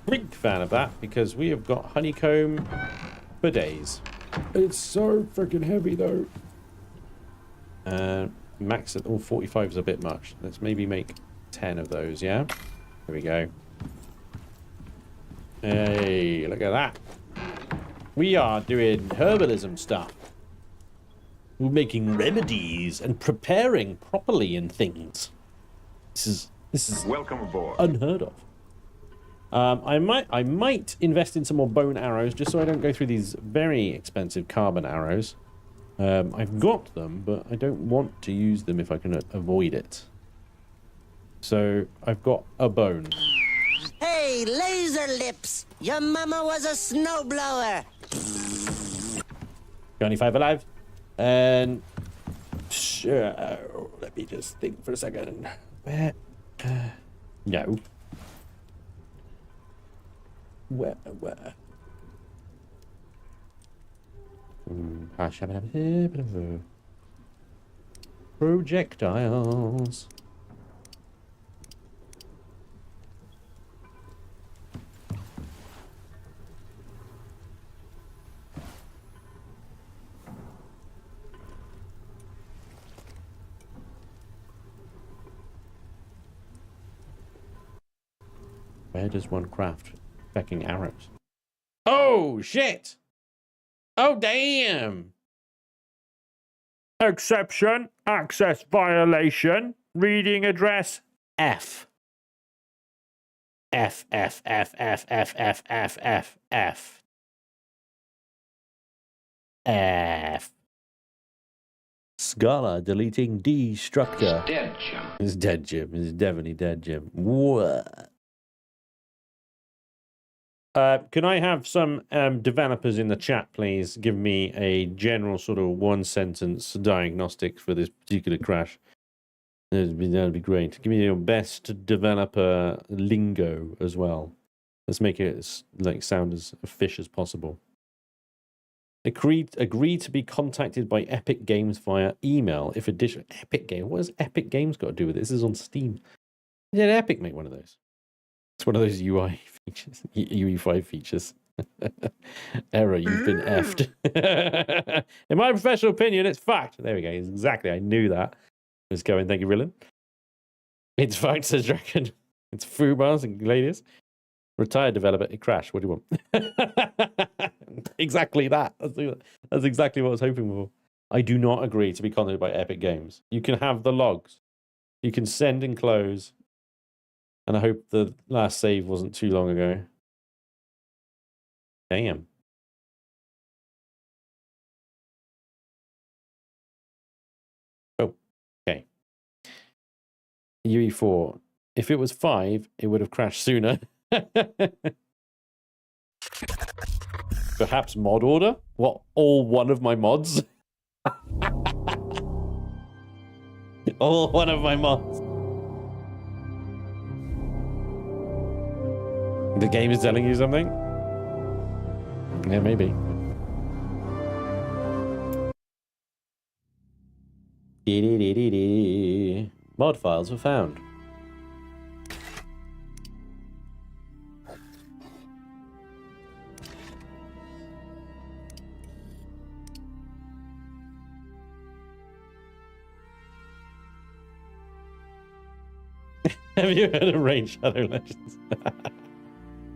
Big fan of that because we have got honeycomb for days. It's so freaking heavy though. Max at 45 is a bit much. Let's maybe make 10 of those, yeah? There we go. Hey, look at that. We are doing herbalism stuff. We're making remedies and preparing properly and things. This is Welcome aboard. unheard of. I might invest in some more bone arrows just so I don't go through these very expensive carbon arrows. I've got them, but I don't want to use them if I can avoid it. So I've got a bone. Hey, laser lips! Your mama was a snowblower. Got any 5 alive? And sure, let me just think for a second. Where? No. Where? Projectiles. Where does one craft fecking arrows? Oh, shit! Oh, damn! Exception, access violation, reading address F. F. F. Scala deleting destructor. Dead, Jim. It's dead, Jim. It's definitely dead, Jim. What? Can I have some developers in the chat, please, give me a general sort of one-sentence diagnostic for this particular crash? That'd be great. Give me your best developer lingo as well. Let's make it like sound as fish as possible. Agree to be contacted by Epic Games via email if additional Epic Game. What has Epic Games got to do with it? This is on Steam. Did Epic make one of those? It's one of those UI features, UE5 features. Error, you've been effed. In my professional opinion, it's fact. There we go. Exactly. I knew that. It's going. Thank you, Rillan. It's fact, says Dragon. It's Fubars and ladies. Retired developer, it crashed. What do you want? Exactly that. That's exactly what I was hoping for. I do not agree to be contacted by Epic Games. You can have the logs. You can send and close. And I hope the last save wasn't too long ago. Damn. Oh, okay. UE4. If it was 5, it would have crashed sooner. Perhaps mod order? What, all one of my mods? All one of my mods. The game is telling you something? Yeah, maybe. Mod files were found. Have you heard of Rain Shadow Legends?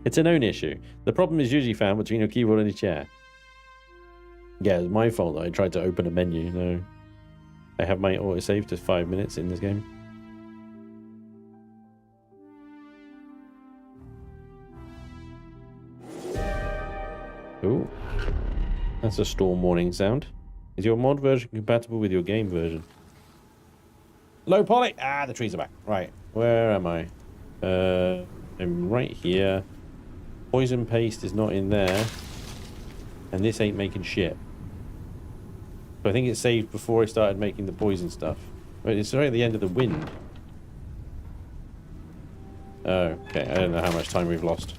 It's a known issue. The problem is usually found between your keyboard and your chair. Yeah, it's my fault that I tried to open a menu. No. I have my autosave to 5 minutes in this game. Ooh. That's a storm warning sound. Is your mod version compatible with your game version? Low poly! Ah, the trees are back. Right. Where am I? I'm right here. Poison paste is not in there. And this ain't making shit. But I think it saved before I started making the poison stuff. But it's right at the end of the wind. Oh, okay. I don't know how much time we've lost.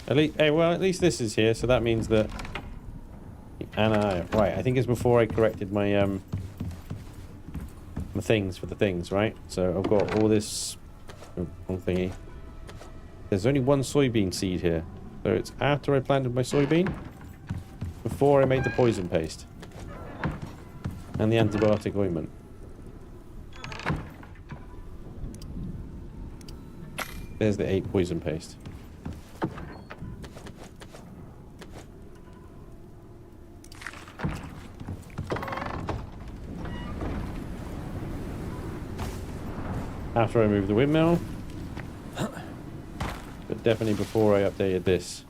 At least, hey, well, at least this is here, so that means that... right, I think it's before I corrected my, my things for the things, right? So I've got all this... Oh, wrong thingy. There's only one soybean seed here. So it's after I planted my soybean, before I made the poison paste. And the antibiotic ointment. There's the 8 poison paste. After I moved the windmill. But definitely before I updated this.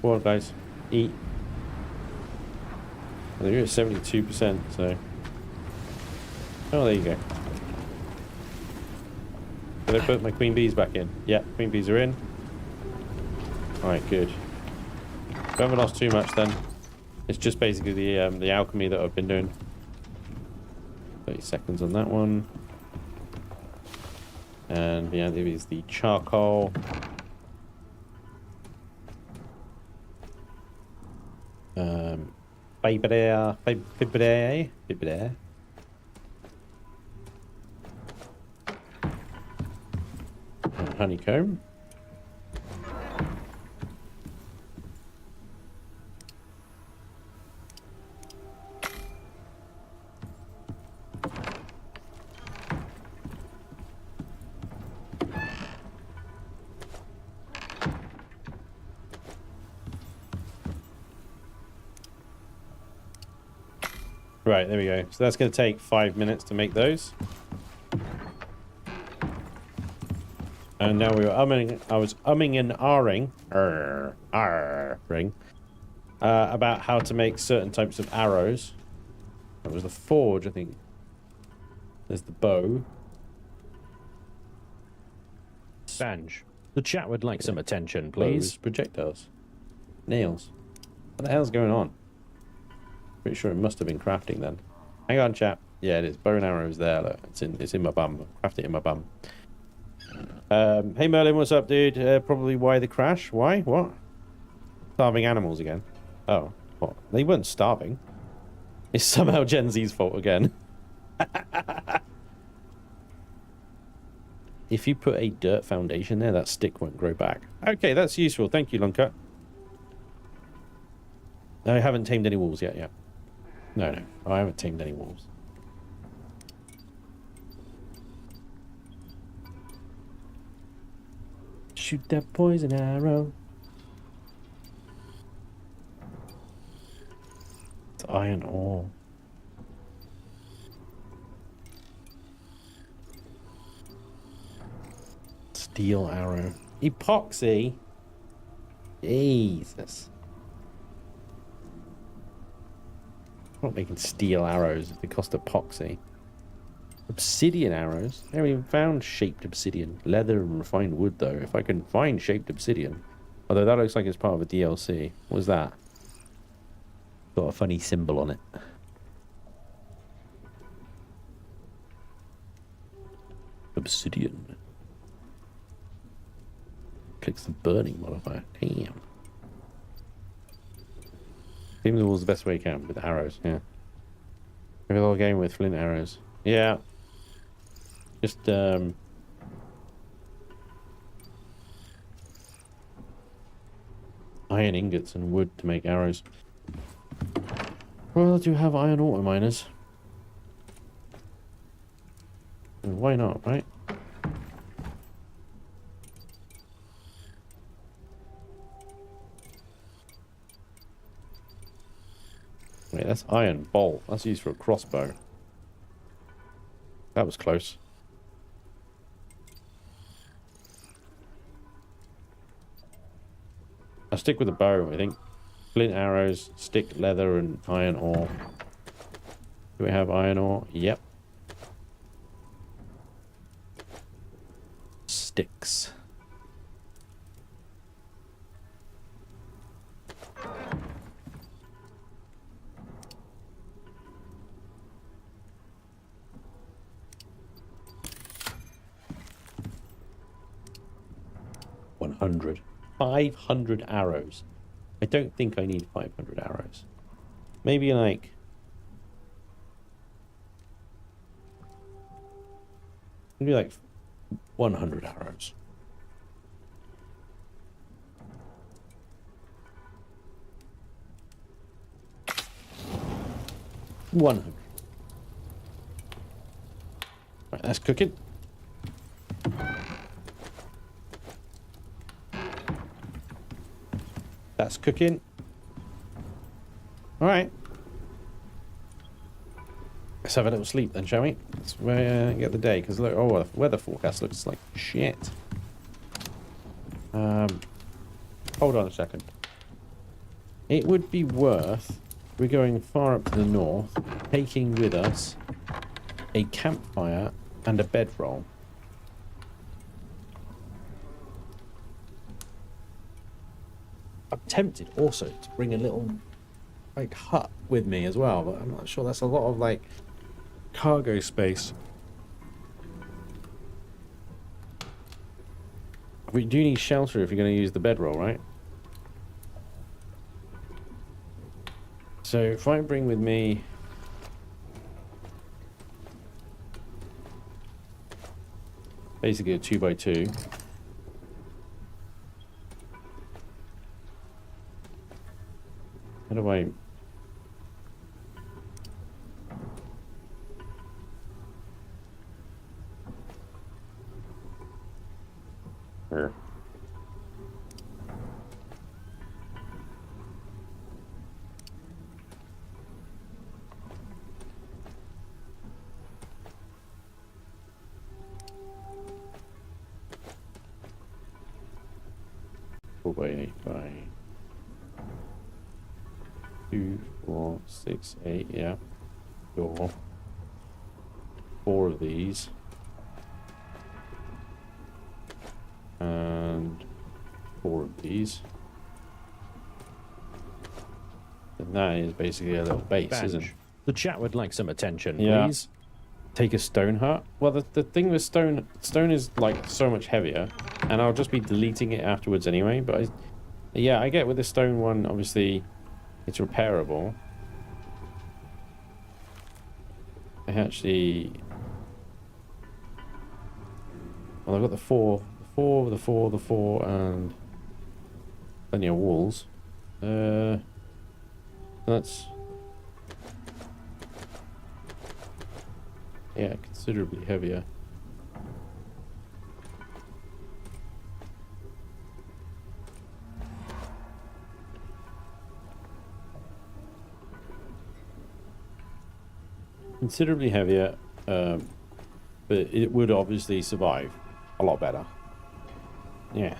Come on, guys. Eat. Well, you're at 72%, so... Oh, there you go. Did I put my queen bees back in? Yeah, queen bees are in. Alright, good. We haven't lost too much then. It's just basically the alchemy that I've been doing. 30 seconds on that one. And behind it is the charcoal. Fibre. And honeycomb. Right, there we go. So that's going to take 5 minutes to make those. And now we were umming. I was umming and ahhing, about how to make certain types of arrows. That was the forge, I think. There's the bow. Spanj. The chat would like some attention, Bows, please. projectiles, nails. What the hell's going on? Pretty sure it must have been crafting then. Hang on, chap. Yeah, it is. Bow and arrows there. Look, it's in my bum. Craft it in my bum. Hey Merlin, what's up, dude? Probably why the crash? Why? What? Starving animals again. Oh, what? They weren't starving. It's somehow Gen Z's fault again. If you put a dirt foundation there, that stick won't grow back. Okay, that's useful. Thank you, Lunka. I haven't tamed any wolves yet, yeah. No, I haven't tamed any wolves. Shoot that poison arrow. It's iron ore. Steel arrow. Epoxy? Jesus. I'm not making steel arrows if they cost epoxy. Obsidian arrows? I haven't even found shaped obsidian. Leather and refined wood, though. If I can find shaped obsidian. Although that looks like it's part of a DLC. What was that? Got a funny symbol on it. Obsidian. Clicks the burning modifier. Damn. Team the walls the best way you can with arrows, yeah. Maybe a little game with flint arrows. Yeah. Just, iron ingots and wood to make arrows. Well, do you have iron ore miners? Why not, right? Wait, that's iron bolt. That's used for a crossbow. That was close. I'll stick with the bow, I think. Flint arrows, stick, leather, and iron ore. Do we have iron ore? Yep. Sticks. $100. 500 arrows. I don't think I need 500 arrows. Maybe like... maybe like 100 arrows. 100. Right, that's cooking. That's cooking. All right. Let's have a little sleep then, shall we? Let's get the day, because look, oh, the weather forecast looks like shit. Hold on a second. It would be worth, we're going far up to the north, taking with us a campfire and a bedroll. I'm tempted also to bring a little like hut with me as well, but I'm not sure. That's a lot of like cargo space. We do need shelter if you're going to use the bedroll, right? So if I bring with me basically a 2x2. How do I... Here. by 8 by 2, 4, 6, 8. Yeah. Sure. 4 of these. And 4 of these. And that is basically a little base, Spanj. isn't it? The chat would like some attention, Yeah. please. Take a stone hut. Well, the thing with stone is like so much heavier, and I'll just be deleting it afterwards anyway. But yeah, I get with the stone one, obviously, it's repairable. I actually, well, I've got the 4, and plenty of walls. That's, yeah, considerably heavier. Considerably heavier, but it would obviously survive a lot better. Yeah.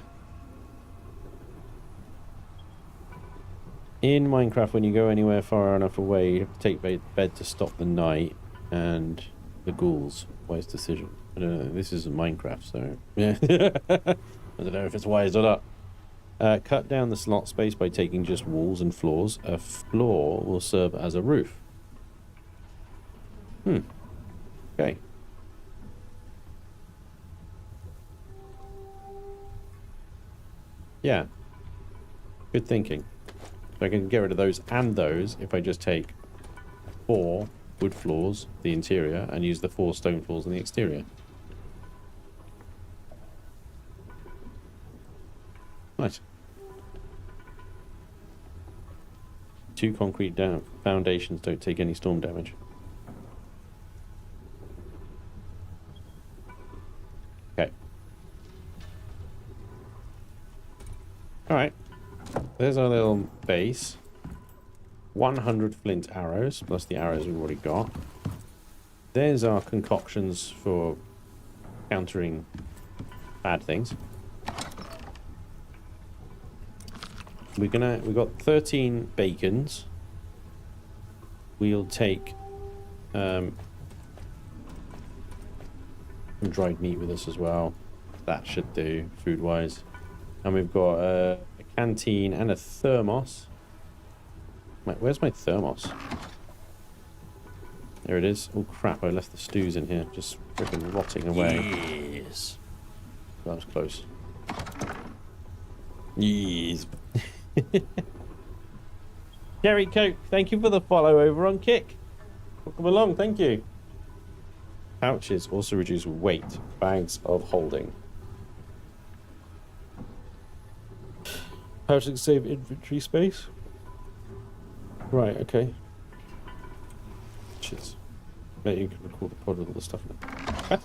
In Minecraft, when you go anywhere far enough away, you have to take bed to stop the night and the ghouls. Wise decision. I don't know. This isn't Minecraft, so yeah. I don't know if it's wise or not. Cut down the slot space by taking just walls and floors. A floor will serve as a roof. Okay. Yeah. Good thinking. So I can get rid of those and those if I just take 4 wood floors, the interior, and use the 4 stone floors in the exterior. Nice. 2 concrete foundations don't take any storm damage. Okay. Alright. There's our little base. 100 flint arrows, plus the arrows we've already got. There's our concoctions for countering bad things. We've got 13 bacons. We'll take some dried meat with us as well. That should do, food-wise. And we've got a canteen and a thermos. Where's my thermos? There it is. Oh crap, I left the stews in here, just freaking rotting away. Yes. That was close. Yes. Jerry Coke, thank you for the follow over on Kick. Welcome along, thank you. Pouches also reduce weight. Bags of holding. Pouches save inventory space. Right, okay. Cheers. Bet you can record the pod with all the stuff in it.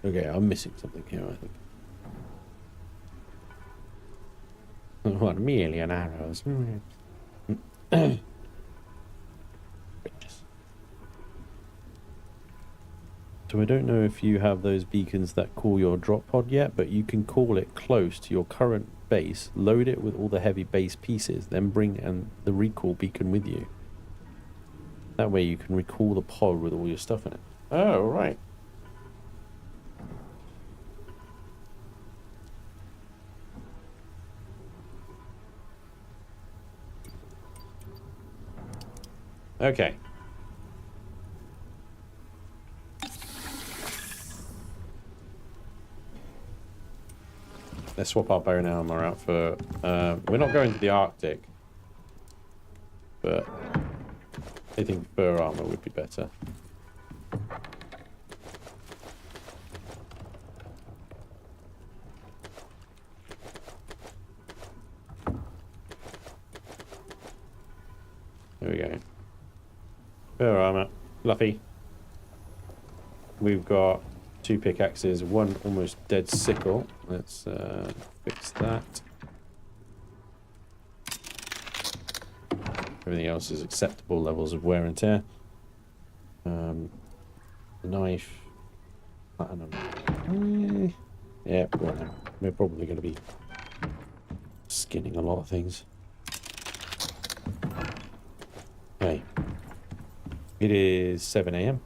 Okay, I'm missing something here, I think. 1 million arrows. So I don't know if you have those beacons that call your drop pod yet, but you can call it close to your current base, load it with all the heavy base pieces, then bring the recall beacon with you. That way you can recall the pod with all your stuff in it. Oh, right. Okay. Let's swap our bone armor out for... we're not going to the Arctic. But I think fur armor would be better. There we go. Fur armor. Fluffy. We've got 2 pickaxes, 1 almost dead sickle. Let's fix that. Everything else is acceptable levels of wear and tear. Knife. I don't know. Yeah, well, we're probably going to be skinning a lot of things. Okay. It is 7 a.m.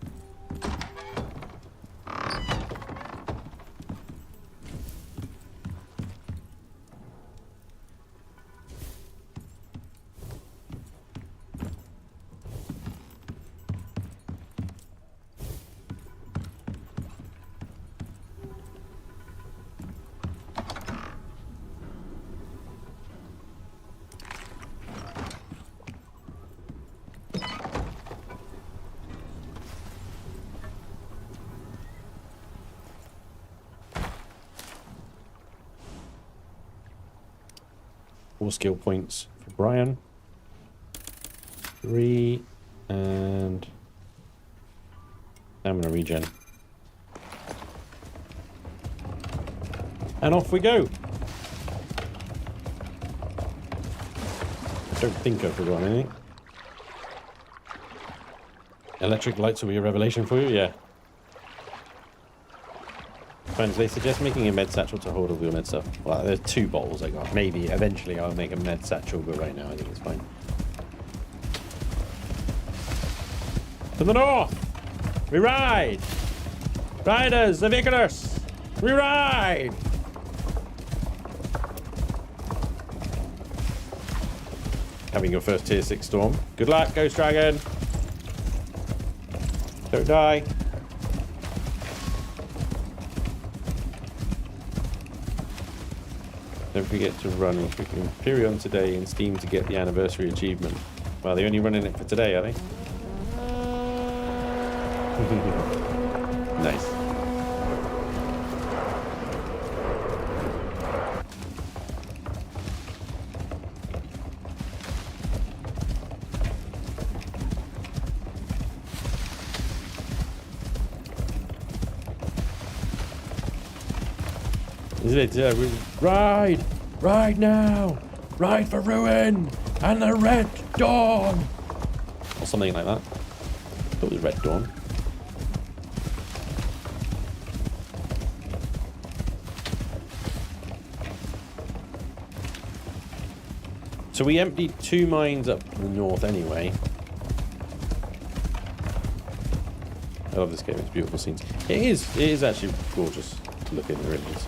Four skill points for Brian. 3 and stamina regen. And off we go. I don't think I forgot anything. Electric lights will be a revelation for you, yeah. Friends, they suggest making a med satchel to hold all your med stuff. Well, there's 2 bottles I got. Maybe eventually I'll make a med satchel, but right now I think it's fine. To the north! We ride! Riders of Icarus! We ride! Having your first tier 6 storm. Good luck, Ghost Dragon! Don't die! Don't forget to run Imperion today in Steam to get the anniversary achievement. Well, they're only running it for today, are they? Nice. Isn't it? Ride! Ride now! Ride for ruin! And the Red Dawn! Or something like that. I thought it was Red Dawn. So we emptied 2 mines up in the north anyway. I love this game, it's beautiful scenes. It is actually gorgeous to look in, really is.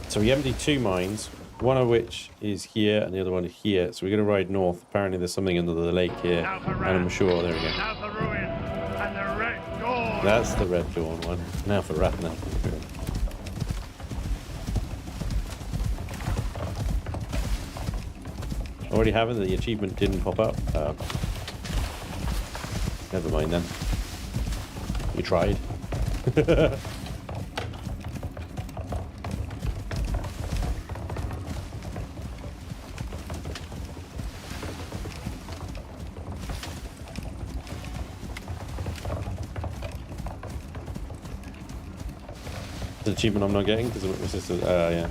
So we emptied 2 mines, one of which is here and the other one is here. So we're going to ride north. Apparently there's something under the lake here. And I'm sure, there we go. Now for ruin and the Red Dawn. That's the Red Dawn one. Now for Wrath, now for ruin. Already having the achievement didn't pop up. Never mind then. We tried. The achievement I'm not getting because my sister. Yeah.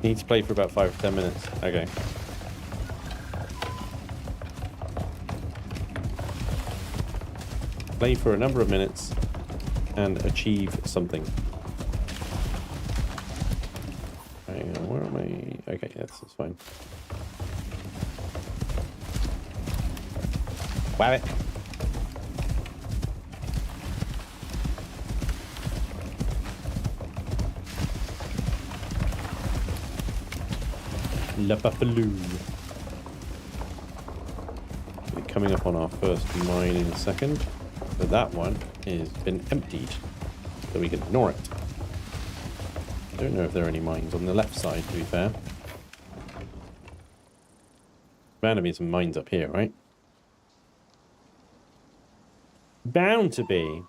Need to play for about 5 to 10 minutes. Okay. Play for a number of minutes and achieve something. Hang on, where am I? Okay, yes, that's fine. Wow it. La Bapaloo. We're coming up on our first mine in a second. So that one has been emptied, so we can ignore it. I don't know if there are any mines on the left side, to be fair. Bound to be some mines up here, right? Bound to be.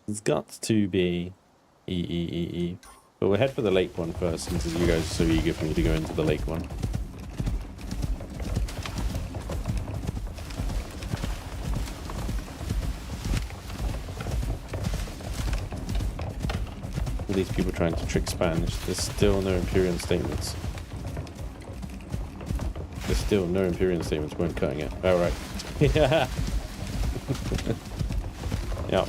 There's got to be. But we'll head for the lake one first, since you guys are so eager for me to go into the lake one. These people trying to trick Spanish. There's still no Imperial statements. There's still no Imperial statements. Weren't cutting it. All right. Yeah. Yeah.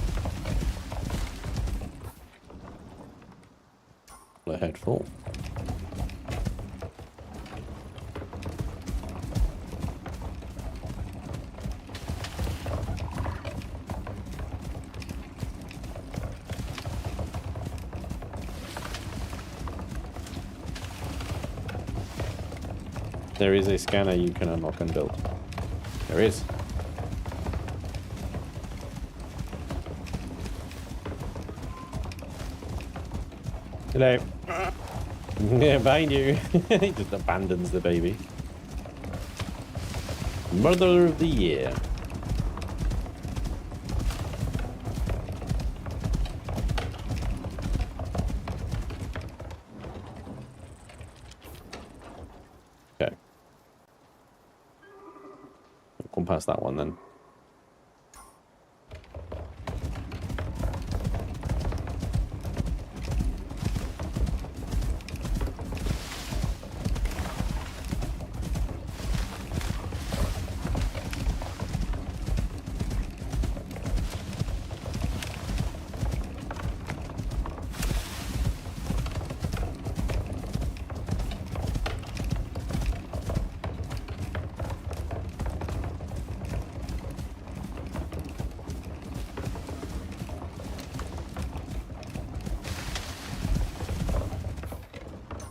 The head full. There is a scanner you can unlock and build. There is. Hello. Yeah, behind you. He just abandons the baby. Mother of the year. Okay. Come past that one then.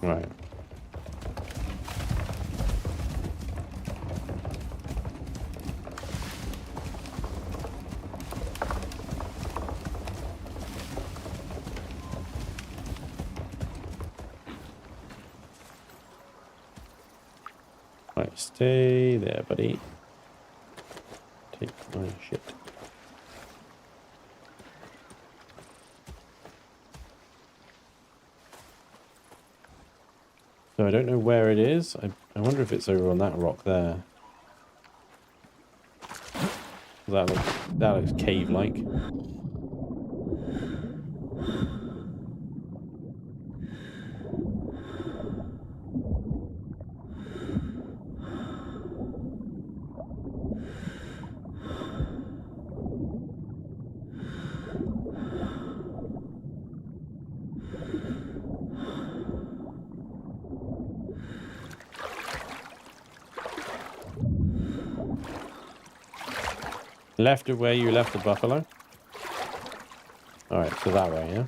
Right. Right, stay there, buddy. Take my shit. So I don't know where it is. I wonder if it's over on that rock there. That looks cave-like. Left of where you left the buffalo? Alright, so that way, yeah?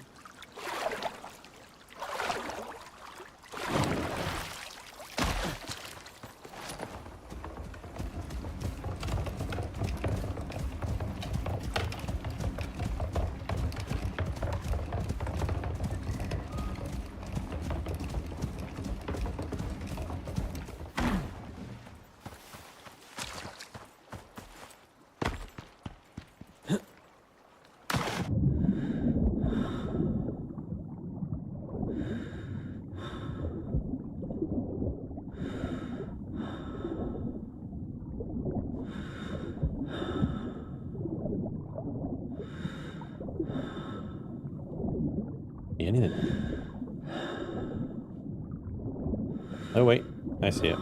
Anything. Oh wait, I see it.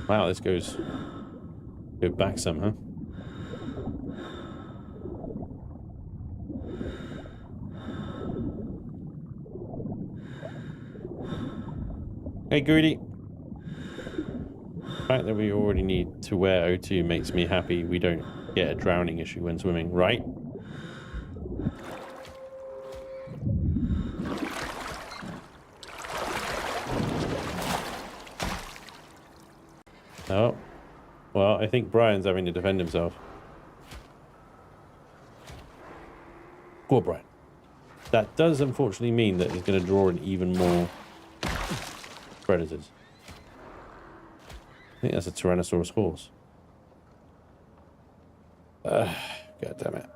Wow, this goes back some, huh? Hey, Goody. The fact that we already need to wear O2 makes me happy we don't get a drowning issue when swimming, right? Oh. Well, I think Brian's having to defend himself. Poor Brian. That does unfortunately mean that he's going to draw in even more predators. I think that's a Tyrannosaurus horse. God damn it.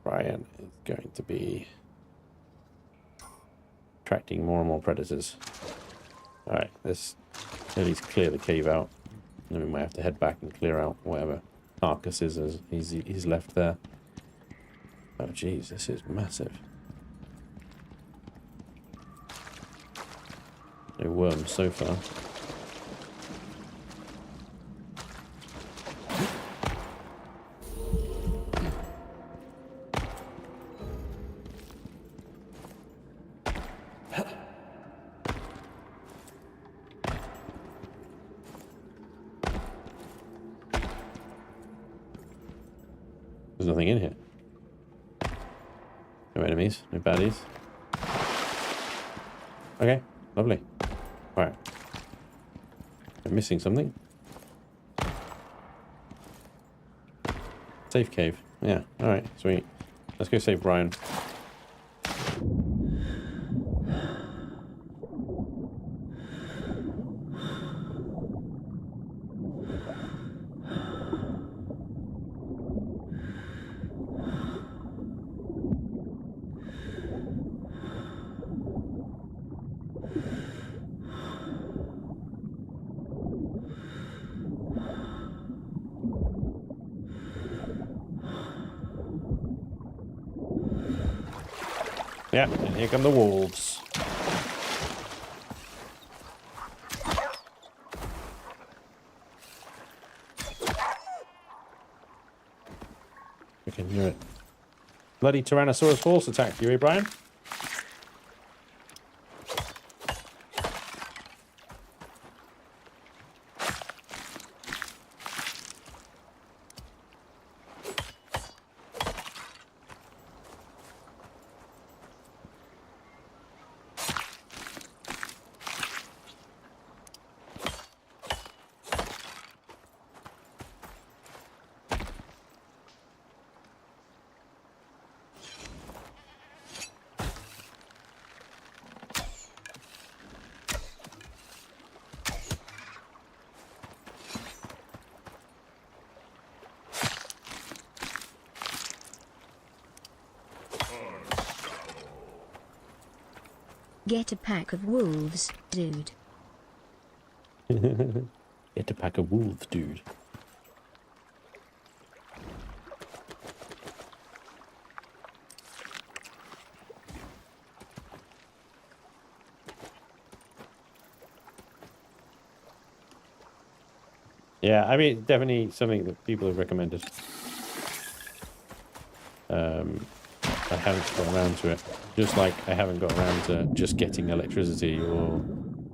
Brian is going to be attracting more and more predators. Alright, let's at least clear the cave out. Then we might have to head back and clear out whatever carcasses he's left there. Oh jeez, this is massive. No worms so far. There's nothing in here. No enemies, no baddies. Okay, lovely. Alright. I'm missing something. Safe cave. Yeah, alright, sweet. Let's go save Brian. Yeah, and here come the wolves. We can hear it. Bloody Tyrannosaurus force attacked you, eh, Brian? Get a pack of wolves, dude. Get a pack of wolves, dude. Yeah, I mean, definitely something that people have recommended. I haven't got around to it. Just like I haven't got around to just getting electricity or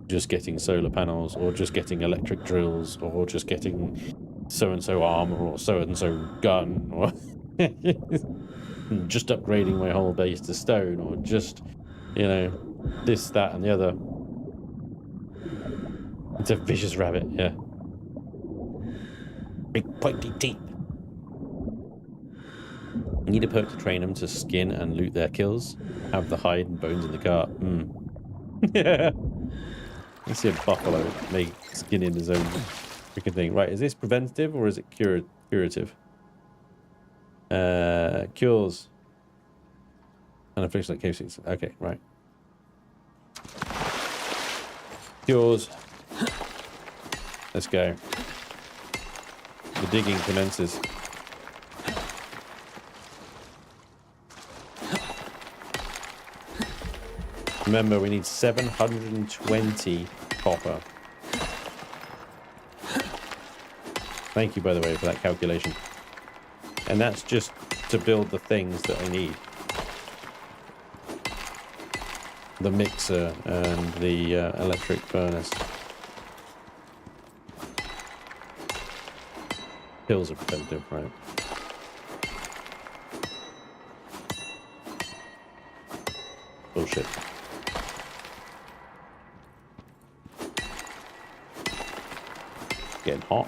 just getting solar panels or just getting electric drills or just getting so-and-so armor or so-and-so gun or just upgrading my whole base to stone or just, you know, this, that, and the other. It's a vicious rabbit, yeah. Big pointy teeth. Need a perk to train them to skin and loot their kills. Have the hide and bones in the car. Yeah. I see a buffalo make skinning his own freaking thing. Right, is this preventative or is it curative? Cures. And afflicts like cave seats. Okay, right. Cures. Let's go. The digging commences. Remember, we need 720 copper. Thank you, by the way, for that calculation. And that's just to build the things that I need. The mixer and the electric furnace. Pills are preventative, right? Bullshit. Getting hot.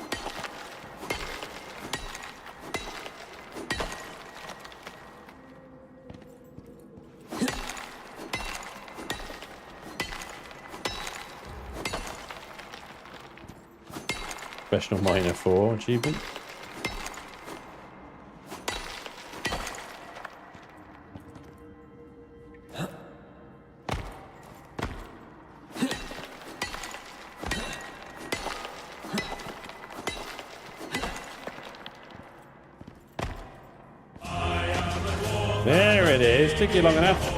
Professional Miner 4 achievement. it is. Took you long enough.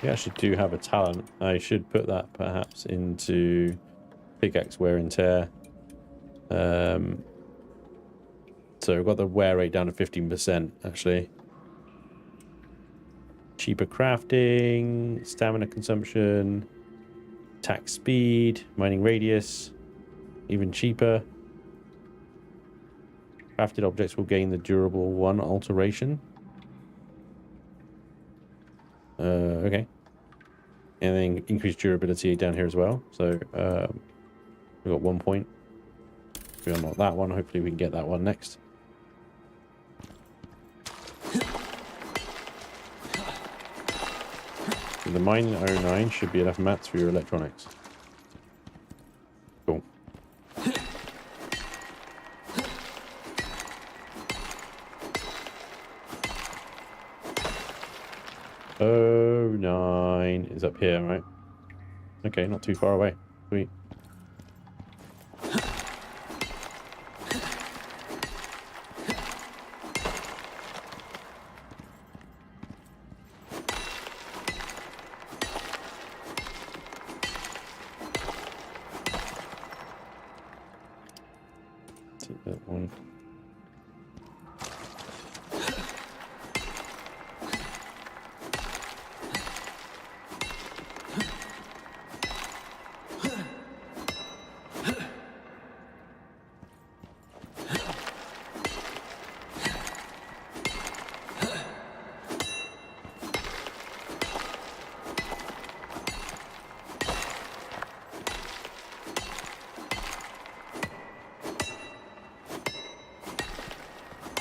We actually do have a talent. I should put that perhaps into pickaxe wear and tear. So we've got the wear rate down to 15% actually. Cheaper crafting, stamina consumption, attack speed, mining radius, even cheaper. Crafted objects will gain the durable 1 alteration. Okay. And then increased durability down here as well. So we've got 1 point. We unlock that one. Hopefully we can get that one next. So the mining 09 should be enough mats for your electronics. Cool. Oh, 9 is up here, right? Okay, not too far away. Sweet. Take that one.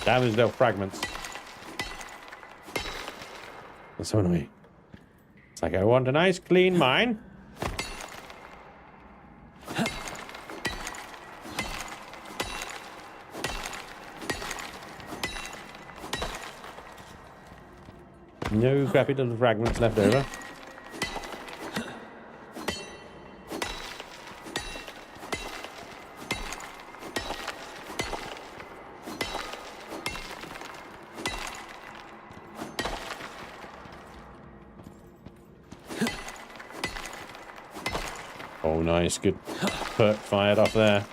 Damn these little fragments. That's so annoying. It's like, I want a nice clean mine. No crappy little fragments left over. Oh, nice. Good perk fired off there.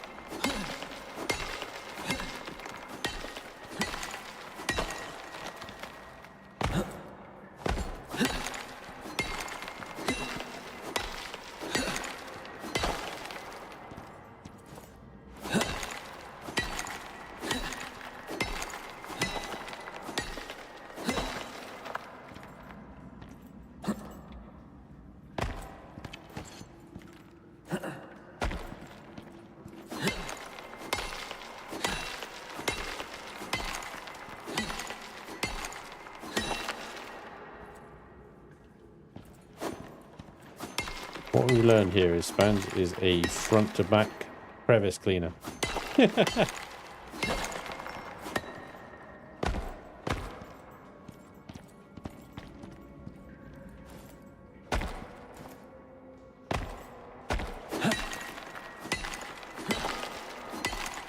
What we learned here is Spanj is a front to back crevice cleaner.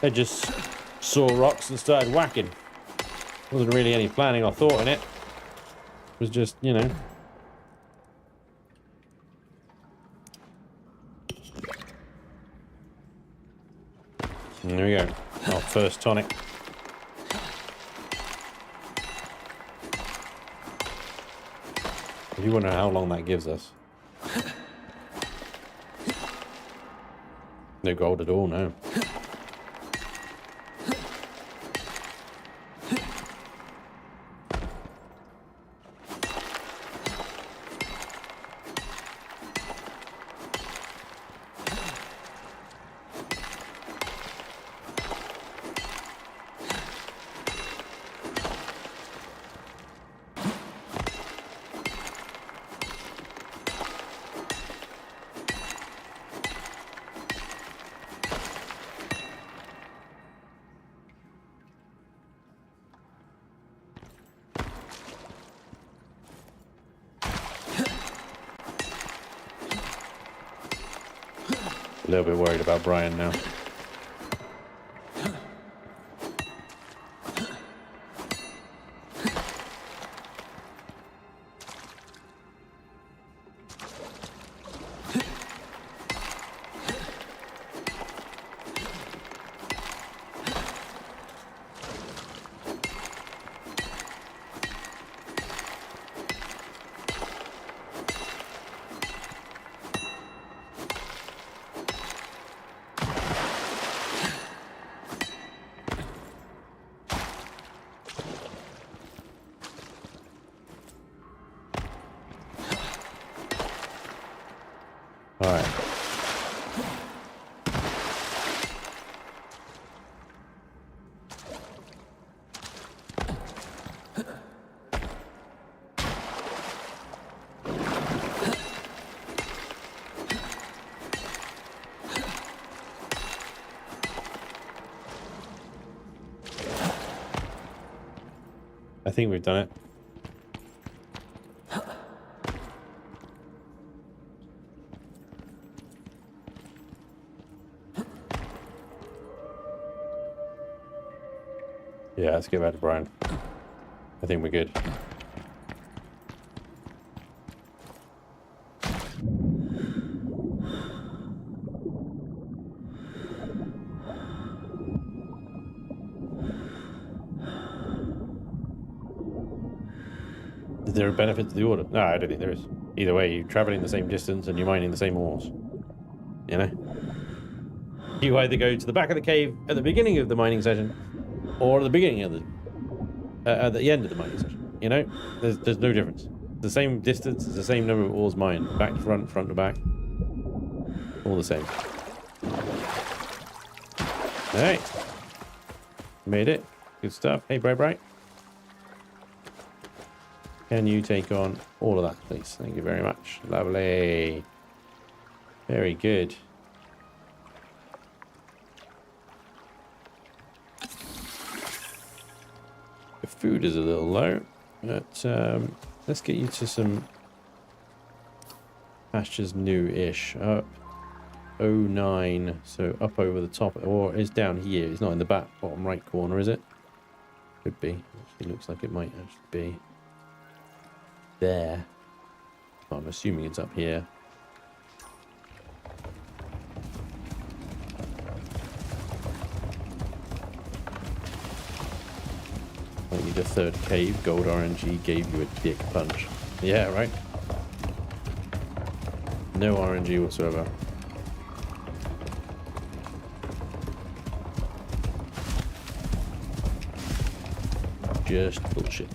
They just saw rocks and started whacking. Wasn't really any planning or thought in it. It was just, you know. There we go. Our first tonic. If you wonder how long that gives us. No gold at all, no. A little bit worried about Brian now. All right. I think we've done it. Yeah, let's get back to Brian. I think we're good. Is there a benefit to the order? No, I don't think there is. Either way, you're traveling the same distance and you're mining the same ores. You know? You either go to the back of the cave at the beginning of the mining session, or at the beginning of at the end of the mining session. You know, there's no difference. The same distance, it's the same number of ores mined, back to front, front to back, all the same. All right, made it. Good stuff. Hey, Bright. Can you take on all of that, please? Thank you very much. Lovely. Very good. The food is a little low, but let's get you to some pastures new-ish. Up 09, so up over the top, or it's down here. It's not in the back bottom right corner, is it? Could be. Actually, looks like it might actually be there. Well, I'm assuming it's up here. I need a third cave. Gold RNG gave you a dick punch. Yeah, right? No RNG whatsoever. Just bullshit.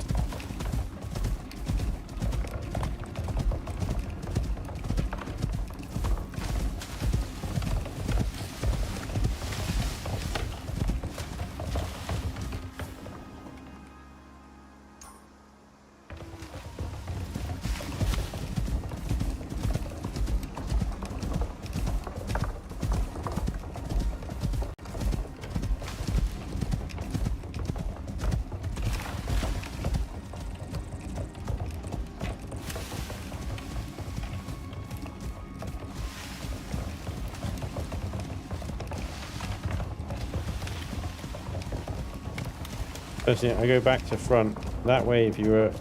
Personally, I go back to front. That way, if you were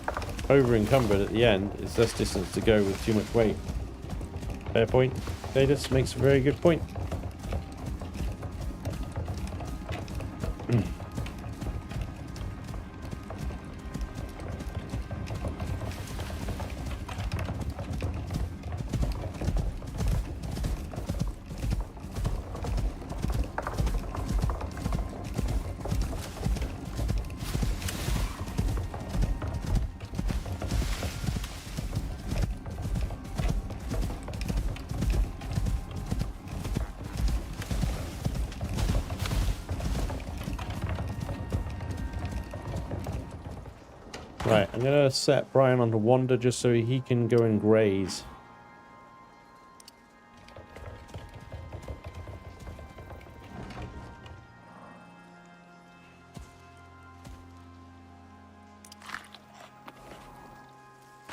over encumbered at the end, it's less distance to go with too much weight. Fair point. Datus makes a very good point. Right, I'm going to set Brian on to wander just so he can go and graze.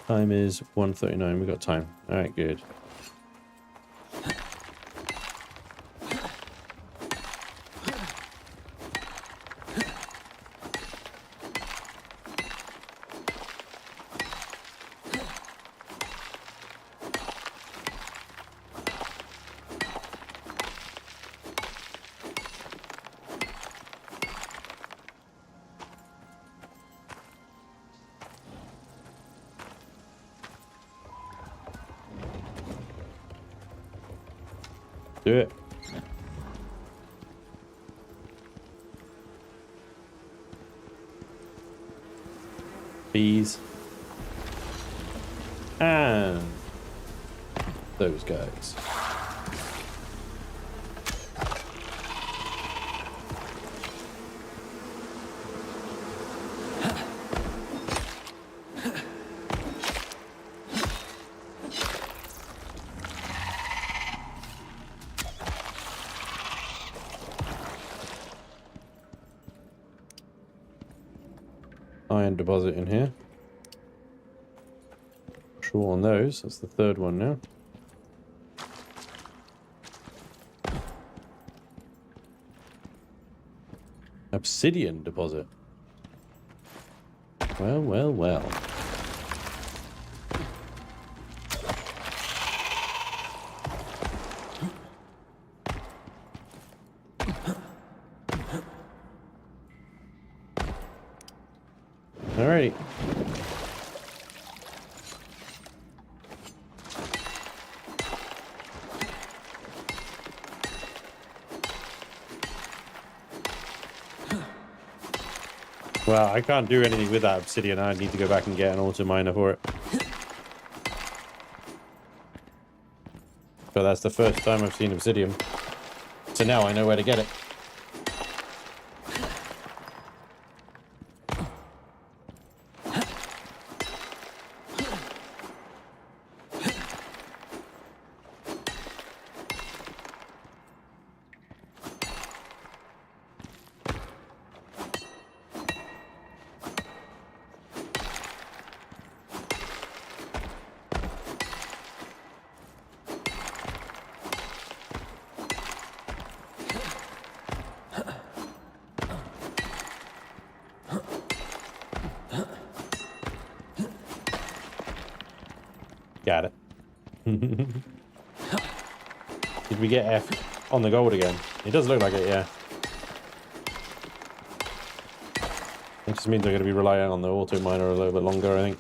Time is 1:39. We've got time. All right, good. Do it. Bees. And those guys. Iron deposit in here. Short on those. That's the third one now. Obsidian deposit. Well, well, well. Alrighty. Well, I can't do anything with that obsidian. I need to go back and get an auto miner for it. But that's the first time I've seen obsidian. So now I know where to get it. Got it. Did we get F on the gold again? It does look like it, yeah. It just means I'm going to be relying on the auto miner a little bit longer, I think.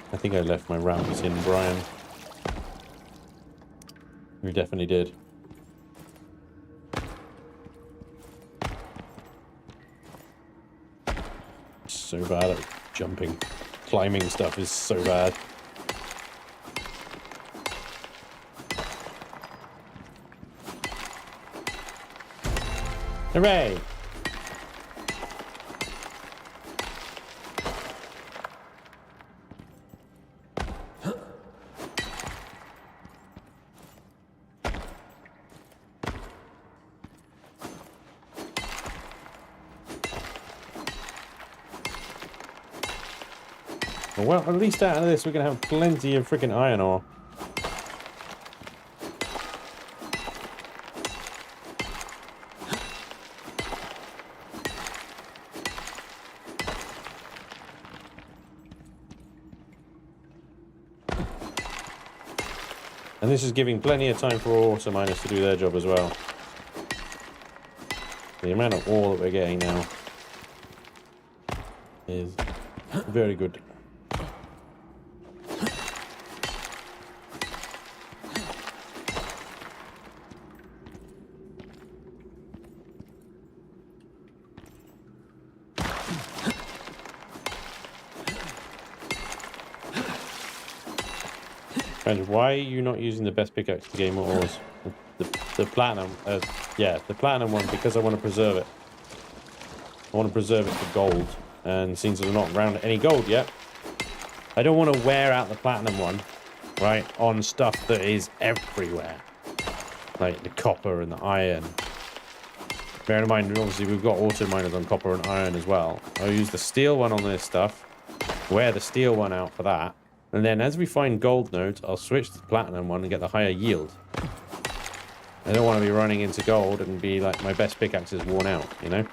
I think I left my rounds in, Brian. We definitely did. So bad at jumping. Climbing stuff is so bad. Hooray! Well, at least out of this, we're going to have plenty of freaking iron ore. And this is giving plenty of time for auto miners to do their job as well. The amount of ore that we're getting now is very good. Why are you not using the best pickaxe to gain more ores? The platinum, yeah, the platinum one, because I want to preserve it. I want to preserve it for gold, and since we're not around any gold yet, I don't want to wear out the platinum one, right, on stuff that is everywhere, like the copper and the iron. Bear in mind, obviously, we've got auto miners on copper and iron as well. I'll use the steel one on this stuff, wear the steel one out for that, and then as we find gold nodes, I'll switch to the platinum one and get the higher yield. I don't want to be running into gold and be like, my best pickaxe is worn out, you know?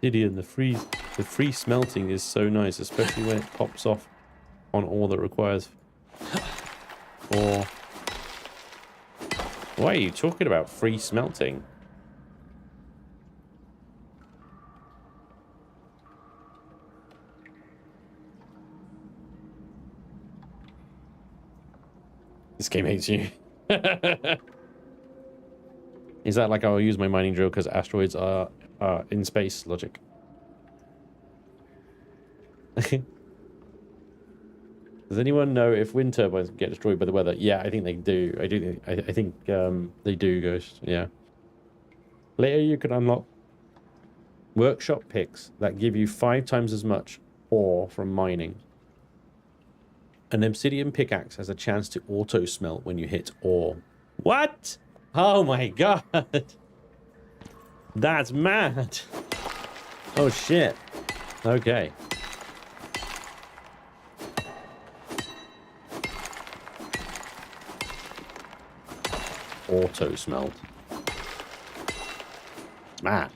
And the free smelting is so nice, especially when it pops off on ore that requires. Or why are you talking about free smelting? This game hates you. Is that like I'll use my mining drill because asteroids are in space logic? Does anyone know if wind turbines get destroyed by the weather? Yeah, I think they do. I think they do, Ghost. Yeah. Later, you can unlock workshop picks that give you 5 times as much ore from mining. An obsidian pickaxe has a chance to auto smelt when you hit ore. What? Oh my god. That's mad. Oh shit. Okay. Auto smelt. It's mad.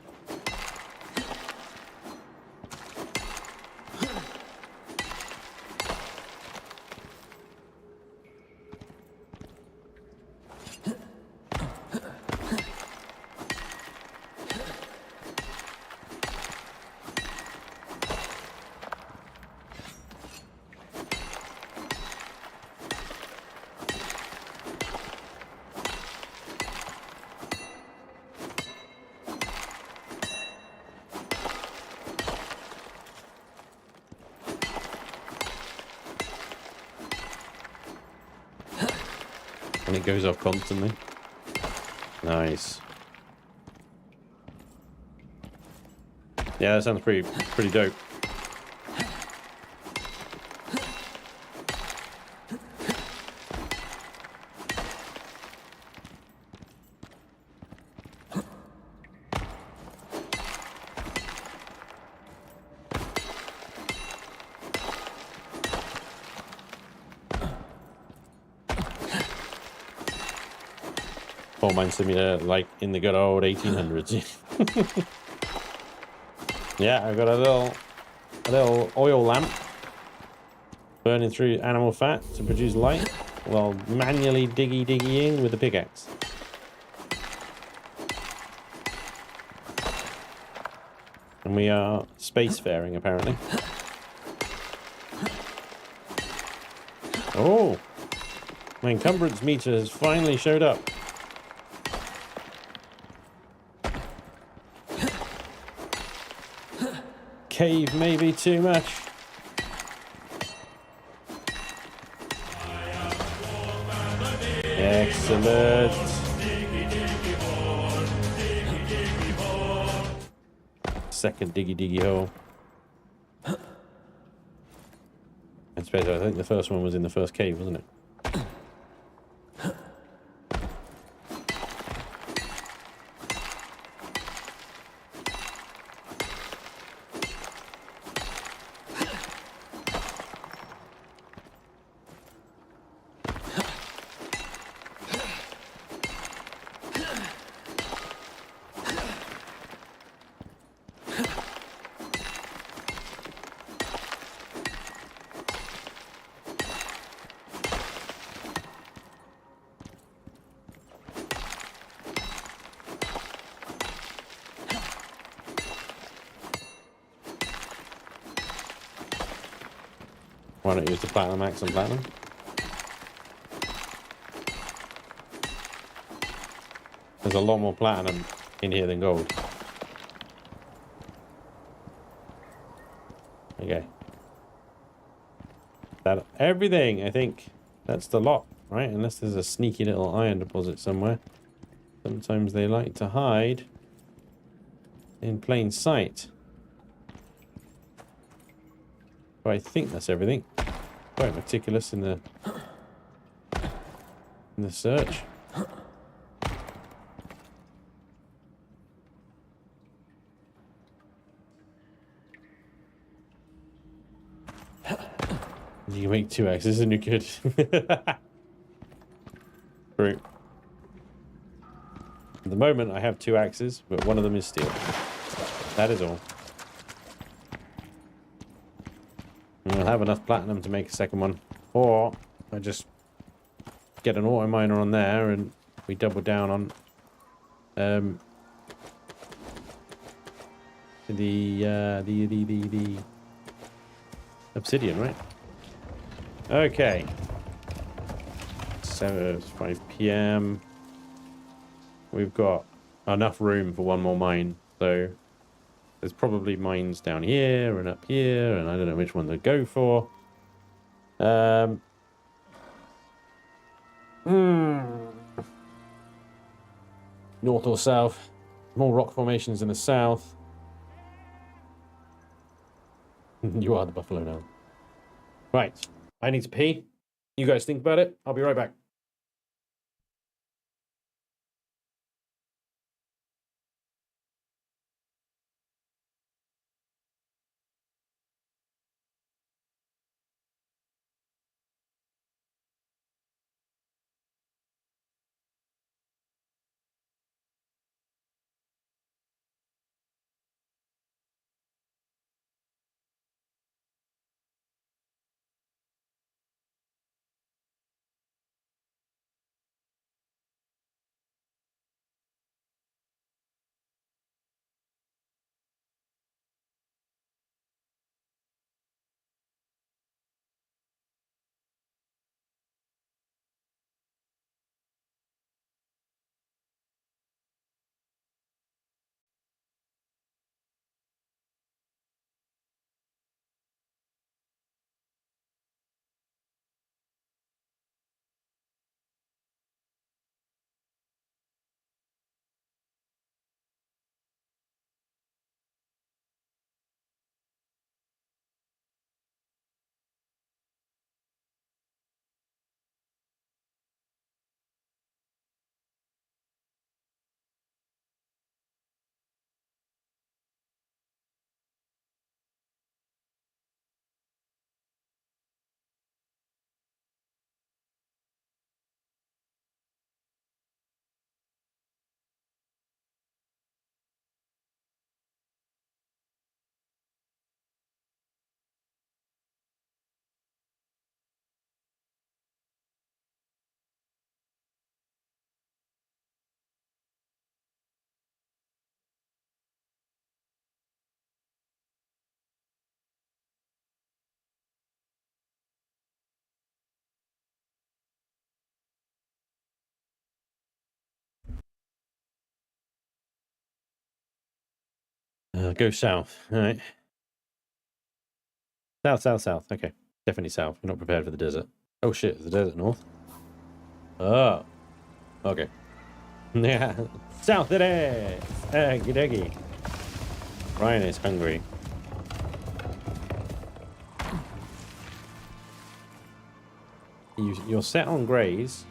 And it goes off constantly. Nice. Yeah, that sounds pretty dope. Coal mine simulator like in the good old 1800s. Yeah, I've got a little oil lamp burning through animal fat to produce light while manually diggy-in with the pickaxe. And we are spacefaring, apparently. Oh! My encumbrance meter has finally showed up. Cave may be too much. Excellent. Second diggy hole. It's better. I think the first one was in the first cave, wasn't it? Why not use the Platinum Axe on Platinum? There's a lot more Platinum in here than gold. Okay. That everything, I think that's the lot, right? Unless there's a sneaky little iron deposit somewhere. Sometimes they like to hide in plain sight. But I think that's everything. Quite meticulous in the search. You can make 2 axes, isn't it good? True. At the moment, I have 2 axes, but one of them is steel. That is all. And I'll have enough platinum to make a second one. Or I just get an auto miner on there and we double down on the obsidian, right? Okay. So it's 5 p.m. We've got enough room for one more mine. So there's probably mines down here and up here, and I don't know which one to go for. North or south? More rock formations in the south. You are the buffalo now. Right. I need to pee. You guys think about it. I'll be right back. Go south. All right. South, south, south. Okay. Definitely south. We're not prepared for the desert. Oh shit, is the desert north? Oh. Okay. Yeah. South it is. Eggy deggy. Ryan is hungry. You're set on graze.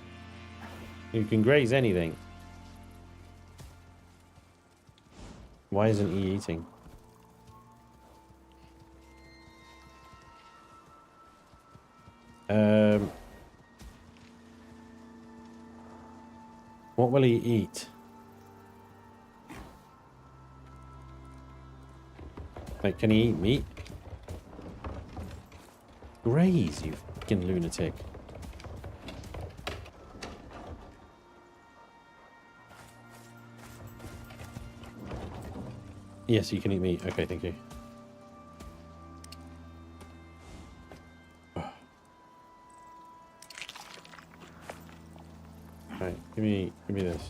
You can graze anything. Why isn't he eating? What will he eat? Like, can he eat meat? Graze, you fucking lunatic. Yes, you can eat meat. Okay, thank you. Give me this.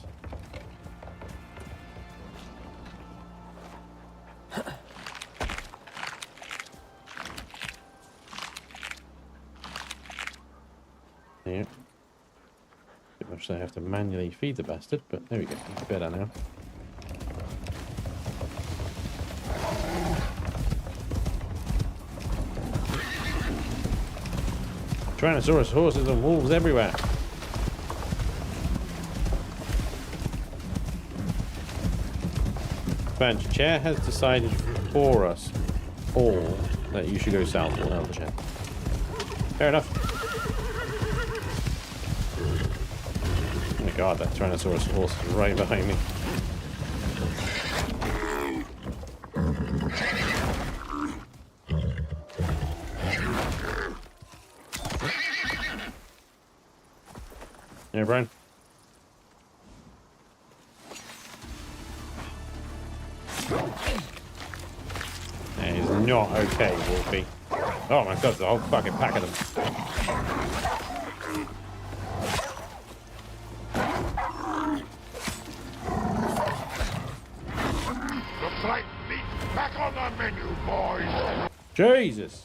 Yeah. Pretty much I have to manually feed the bastard, but there we go. It's better now. Tyrannosaurus horses and wolves everywhere. Spanj, chair has decided for us all that you should go south or out of the chair. Fair enough. Oh my god, that Tyrannosaurus horse is right behind me. Yeah, Brian? Yeah, he's not okay, Wolfie. Oh my god, there's a whole fucking pack of them. The flight meat back on the menu, boys. Jesus!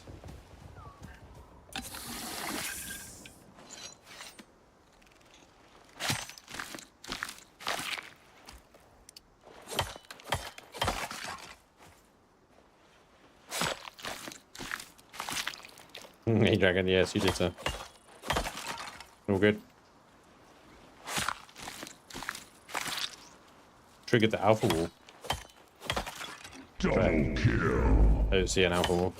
Hey, Dragon, yes, you did so. All good. Triggered the alpha wall. Double kill. I don't see an alpha wall.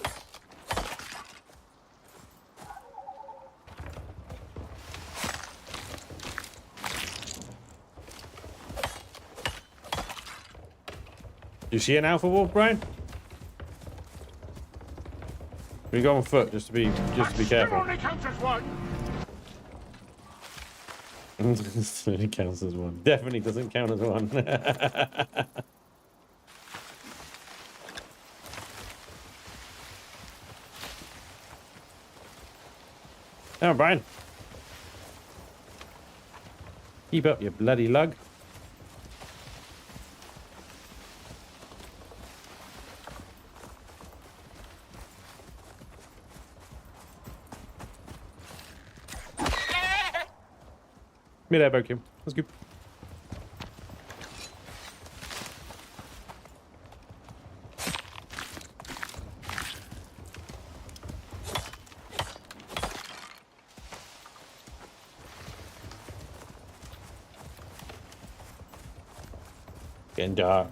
You see an alpha wall, Brian? We go on foot just to be careful. Only counts as one. It counts as one. Definitely doesn't count as one. Come on, Brian. Keep up, you bloody lug. Mid-air bow kill. That's good. Getting dark.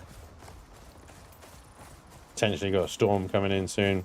Potentially got a storm coming in soon.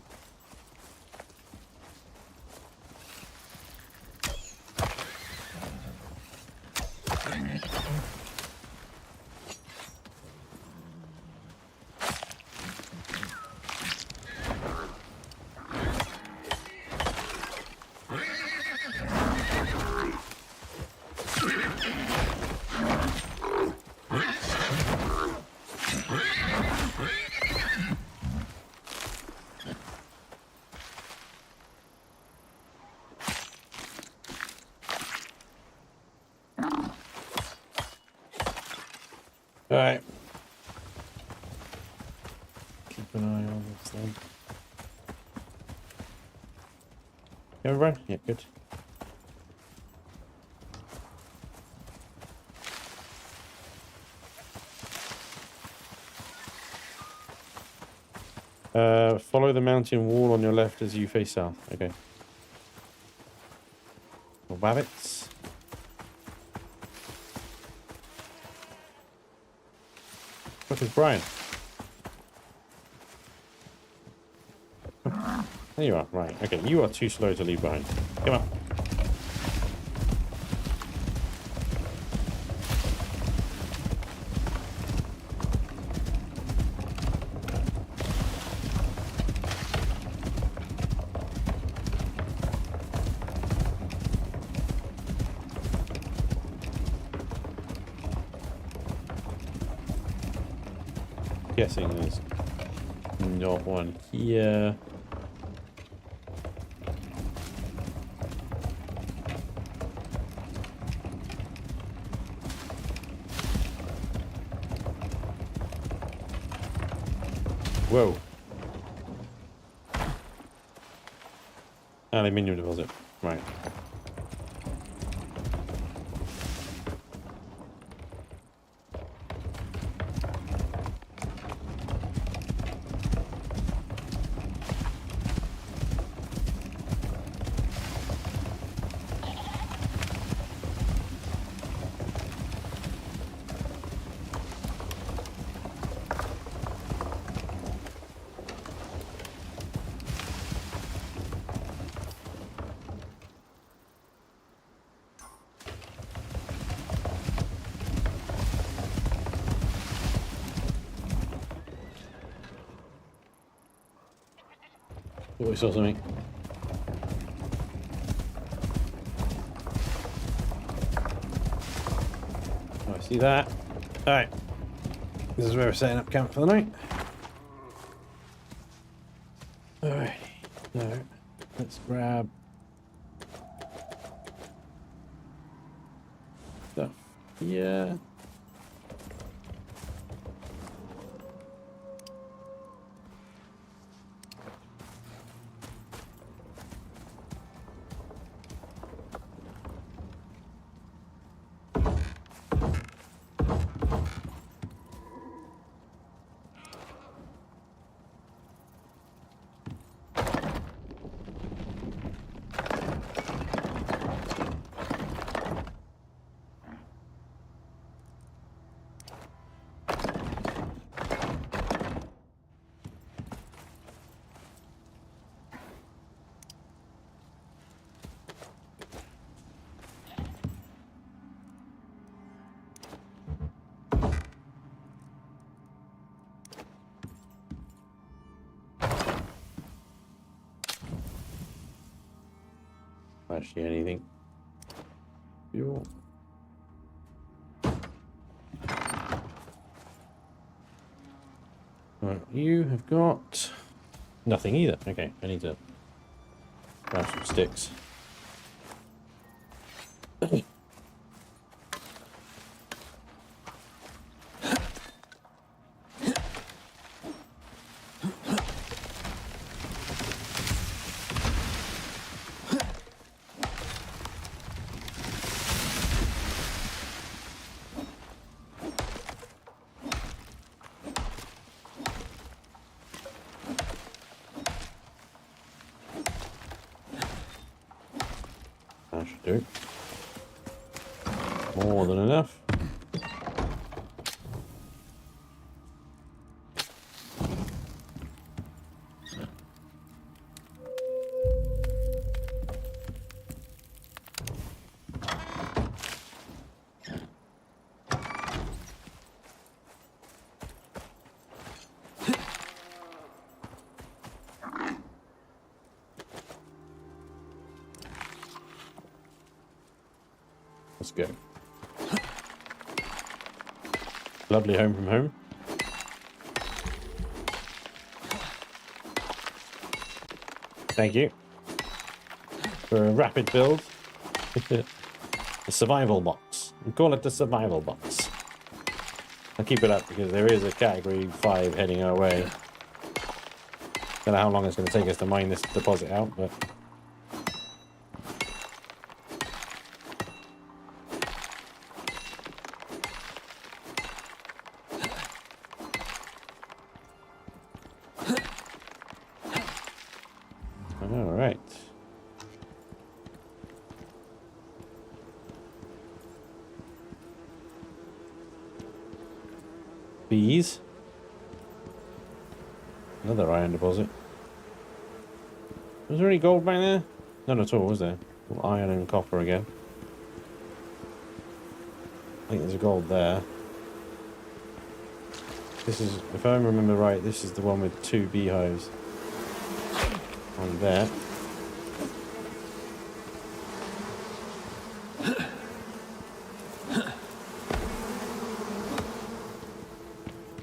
All right. Keep an eye on this thing. You everyone? Yeah, good. Follow the mountain wall on your left as you face south. Okay. More rabbits. What is Brian? There you are. Right. Okay. You are too slow to leave behind. Come on. Guessing there's not one here. Whoa. Aluminium deposit. Right. Thought we saw something. Oh, I see that. Alright. This is where we're setting up camp for the night. Alright. So, let's grab stuff. Yeah. Actually, anything. Fuel. Right, you have got nothing either. Okay, I need to grab some sticks. That should do. More than enough. Let's go. Lovely home from home. Thank you for a rapid build. The survival box. We call it the survival box. I'll keep it up because there is a category 5 heading our way. Don't know how long it's going to take us to mine this deposit out, but all right. Bees. Another iron deposit. Was there any gold back there? None at all, was there? All iron and copper again. I think there's a gold there. This is, if I remember right, this is the one with 2 beehives on there.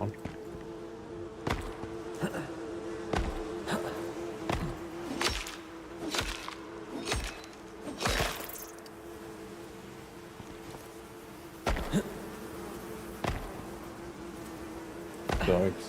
On. Dogs.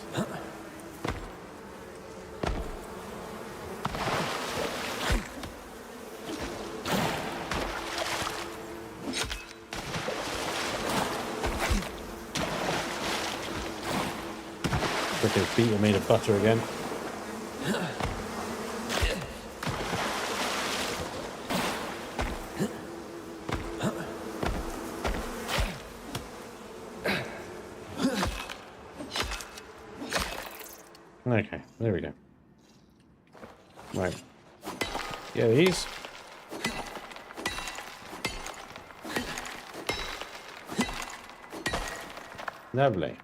like his feet are made of butter again. Okay, there we go. Right. Yeah, these. Lovely.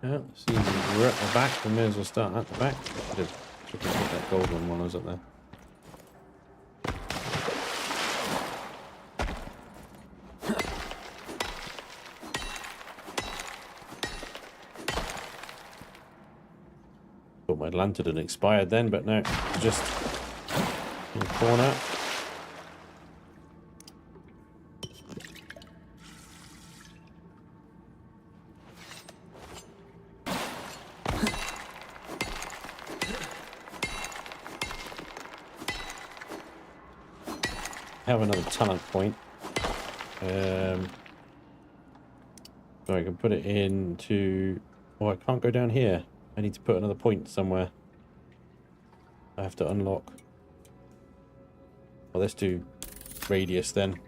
Yeah, see, we're at the back. We may as well start at the back. Should have put that gold one while I was up there. Thought my lantern had expired then, but no, it's just in the corner. Have another talent point. So I can put it into... Oh, I can't go down here. I need to put another point somewhere. I have to unlock. Well, let's do radius then.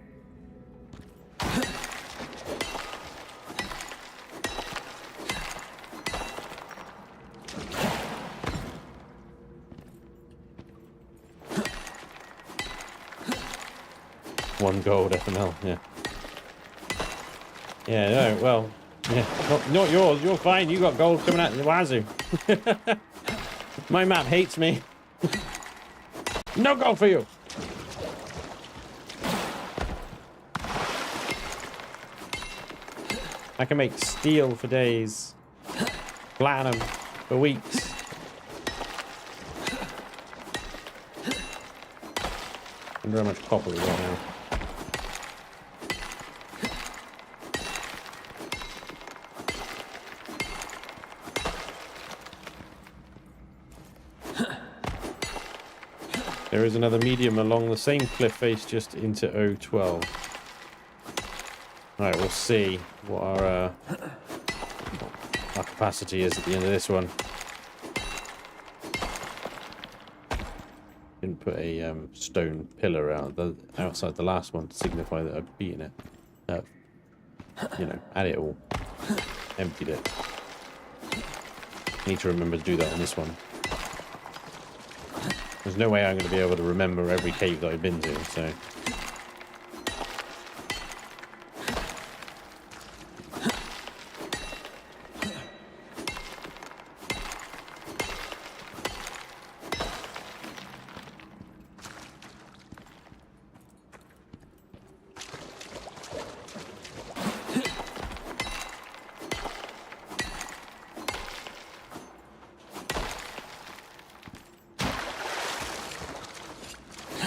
One gold FNL, yeah. Yeah, no, well, yeah, not yours. You're fine. You got gold coming out of the wazoo. My map hates me. No gold for you. I can make steel for days, platinum for weeks. I wonder how much copper we got now. There is another medium along the same cliff face just into O12. Alright, we'll see what our capacity is at the end of this one. Didn't put a stone pillar outside the last one to signify that I've beaten it. You know, had it all. Emptied it. Need to remember to do that on this one. There's no way I'm going to be able to remember every cave that I've been to, so...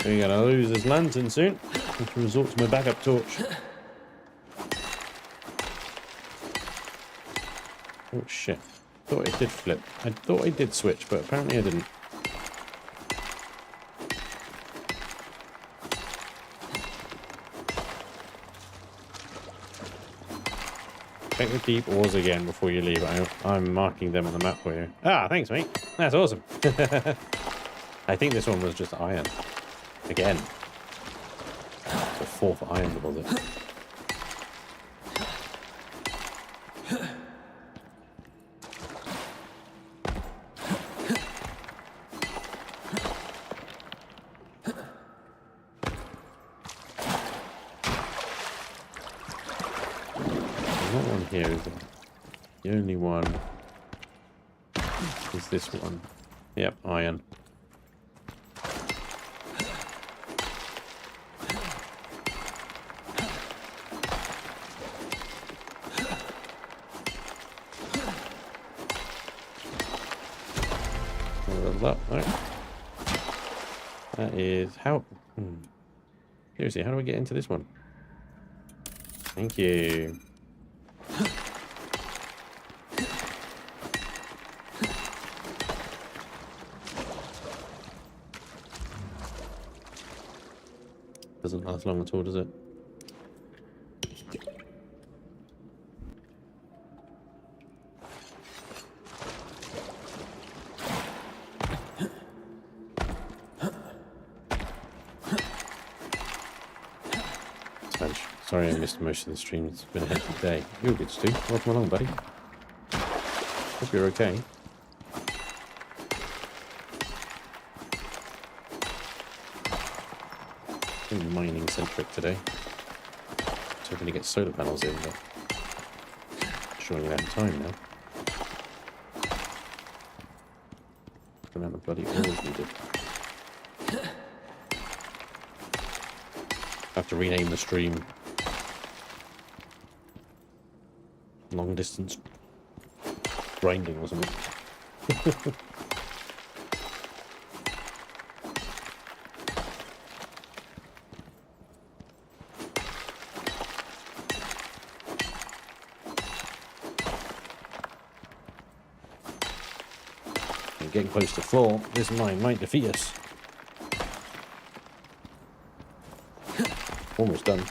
We're going to lose this lantern soon. I have to resort to my backup torch. Oh shit. Thought it did flip. I thought it did switch, but apparently I didn't. Check the deep ores again before you leave. I'm marking them on the map for you. Ah, thanks, mate. That's awesome. I think this one was just iron. Again. The fourth iron deposit. There's not one here, is there? The only one is this one. Yep, iron. Up, right. That is how. Seriously, how do I get into this one? Thank you. Doesn't last long at all, does it? Sorry I missed most of the stream. It's been a hectic day. You're good, Stu. Welcome along, buddy. Hope you're okay. I'm mining centric today. So we're going to get solar panels in, but surely we have time now. Don't have the bloody oils needed. I have to rename the stream. Long distance grinding or something. Getting close to full. This mine might defeat us. Almost done.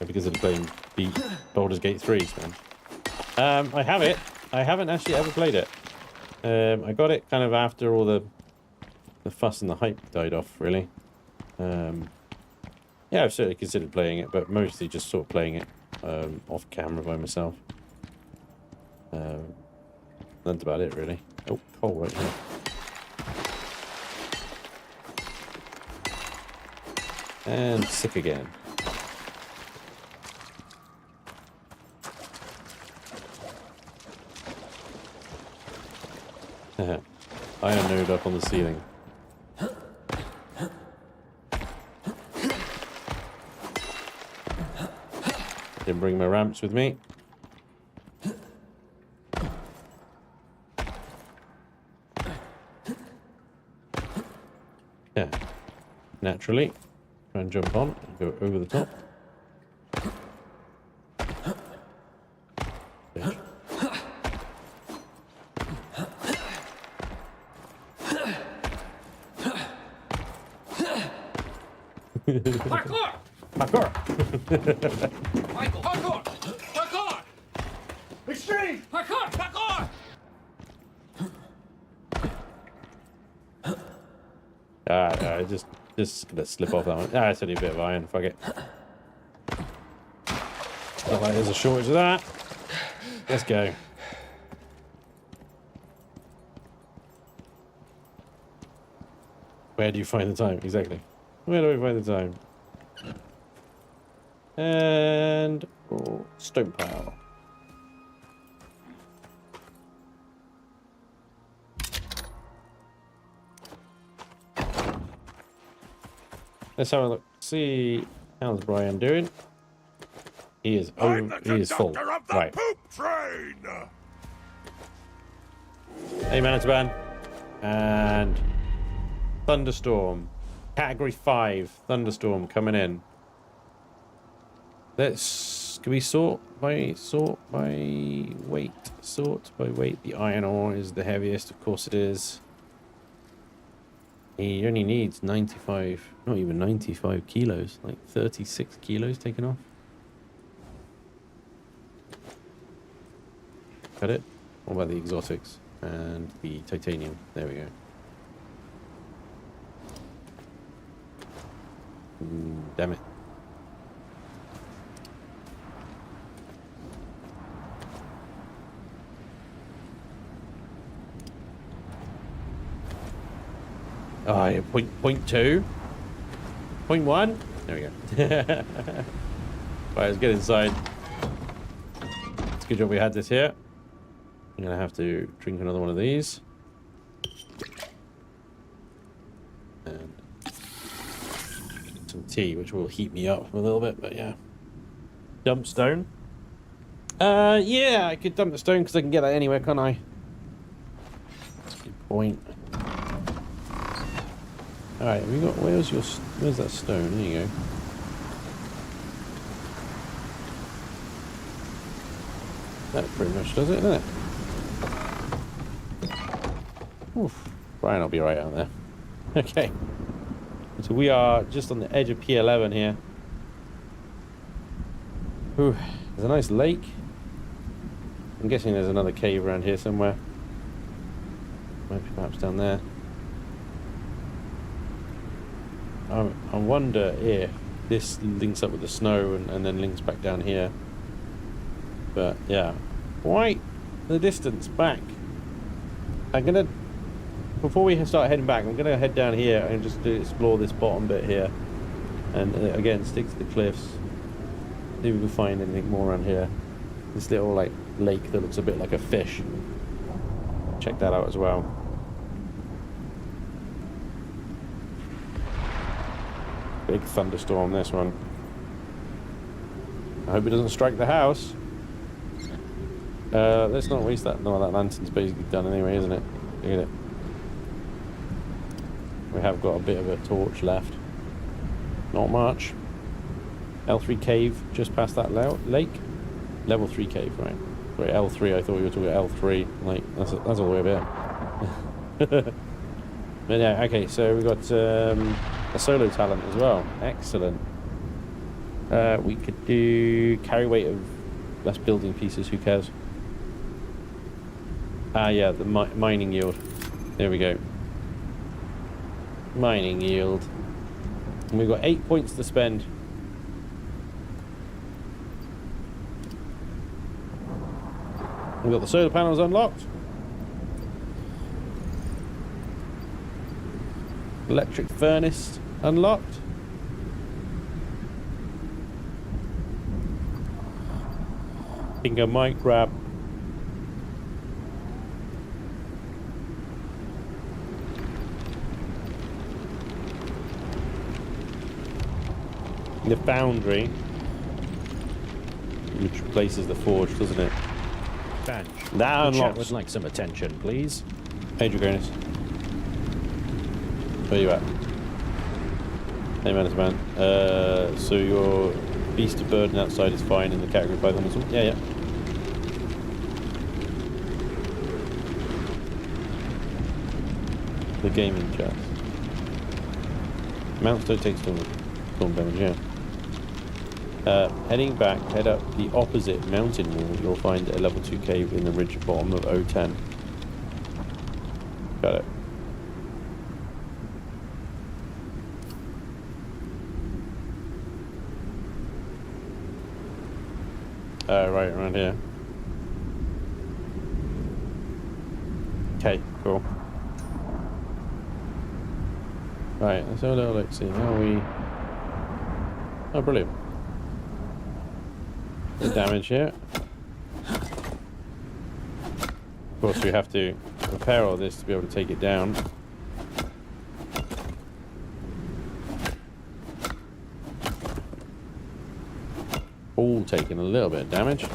Because of playing Baldur's Gate 3, man. I have it. I haven't actually ever played it. I got it kind of after all the fuss and the hype died off, really. Yeah, I've certainly considered playing it, but mostly just sort of playing it off camera by myself. That's about it, really. Oh, coal right here. And sick again. Iron node up on the ceiling. Didn't bring my ramps with me. Yeah. Naturally. Try and jump on and go over the top. Bitch. Parkour! Parkour! Michael! Parkour! Parkour! Extreme! Parkour! Parkour! Just gonna slip off that one. It's only a bit of iron. Fuck it. Not like there's a shortage of that. Let's go. Where do you find the time? Exactly. Where do we find the time? And stone pile. Let's have a look. See how's Brian doing? He is full. Right. Hey, Manitoban. And thunderstorm. Category 5 thunderstorm coming in. Can we sort by weight? Sort by weight. The iron ore is the heaviest, of course it is. He only needs 95, not even 95 kilos, like 36 kilos taken off. Got it? What about the exotics and the titanium? There we go. Damn it. Oh, yeah, point 2. Point 1. There we go. Right, let's get inside. It's a good job we had this here. I'm going to have to drink another one of these. And some tea, which will heat me up a little bit, but yeah. Dump stone. Yeah, I could dump the stone because I can get that anywhere, can't I? That's a good point. Alright, we got, where's that stone? There you go. That pretty much does it, doesn't it? Oof. Brian will be right out there. Okay. So we are just on the edge of P11 here. Ooh, there's a nice lake. I'm guessing there's another cave around here somewhere. Maybe perhaps down there. I wonder if this links up with the snow and then links back down here. But yeah, quite the distance back. Before we start heading back, I'm gonna head down here and just explore this bottom bit here, and again stick to the cliffs. See if we can find anything more around here. This little like lake that looks a bit like a fish. Check that out as well. Big thunderstorm, this one. I hope it doesn't strike the house. Let's not waste that. No, that lantern's basically done anyway, isn't it? Look at it. We have got a bit of a torch left. Not much. L3 cave just past that lake. Level 3 cave, right? Wait, L3, I thought you were talking L3. Like, that's all the way up here. But yeah, okay, so we got a solo talent as well. Excellent. We could do carry weight of less building pieces, who cares? Ah, yeah, the mining yield. There we go. Mining yield. And we've got 8 points to spend. We've got the solar panels unlocked. Electric furnace unlocked. Think I might grab the foundry, which replaces the forge, doesn't it? Spanj. That The chat unlocks. would like some attention, please. Hey, Dragonis. Where you at? Hey, man. So your beast of burden outside is fine in the category 5 missile? Yeah, yeah. The gaming chest. Mounts don't take storm damage, yeah. Heading back, head up the opposite mountain wall. You'll find a level 2 cave in the ridge bottom of O10. Got it. Right around here. Okay, cool. Right, let's have a little look, see how we... Oh, brilliant. The damage here. Of course, we have to repair all this to be able to take it down. All taking a little bit of damage.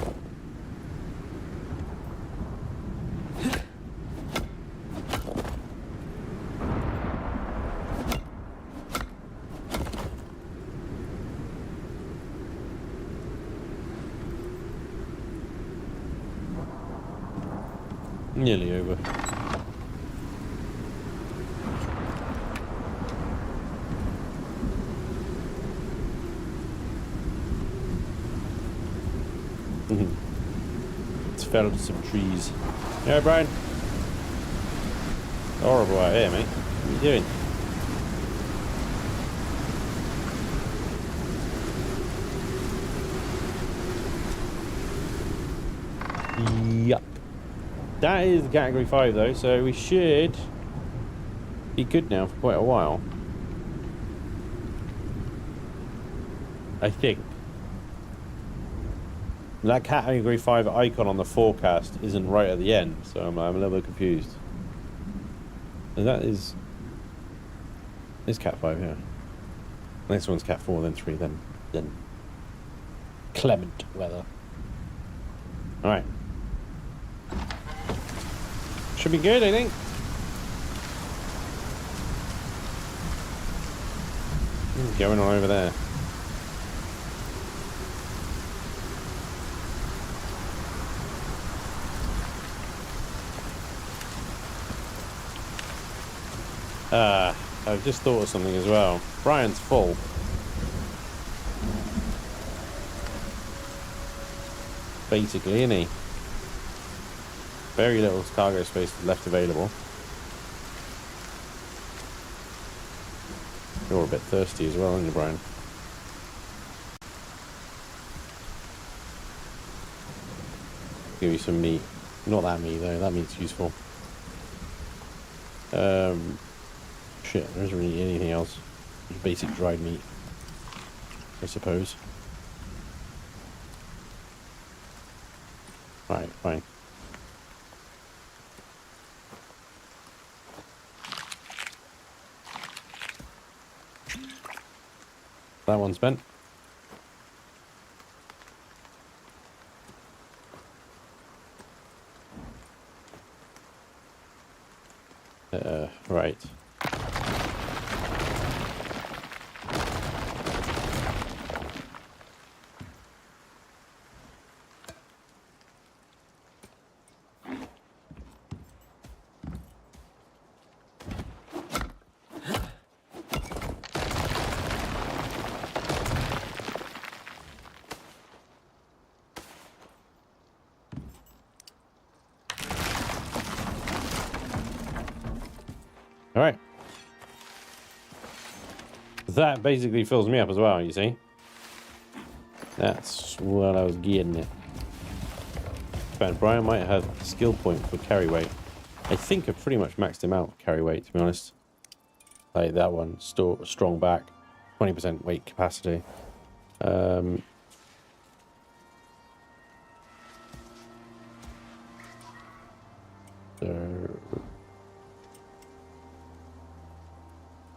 Nearly over. It's felled some trees. Yeah, Brian. Horrible out here, mate. What are you doing? Yup. That is the category 5 though, so we should be good now for quite a while. I think. That category 5 icon on the forecast isn't right at the end, so I'm a little bit confused. And that is cat 5, yeah. Next one's cat 4, then 3, then clement weather. Alright. Should be good, I think. Going on over there. I've just thought of something as well. Brian's full. basically, isn't he? Very little cargo space left available. You're a bit thirsty as well, aren't you, Brian? Give you some meat. Not that meat though, that meat's useful. Shit, there isn't really anything else. Just basic dried meat, I suppose. Alright, fine. That one's spent. Right. All right. That basically fills me up as well, you see. That's what I was getting at. In fact, Brian might have a skill point for carry weight. I think I've pretty much maxed him out for carry weight, to be honest. Like that one, strong back, 20% weight capacity. So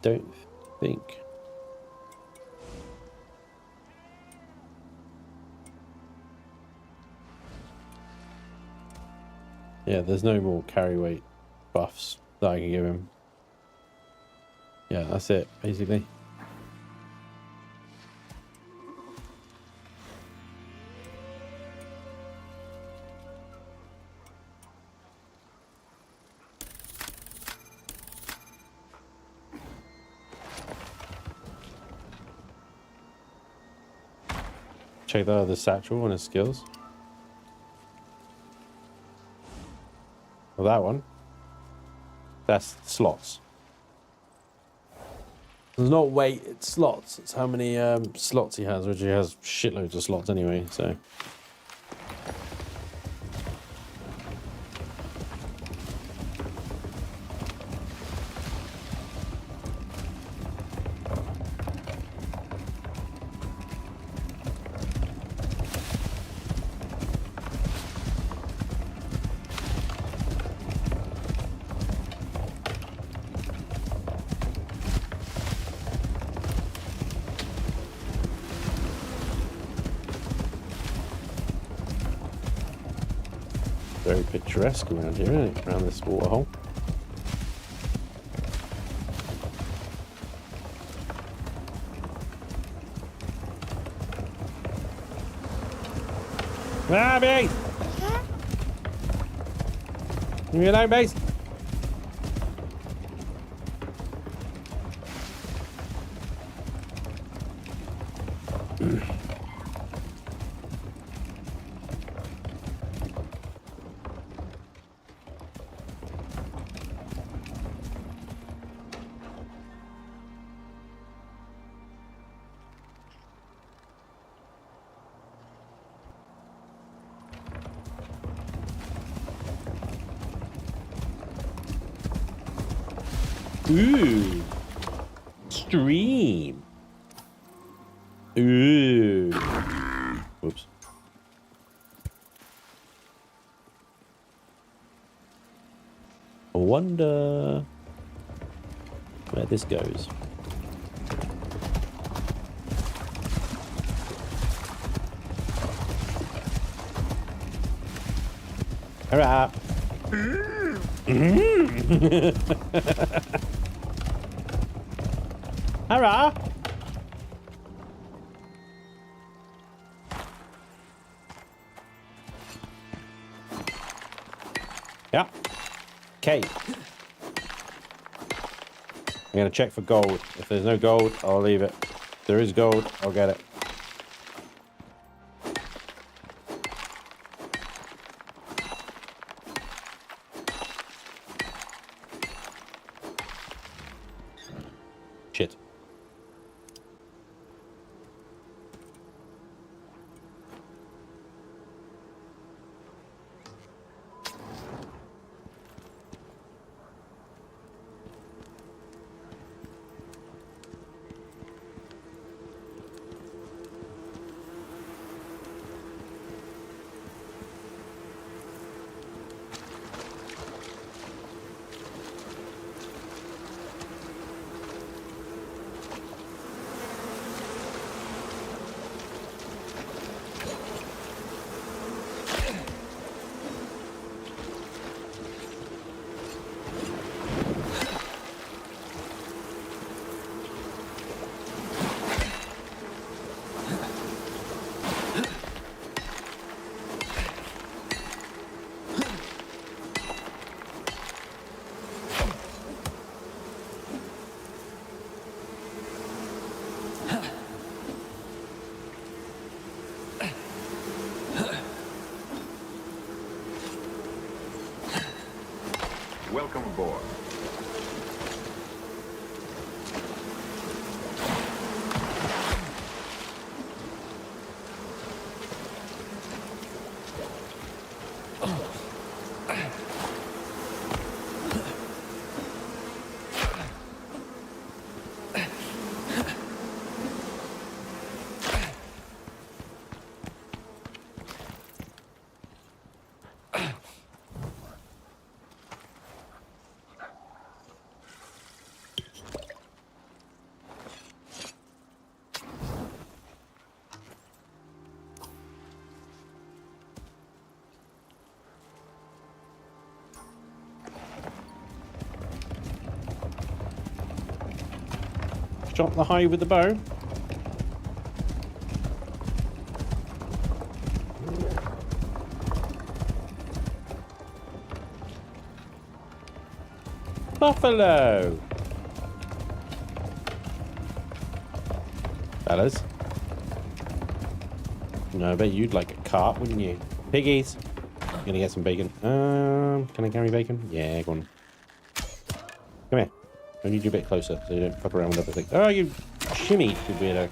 don't think. Yeah, there's no more carry weight buffs that I can give him. Yeah, that's it, basically. Check that other satchel on his skills. Well, that one. That's slots. It's not weight, it's slots. It's how many slots he has, which he has shitloads of slots anyway, so. Very picturesque around here, isn't it? Around this waterhole. Ah, base! Leave me alone, base! Ooh. Stream. Ooh. Whoops. I wonder where this goes. Hurrah. Hurrah! Yeah. Okay. I'm gonna check for gold. If there's no gold, I'll leave it. If there is gold, I'll get it. Welcome aboard. Shot the high with the bow. Buffalo. Fellas. No, I bet you'd like a cart, wouldn't you? Piggies. Gonna get some bacon. Can I carry bacon? Yeah, go on. Come here. I need you a bit closer so you don't fuck around with everything. Oh, you shimmy, you weirdo.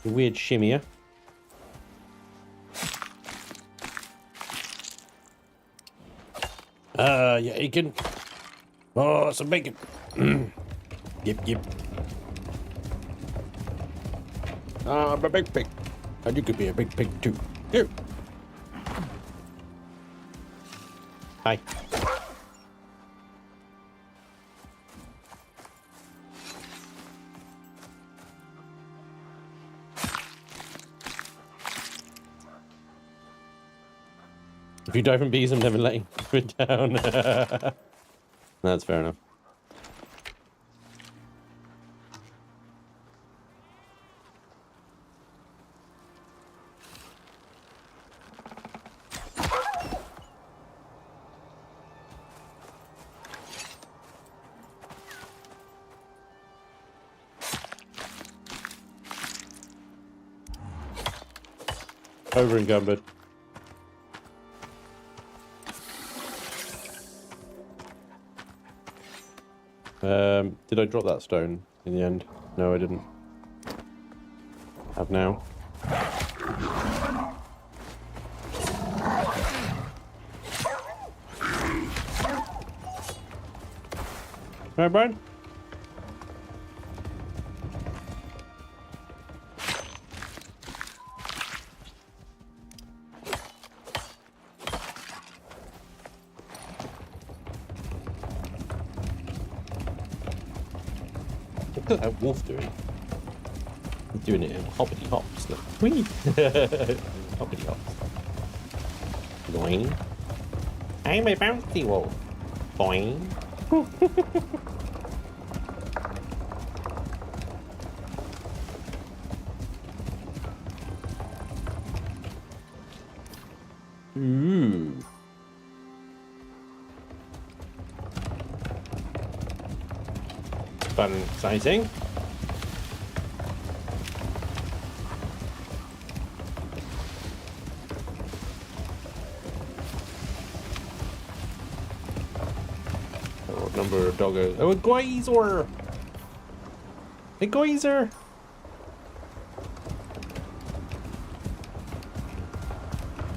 You weird shimmier. Yeah, Aiken. Oh, some bacon. Yip, yip. I'm a big pig. And you could be a big pig too. Here. Hi. If you die from bees, I'm never letting it down. That's fair enough. Over encumbered. Did I drop that stone in the end? No, I didn't. Have now. Alright, Brian? What's that wolf doing? He's doing it in hoppity hops. Look. Whee! Hoppity hops. Boing. I'm a bouncy wolf. Boing. Ooh. Fun, exciting. Oh, number of doggos. Oh, a geyser! A geyser!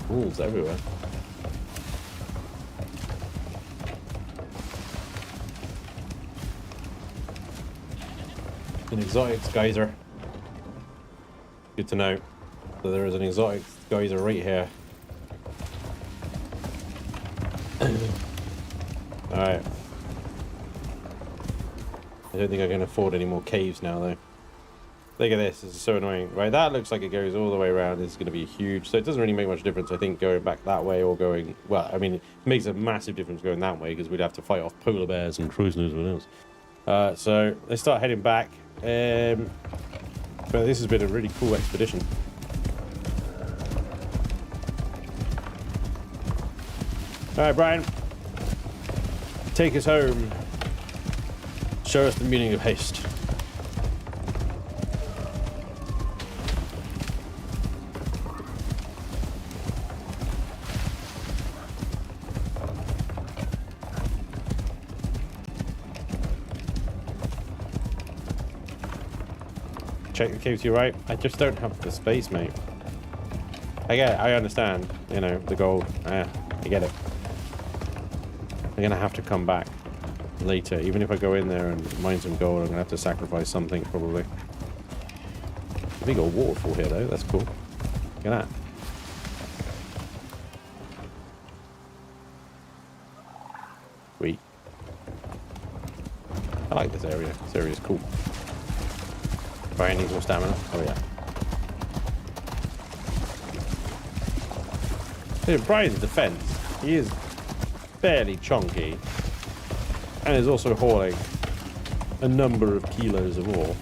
Wolves everywhere. An exotic geyser. Good to know that there is an exotic geyser right here. Alright. I don't think I can afford any more caves now though. Look at this, this is so annoying. Right, that looks like it goes all the way around. This is going to be huge. So it doesn't really make much difference, I think, going back that way or going... Well, I mean, it makes a massive difference going that way because we'd have to fight off polar bears and Christ knows what else. So they start heading back. But this has been a really cool expedition. Alright, Brian. Take us home. Show us the meaning of haste. check the cave to your right. I just don't have the space, mate. I get it. I understand. You know, the gold. I get it. I'm gonna have to come back later. Even if I go in there and mine some gold, I'm gonna have to sacrifice something, probably. Big old waterfall here, though. That's cool. Look at that. Sweet. I like this area. This area is cool. Brian needs more stamina. Oh, yeah. In Brian's defense, he is fairly chunky and is also hauling a number of kilos of ore.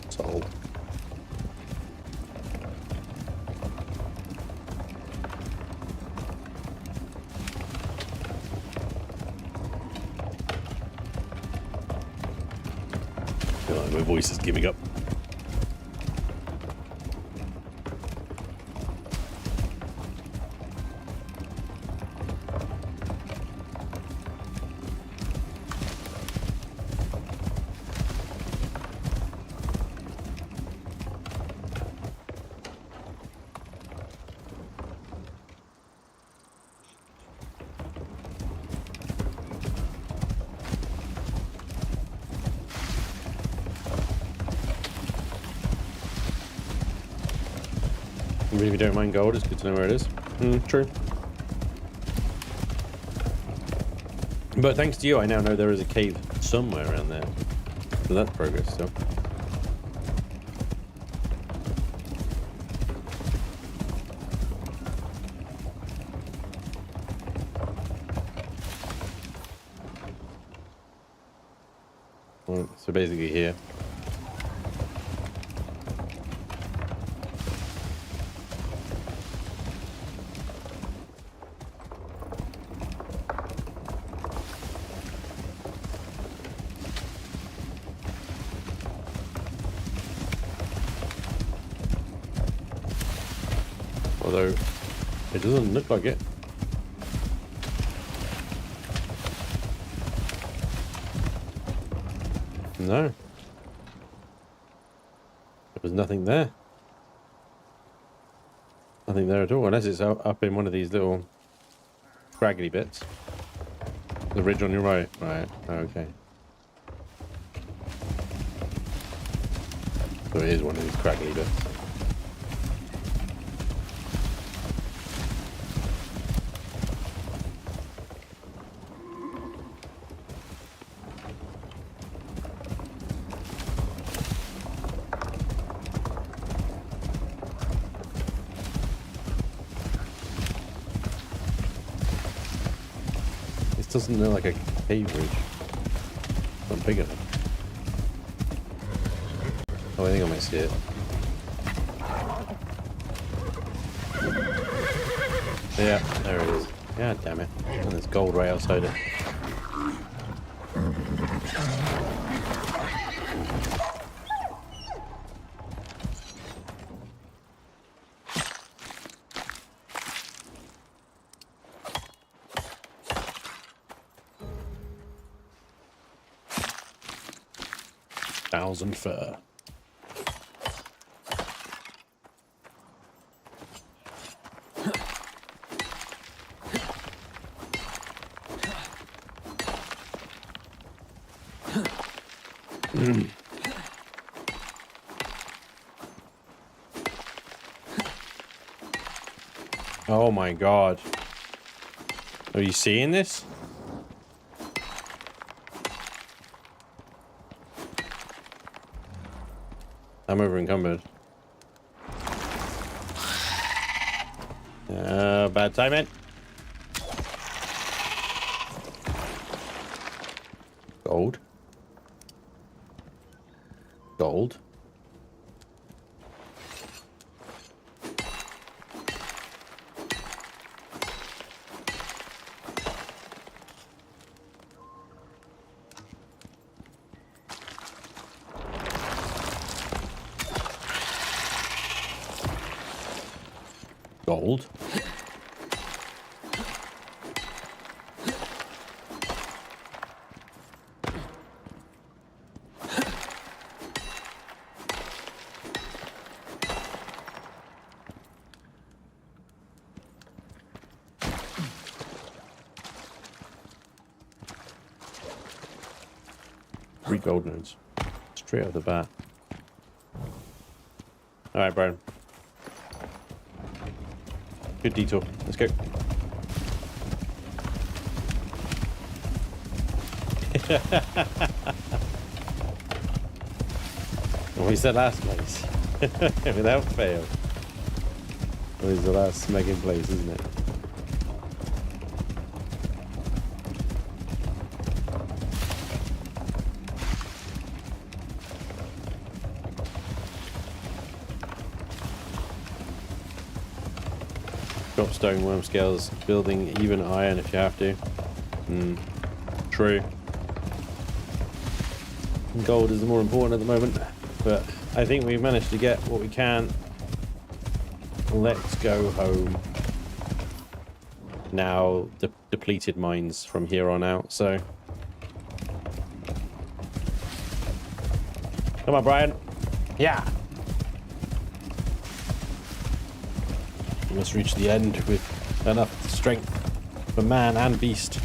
So oh, my voice is giving up. Even if you don't mind gold, it's good to know where it is. True. But thanks to you, I now know there is a cave somewhere around there. So that's progress, so. Well, so basically here. Although, it doesn't look like it. No. There was nothing there. Nothing there at all, unless it's up in one of these little scraggly bits. The ridge on your right. Right, okay. So it is one of these scraggly bits. Doesn't look like a cave ridge. Not big enough. Oh, I think I might see it. Yeah, there it is. God damn it. And there's gold right outside it. Fur. Oh my god. Are you seeing this? I'm over encumbered. Bad timing. Gold. Gold. Gold. 3 gold nodes. Straight off the bat. Alright, Brian. Good detour. Let's go. Always the last place. Without fail. Always the last smegging place, isn't it? Drop stone, worm scales, building even iron if you have to. True. Gold is the more important at the moment, but I think we've managed to get what we can. Let's go home. Now, depleted mines from here on out, so. Come on, Brian. Yeah. We must reach the end with enough strength for man and beast.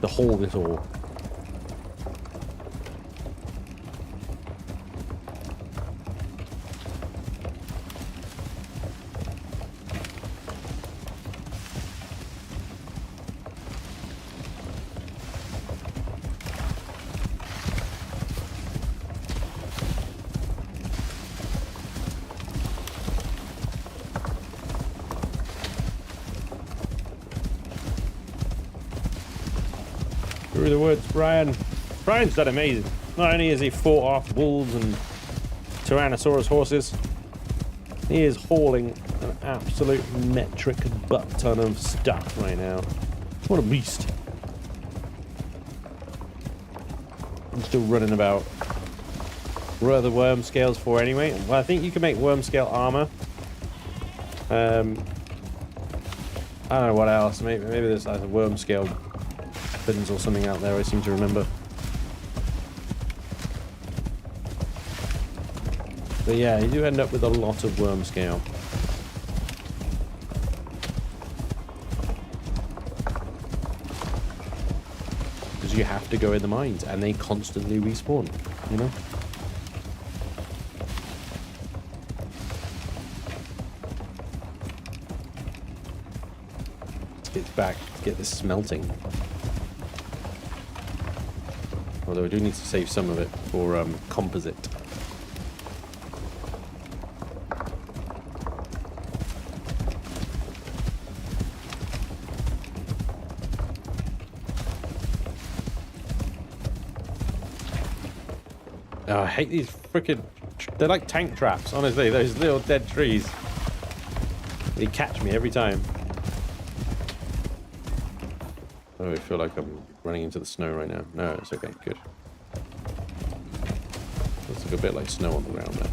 To hold it all. Through the woods, Brian. Brian's done amazing. Not only has he fought off wolves and Tyrannosaurus horses, he is hauling an absolute metric butt ton of stuff right now. What a beast. I'm still running about. What are the worm scales for anyway? Well, I think you can make worm scale armor. I don't know what else. Maybe there's like a worm scale or something out there, I seem to remember. But yeah, you do end up with a lot of worm scale. Because you have to go in the mines and they constantly respawn, you know? Let's get back, get this smelting. Although I do need to save some of it for composite. Oh, I hate these freaking... They're like tank traps, honestly. Those little dead trees. They catch me every time. Oh, I feel like I'm running into the snow right now. No, it's okay. Good. Looks like a bit like snow on the ground there.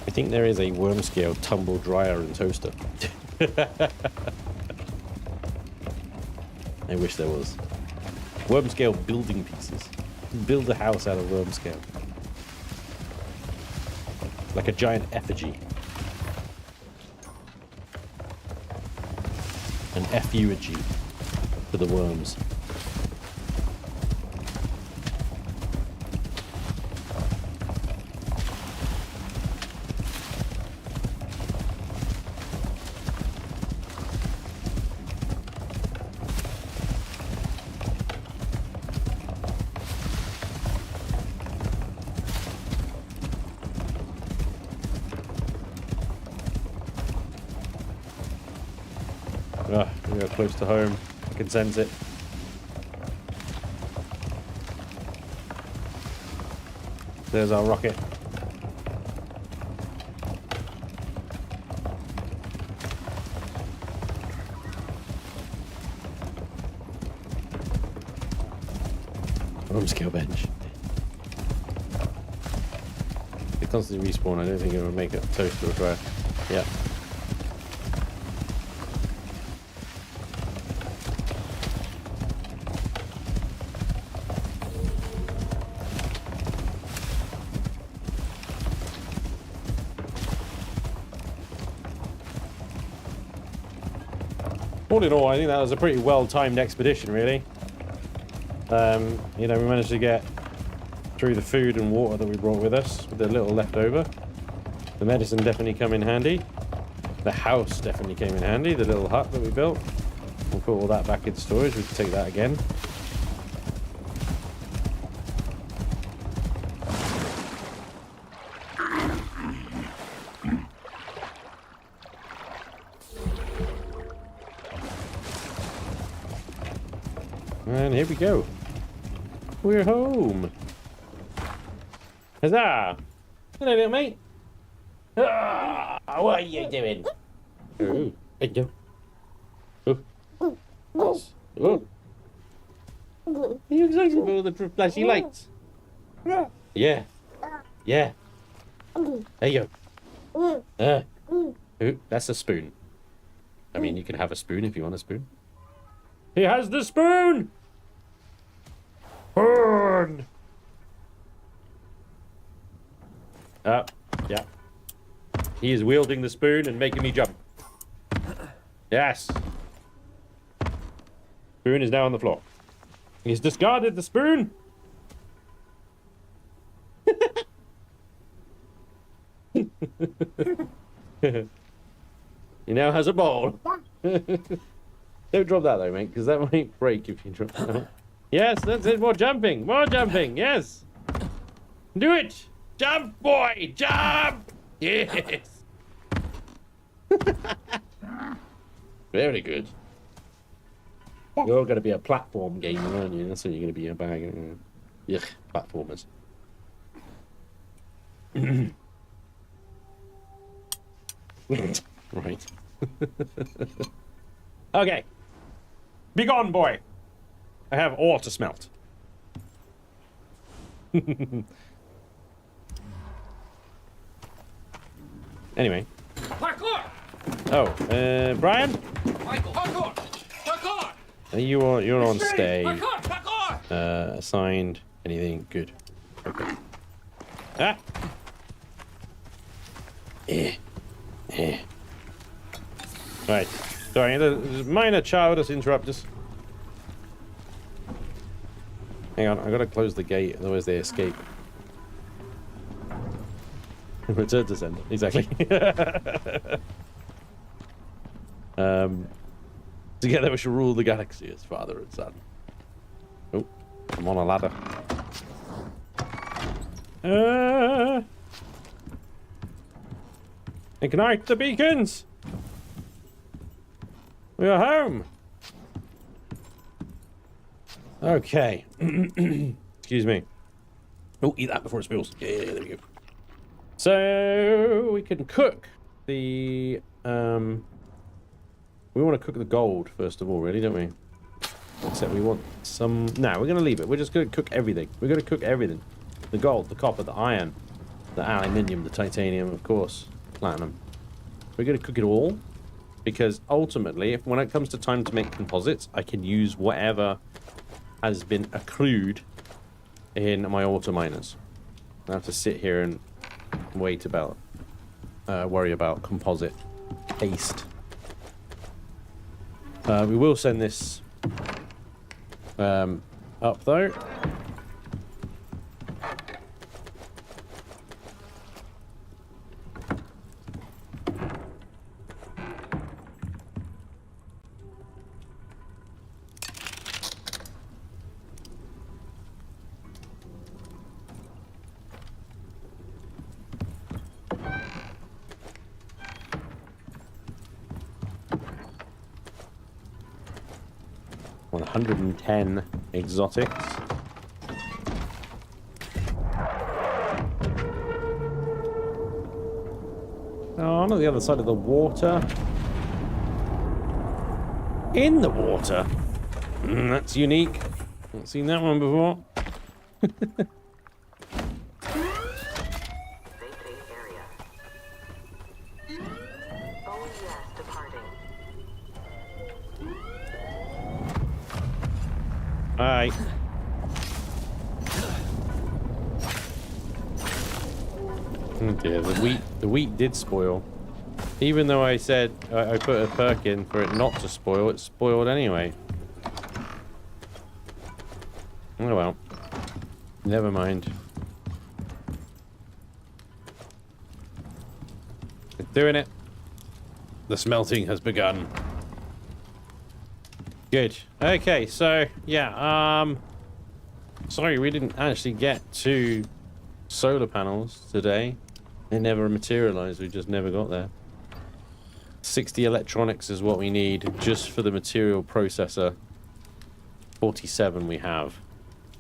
I think there is a worm scale tumble dryer and toaster. I wish there was. Worm scale building pieces. Build a house out of worm scale. Like a giant effigy. An effugy for the worms. We are close to home. I can sense it. There's our rocket. Worm scale bench. They constantly respawn. I don't think it will make a toaster or dryer. Yeah. All in all, I think that was a pretty well-timed expedition, really. You know, we managed to get through the food and water that we brought with us with a little left over. The medicine definitely come in handy. The house definitely came in handy, the little hut that we built. We'll put all that back in storage. We can take that again. And here we go. We're home. Huzzah! Hello, little mate. Ah, what are you doing? Oh, hey, you. Oh. Oh. Are you excited about all the flashy lights? Yeah. Yeah. There you go. Oh, that's a spoon. I mean, you can have a spoon if you want a spoon. He has the spoon! Burn! Yeah. He is wielding the spoon and making me jump. Yes. Spoon is now on the floor. He's discarded the spoon. He now has a bowl. Don't drop that though, mate, because that might break if you drop that. Yes, that's it. More jumping. More jumping. Yes. Do it. Jump, boy. Jump. Yes. Very good. You're going to be a platform gamer, aren't you? That's what you're going to be, a bag of yuck, platformers. Right. Okay. Be gone, boy. I have ore to smelt. Parkour! Anyway. Oh, Brian? Michael! Parkour! Parkour! You're on stay. Parkour! Parkour! Assigned. Anything good? Okay. Ah. Right. Sorry, the minor child has interrupted us. Hang on, I gotta close the gate, otherwise they escape. Return to sender. Exactly. Together we shall rule the galaxy as father and son. Oh, I'm on a ladder. Ignite the beacons! We are home! Okay. Excuse me. Oh, eat that before it spills. Yeah, there we go. So we can cook the we want to cook the gold first of all, really, don't we? Except we want some. No, we're gonna leave it. We're just gonna cook everything. We're gonna cook everything. The gold, the copper, the iron, the aluminium, the titanium, of course, platinum. We're gonna cook it all because ultimately, when it comes to time to make composites, I can use whatever has been accrued in my auto miners. I don't have to sit here and wait about, worry about composite paste. We will send this up though. On 110 exotics. Oh, on the other side of the water. In the water. That's unique. Not seen that one before. Alright. Oh dear, the wheat did spoil. Even though I said I put a perk in for it not to spoil, it's spoiled anyway. Oh well. Never mind. It's doing it. The smelting has begun. Good. Okay, so yeah, sorry we didn't actually get to solar panels today. They never materialized, we just never got there. 60 electronics is what we need just for the material processor. 47 we have.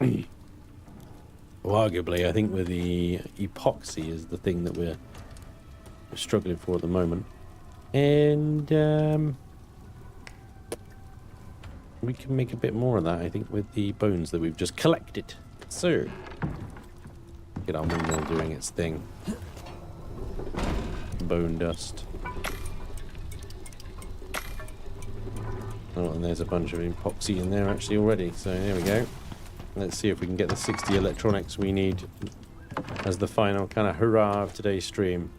Well, arguably, I think with the epoxy is the thing that we're struggling for at the moment. And we can make a bit more of that, I think, with the bones that we've just collected. So, get our windmill doing its thing. Bone dust. Oh, and there's a bunch of epoxy in there actually already. So there we go. Let's see if we can get the 60 electronics we need as the final kind of hurrah of today's stream.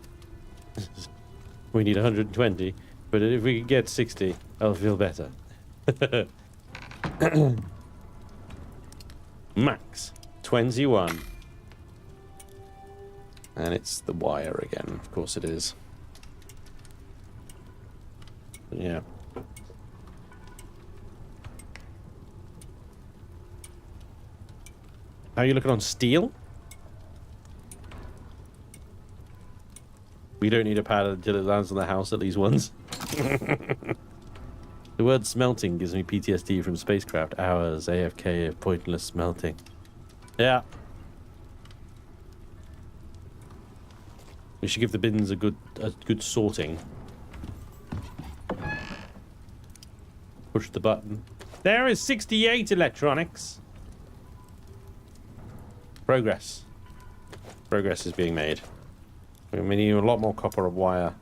We need 120, but if we could get 60, I'll feel better. Max 21. And it's the wire again. Of course it is. But yeah. How are you looking on steel? We don't need a pad until it lands on the house at least once. The word smelting gives me PTSD from spacecraft hours AFK of pointless smelting. Yeah. We should give the bins a good sorting. Push the button. There is 68 electronics. Progress. Progress is being made. We need a lot more copper wire.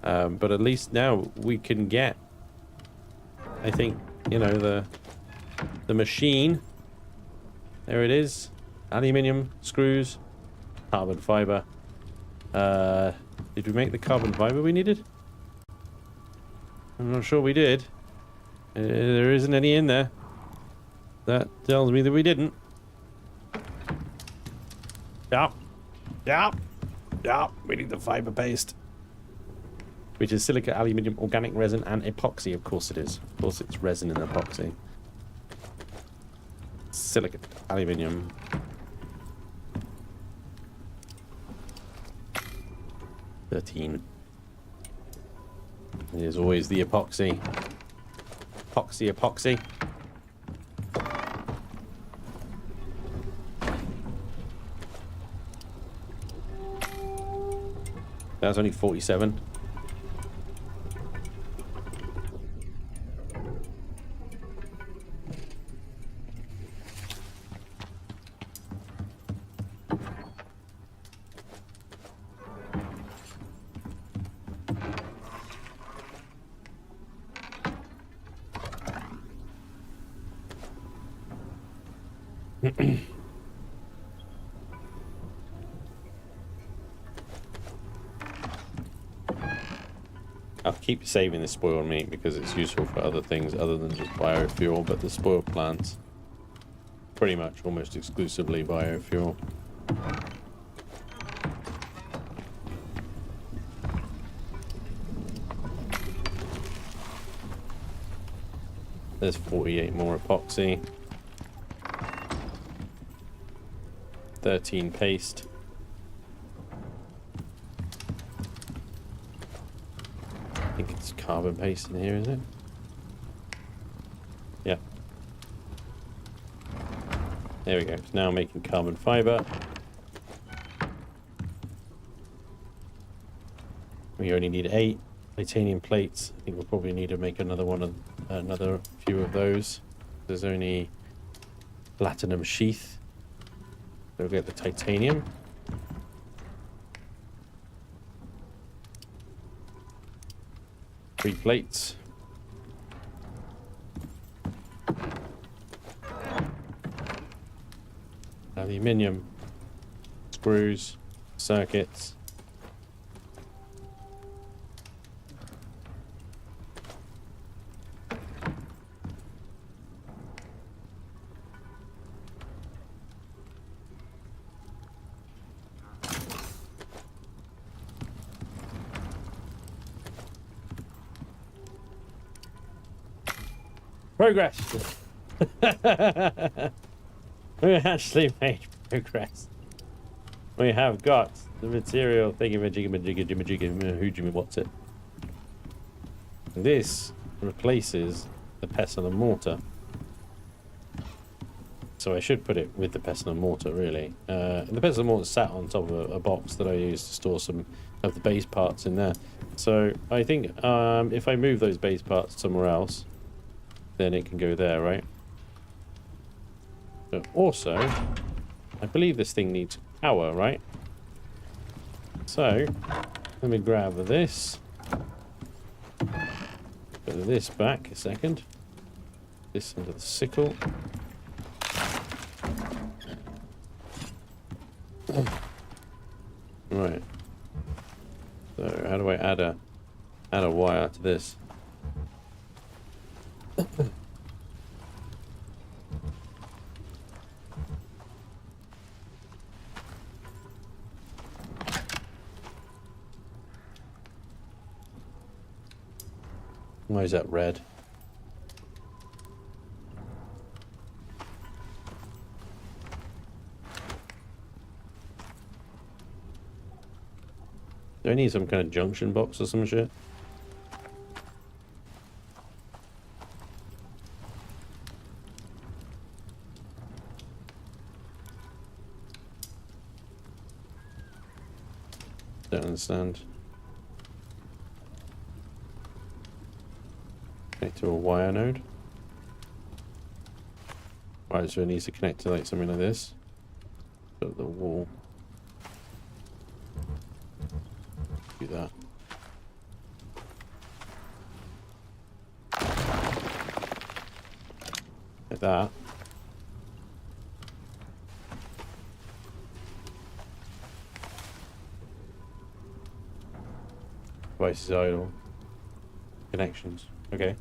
But at least now we can get, I think, you know, the machine. There it is. Aluminium, screws, carbon fiber. Did we make the carbon fiber we needed? I'm not sure we did. There isn't any in there. That tells me that we didn't. Yeah. Yeah. Yeah. We need the fiber paste. Which is silica, aluminium, organic resin, and epoxy. Of course it is. Of course it's resin and epoxy. Silica, aluminium. $13. It is always the epoxy. Epoxy, epoxy. That's only 47. I'll keep saving the spoiled meat because it's useful for other things other than just biofuel, but the spoiled plants pretty much almost exclusively biofuel. There's 48 more epoxy. 13 paste. I think it's carbon paste in here, is it? Yeah. There we go. It's now making carbon fiber. We only need 8 titanium plates. I think we'll probably need to make another few of those. There's only platinum sheath. We'll get the titanium. Three plates. Aluminium. Screws. Circuits. Progress. We actually made progress. We have got the material thingy-majiggy-majiggy-majiggy, what's it? This replaces the pestle and mortar. So I should put it with the pestle and mortar, really. The pestle and mortar sat on top of a box that I used to store some of the base parts in there. So I think if I move those base parts somewhere else, then it can go there, right? But also, I believe this thing needs power, right? So, let me grab this. Put this back a second. This into the sickle. Right. So how do I add a wire to this? Why is that red? Do I need some kind of junction box or some shit? Don't understand. Connect to a wire node. Right, so it needs to connect to like something like this. So the wall. Do that. Like that. Device is idle. Connections. Okay.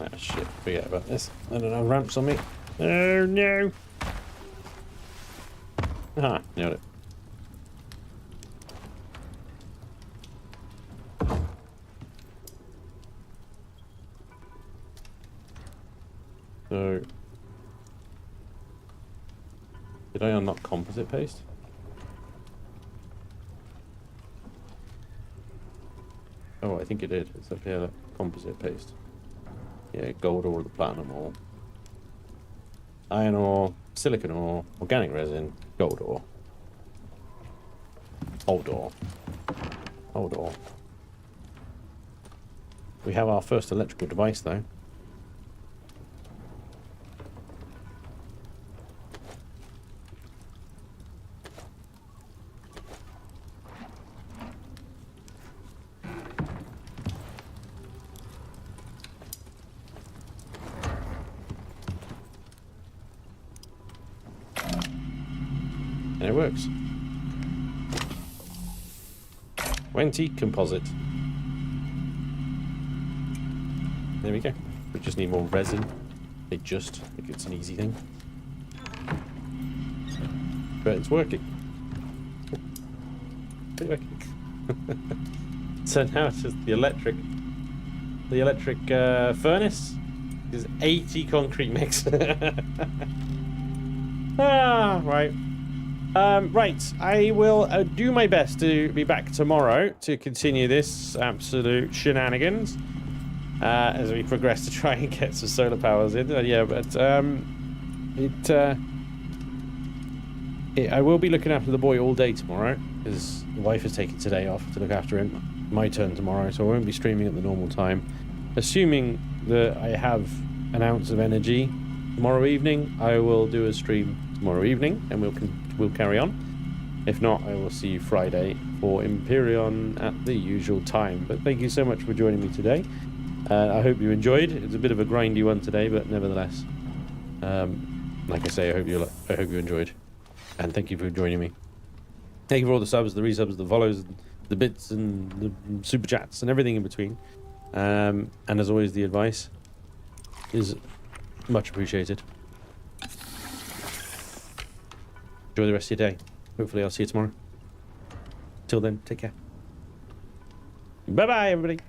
Ah, shit. Forget about this. I don't have ramps on me. Oh, no. Ah, nailed it. So, did I unlock composite paste? Oh, I think it did. It's up here, look. Composite paste. Yeah, gold ore, the platinum ore. Iron ore, silicon ore, organic resin, gold ore. Old ore. Old ore. We have our first electrical device, though. And it works. 20 composite. There we go. We just need more resin. Think it's an easy thing. But it's working. It's working. So now it's just the electric furnace is 80 concrete mix. Right. Right, I will do my best to be back tomorrow to continue this absolute shenanigans as we progress to try and get some solar powers in. Yeah, but I will be looking after the boy all day tomorrow because the wife has taken today off to look after him. My turn tomorrow, so I won't be streaming at the normal time. Assuming that I have an ounce of energy tomorrow evening, I will do a stream tomorrow evening and we'll carry on. If not, I will see you Friday for Imperion at the usual time. But thank you so much for joining me today. I hope you enjoyed. It's a bit of a grindy one today, but nevertheless, like I say, I hope you enjoyed. And thank you for joining me. Thank you for all the subs, the resubs, the follows, the bits and the super chats and everything in between. And as always, the advice is much appreciated. Enjoy the rest of your day. Hopefully I'll see you tomorrow. Till then, take care. Bye-bye, everybody.